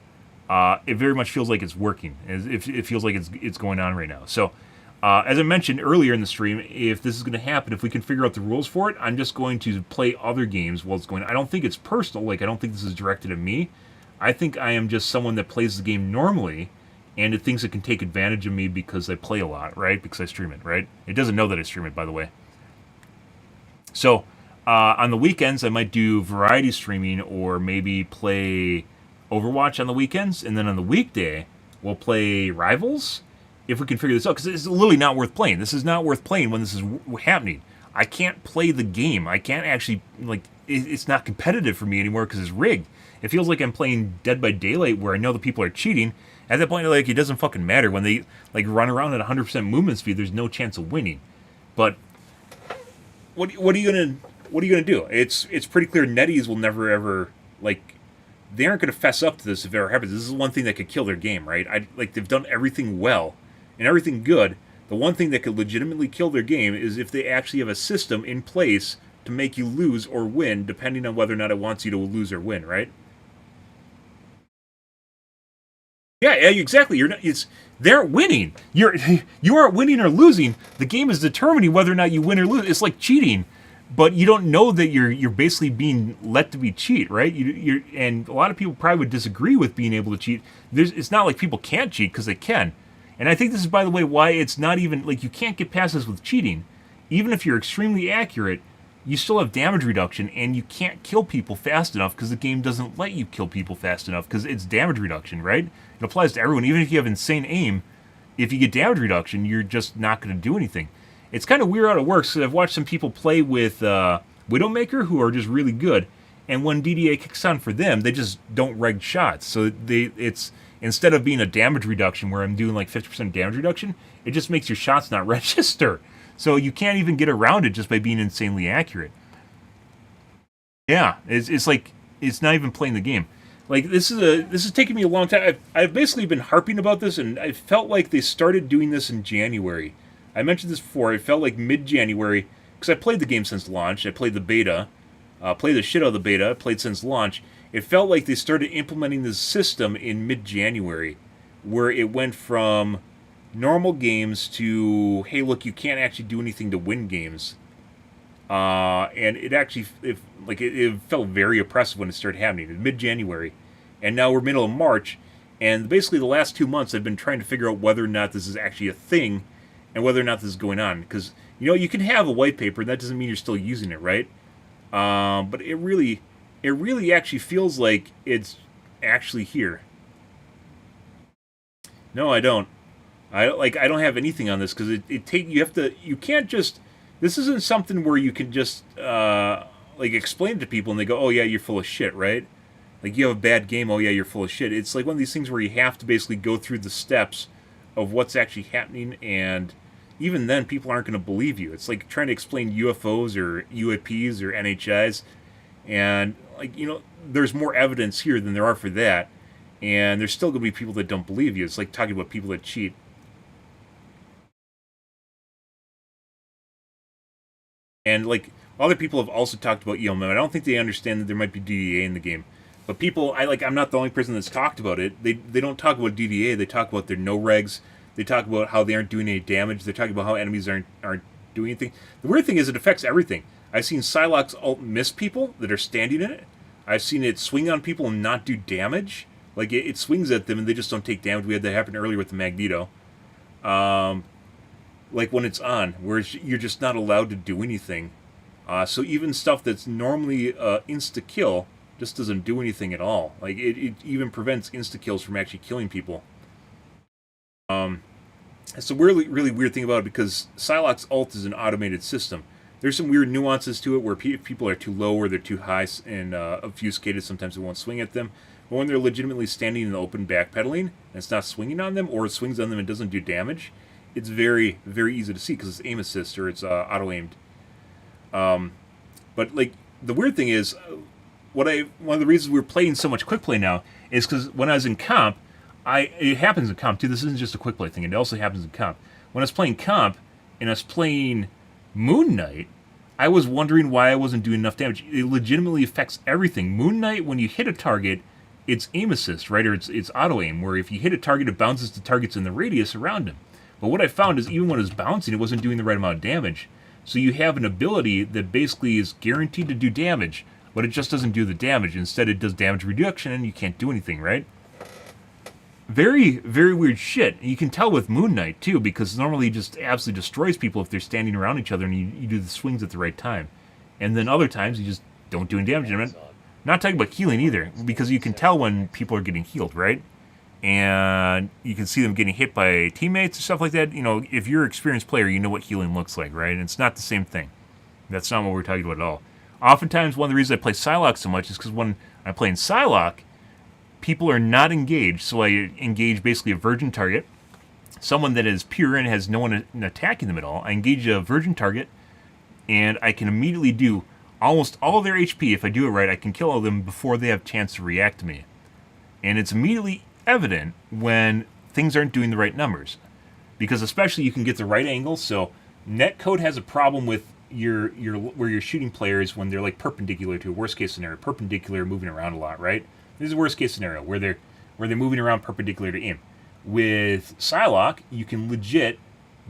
it very much feels like it's working. It feels like it's going on right now. So, as I mentioned earlier in the stream, if this is going to happen, if we can figure out the rules for it, I'm just going to play other games while it's going on. I don't think it's personal. I don't think this is directed at me. I think I am just someone that plays the game normally, and it thinks it can take advantage of me because I play a lot, right? Because I stream it, right? It doesn't know that I stream it, by the way. So on the weekends, I might do variety streaming or maybe play Overwatch on the weekends, and then on the weekday, we'll play Rivals if we can figure this out, because it's literally not worth playing. This is not worth playing when this is happening. I can't play the game. I can't actually, like, it's not competitive for me anymore because it's rigged. It feels like I'm playing Dead by Daylight where I know the people are cheating. At that point, like, it doesn't fucking matter. When they, like, run around at 100% movement speed, there's no chance of winning. But what are you gonna do? It's pretty clear netties will never ever, like, they aren't gonna fess up to this if it ever happens. This is one thing that could kill their game, right? Like, they've done everything well and everything good. The one thing that could legitimately kill their game is if they actually have a system in place to make you lose or win, depending on whether or not it wants you to lose or win, right? Yeah, exactly. They're winning. You aren't winning or losing. The game is determining whether or not you win or lose. It's like cheating, but you don't know that you're basically being let to be cheat, right? And a lot of people probably would disagree with being able to cheat. It's not like people can't cheat, because they can. And I think this is, by the way, why it's not even like you can't get past this with cheating. Even if you're extremely accurate, you still have damage reduction, and you can't kill people fast enough because the game doesn't let you kill people fast enough because it's damage reduction, right? It applies to everyone. Even if you have insane aim, if you get damage reduction, you're just not going to do anything. It's kind of weird how it works, because I've watched some people play with Widowmaker who are just really good, and when DDA kicks on for them, they just don't reg shots. So it's instead of being a damage reduction where I'm doing like 50% damage reduction, it just makes your shots not register. So you can't even get around it just by being insanely accurate. Yeah, it's like it's not even playing the game. Like this is taking me a long time. I've basically been harping about this, and I felt like they started doing this in January. I mentioned this before. I felt like mid-January, because I played the game since launch. I played the beta, played the shit out of the beta. Played since launch. It felt like they started implementing this system in mid-January, where it went from normal games to, hey, look, you can't actually do anything to win games. And it actually, it felt very oppressive when it started happening in mid-January. And now we're middle of March, and basically the last 2 months I've been trying to figure out whether or not this is actually a thing, and whether or not this is going on. Because, you can have a white paper, and that doesn't mean you're still using it, right? But it really actually feels like it's actually here. No, I don't. I don't have anything on this, because you can't just, this isn't something where you can just explain it to people and they go, oh yeah, you're full of shit, right? Like, you have a bad game, oh yeah, you're full of shit. It's like one of these things where you have to basically go through the steps of what's actually happening, and even then people aren't going to believe you. It's like trying to explain UFOs or UAPs or NHIs, and there's more evidence here than there are for that, and there's still going to be people that don't believe you. It's like talking about people that cheat. And other people have also talked about I don't think they understand that there might be DDA in the game. But people, I'm not the only person that's talked about it. They don't talk about DDA. They talk about their no regs. They talk about how they aren't doing any damage. They're talking about how enemies aren't doing anything. The weird thing is it affects everything. I've seen Psylocke's ult miss people that are standing in it. I've seen it swing on people and not do damage. Like, it swings at them and they just don't take damage. We had that happen earlier with the Magneto. Like when it's on, where you're just not allowed to do anything. So even stuff that's normally insta-kill just doesn't do anything at all. Like, it even prevents insta-kills from actually killing people. It's a really, really weird thing about it, because Psylocke's ult is an automated system. There's some weird nuances to it where if people are too low or they're too high and obfuscated, sometimes it won't swing at them. But when they're legitimately standing in the open backpedaling, and it's not swinging on them, or it swings on them and doesn't do damage, it's very, very easy to see because it's aim assist or it's auto-aimed. But the weird thing is, one of the reasons we're playing so much quick play now is because when I was in comp, it happens in comp too. This isn't just a quick play thing. It also happens in comp. When I was playing comp and I was playing Moon Knight, I was wondering why I wasn't doing enough damage. It legitimately affects everything. Moon Knight, when you hit a target, it's aim assist, right? Or it's auto aim, where if you hit a target, it bounces to targets in the radius around him. But what I found is even when it was bouncing, it wasn't doing the right amount of damage. So you have an ability that basically is guaranteed to do damage, but it just doesn't do the damage. Instead, it does damage reduction, and you can't do anything, right? Very, very weird shit. You can tell with Moon Knight, too, because normally it just absolutely destroys people if they're standing around each other and you do the swings at the right time. And then other times you just don't do any damage. I'm not talking about healing either, because you can tell when people are getting healed, right? And you can see them getting hit by teammates and stuff like that. You know, if you're an experienced player, you know what healing looks like, right? And it's not the same thing. That's not what we're talking about at all. Oftentimes, one of the reasons I play Psylocke so much is because when I'm playing Psylocke, people are not engaged, so I engage basically a virgin target, someone that is pure and has no one attacking them at all. I engage a virgin target, and I can immediately do almost all of their HP. If I do it right, I can kill all of them before they have a chance to react to me. And it's immediately evident when things aren't doing the right numbers, because especially you can get the right angle. So netcode has a problem with your where you're shooting players when they're like perpendicular to a worst case scenario, perpendicular, moving around a lot, right? This is a worst case scenario where they're moving around perpendicular to aim. With Psylocke, you can legit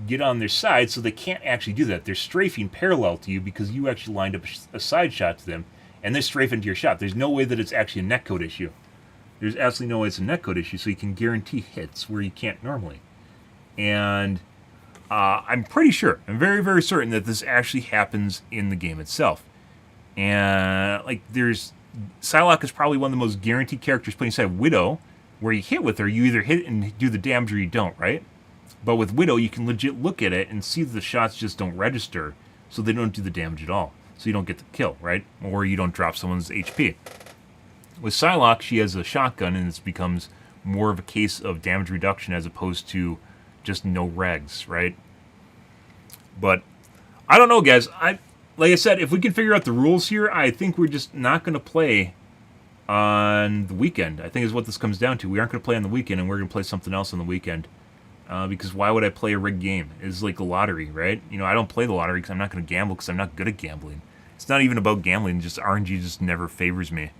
get on their side so they can't actually do that. They're strafing parallel to you because you actually lined up a side shot to them, and they're strafing to your shot. There's no way that it's actually a netcode issue. There's absolutely no way it's a netcode issue, so you can guarantee hits where you can't normally. And I'm pretty sure, I'm very, very certain that this actually happens in the game itself. And, like, Psylocke is probably one of the most guaranteed characters playing inside Widow, where you hit with her, you either hit and do the damage or you don't, right? But with Widow, you can legit look at it and see that the shots just don't register, so they don't do the damage at all. So you don't get the kill, right? Or you don't drop someone's HP. With Psylocke, she has a shotgun, and it becomes more of a case of damage reduction as opposed to just no regs, right? But I don't know, guys. Like I said, if we can figure out the rules here, I think we're just not going to play on the weekend. I think is what this comes down to. We aren't going to play on the weekend, and we're going to play something else on the weekend. Because why would I play a rigged game? It's like a lottery, right? You know, I don't play the lottery because I'm not going to gamble because I'm not good at gambling. It's not even about gambling. Just RNG just never favors me.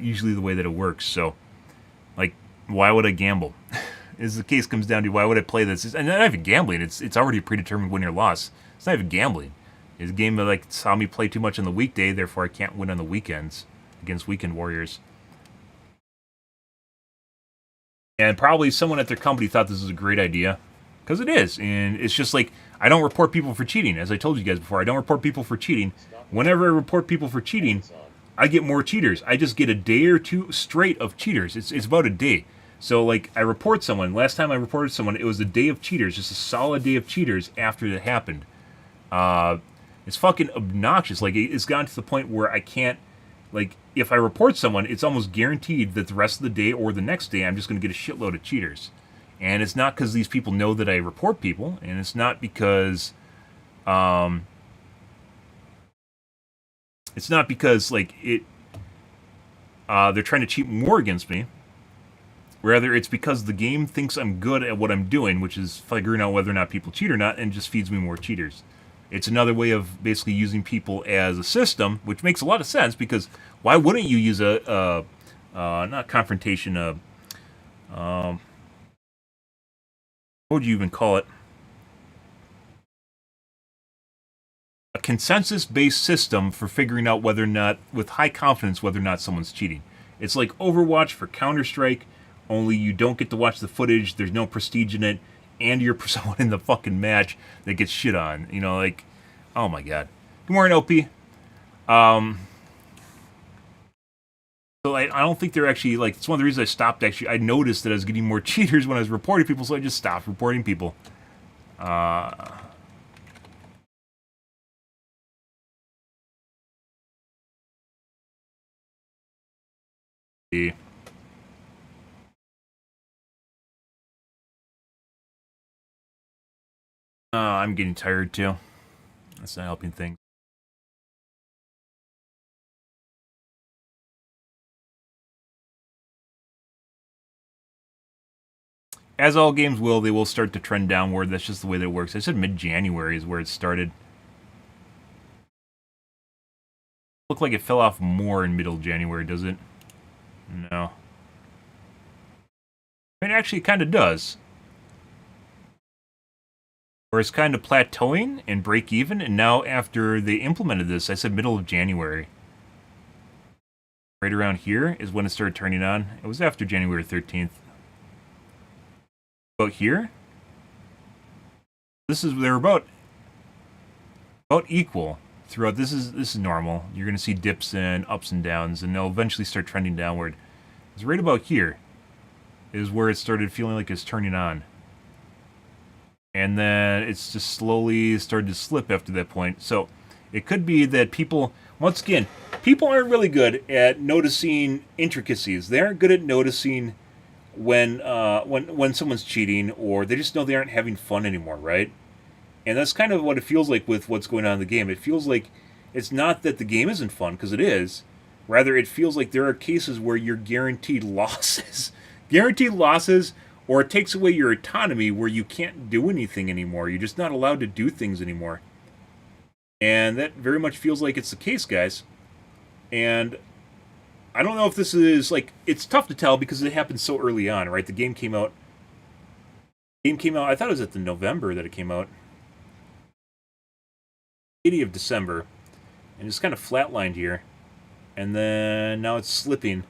Usually the way that it works. So, like, why would I gamble? As the case comes down to, why would I play this? And not even gambling. It's already a predetermined win or loss. It's not even gambling. It's a game that like saw me play too much on the weekday, therefore I can't win on the weekends against weekend warriors. And probably someone at their company thought this was a great idea, because it is. And it's just like, I don't report people for cheating. As I told you guys before, I don't report people for cheating. Whenever I report people for cheating, I get more cheaters. I just get a day or two straight of cheaters. It's about a day. So, like, I report someone. Last time I reported someone, it was a day of cheaters. Just a solid day of cheaters after it happened. It's fucking obnoxious. Like, it's gotten to the point where I can't... Like, if I report someone, it's almost guaranteed that the rest of the day or the next day, I'm just going to get a shitload of cheaters. And it's not because these people know that I report people. And it's not because... It's not because, like, they're trying to cheat more against me. Rather, it's because the game thinks I'm good at what I'm doing, which is figuring out whether or not people cheat or not, and just feeds me more cheaters. It's another way of basically using people as a system, which makes a lot of sense, because why wouldn't you use not confrontation, what would you even call it? A consensus-based system for figuring out whether or not, with high confidence, whether or not someone's cheating. It's like Overwatch for Counter-Strike, only you don't get to watch the footage, there's no prestige in it, and you're someone in the fucking match that gets shit on. You know, like, oh my god. Good morning, OP. So I don't think they're actually, like, it's one of the reasons I stopped, actually. I noticed that I was getting more cheaters when I was reporting people, so I just stopped reporting people. I'm getting tired too. That's not helping things. As all games will, they will start to trend downward. That's just the way that it works. I said mid-January is where it started. Looked like it fell off more in middle January, does it? No. I mean, actually, it kind of does. Or it's kind of plateauing and break even, and now after they implemented this, I said middle of January. Right around here is when it started turning on. It was after January 13th. About here, they're about equal. throughout. This is normal. You're going to see dips and ups and downs, and they'll eventually start trending downward. It's right about here is where it started feeling like it's turning on. And then it's just slowly started to slip after that point. So it could be that people, once again, people aren't really good at noticing intricacies. They aren't good at noticing when someone's cheating, or they just know they aren't having fun anymore, right? And that's kind of what it feels like with what's going on in the game. It feels like it's not that the game isn't fun, because it is. Rather, it feels like there are cases where you're guaranteed losses. Guaranteed losses, or it takes away your autonomy where you can't do anything anymore. You're just not allowed to do things anymore. And that very much feels like it's the case, guys. And I don't know if this is, like, it's tough to tell because it happened so early on, right? The game came out, I thought it was at the November that it came out. 80 of December. And it's kind of flatlined here. And then now it's slipping.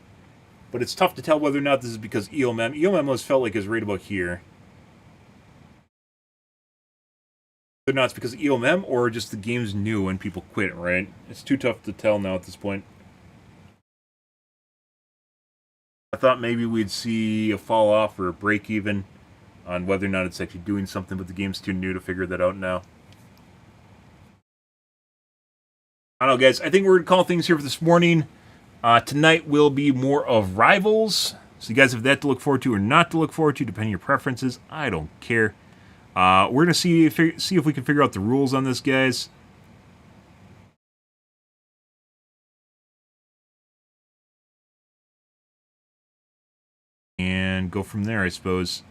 But it's tough to tell whether or not this is because EOMM. EOMM always felt like it's right about here. Whether or not it's because of EOMM or just the game's new and people quit, right? It's too tough to tell now at this point. I thought maybe we'd see a fall off or a break even on whether or not it's actually doing something, but the game's too new to figure that out now. I don't know, guys. I think we're going to call things here for this morning. Tonight will be more of Rivals. So you guys have that to look forward to or not to look forward to, depending on your preferences. I don't care. We're going to see if we can figure out the rules on this, guys. And go from there, I suppose.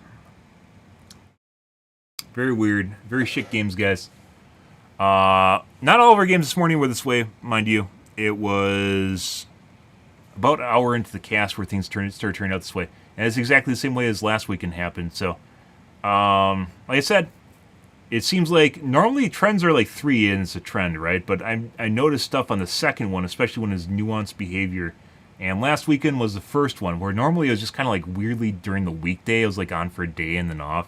Very weird. Very shit games, guys. Not all of our games this morning were this way, mind you. It was about an hour into the cast where things started turning out this way. And it's exactly the same way as last weekend happened. So, like I said, it seems like normally trends are like 3 and it's a trend, right? But I noticed stuff on the second one, especially when it's nuanced behavior. And last weekend was the first one, where normally it was just kind of like weirdly during the weekday. It was like on for a day and then off.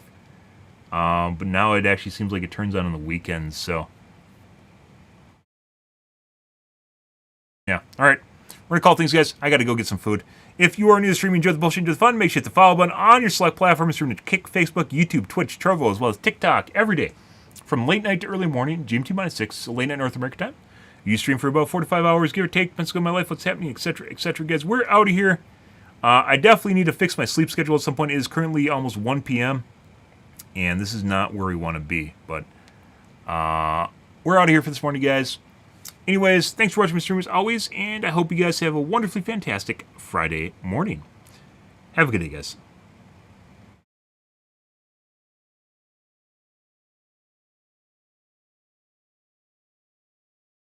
But now it actually seems like it turns on the weekends, so. Yeah, alright. We're going to call things, guys. I got to go get some food. If you are new to streaming, enjoy the bullshit, enjoy the fun, make sure you hit the follow button on your select platform. Stream to Kick, Facebook, YouTube, Twitch, Trovo, as well as TikTok every day. From late night to early morning, GMT-6, late night North America time. You stream for about 4 to 5 hours, give or take. Depends on my life, what's happening, etc., etc. Guys, we're out of here. I definitely need to fix my sleep schedule at some point. It is currently almost 1 p.m., and this is not where we want to be. But we're out of here for this morning, guys. Anyways, thanks for watching my stream as always, and I hope you guys have a wonderfully fantastic Friday morning. Have a good day, guys.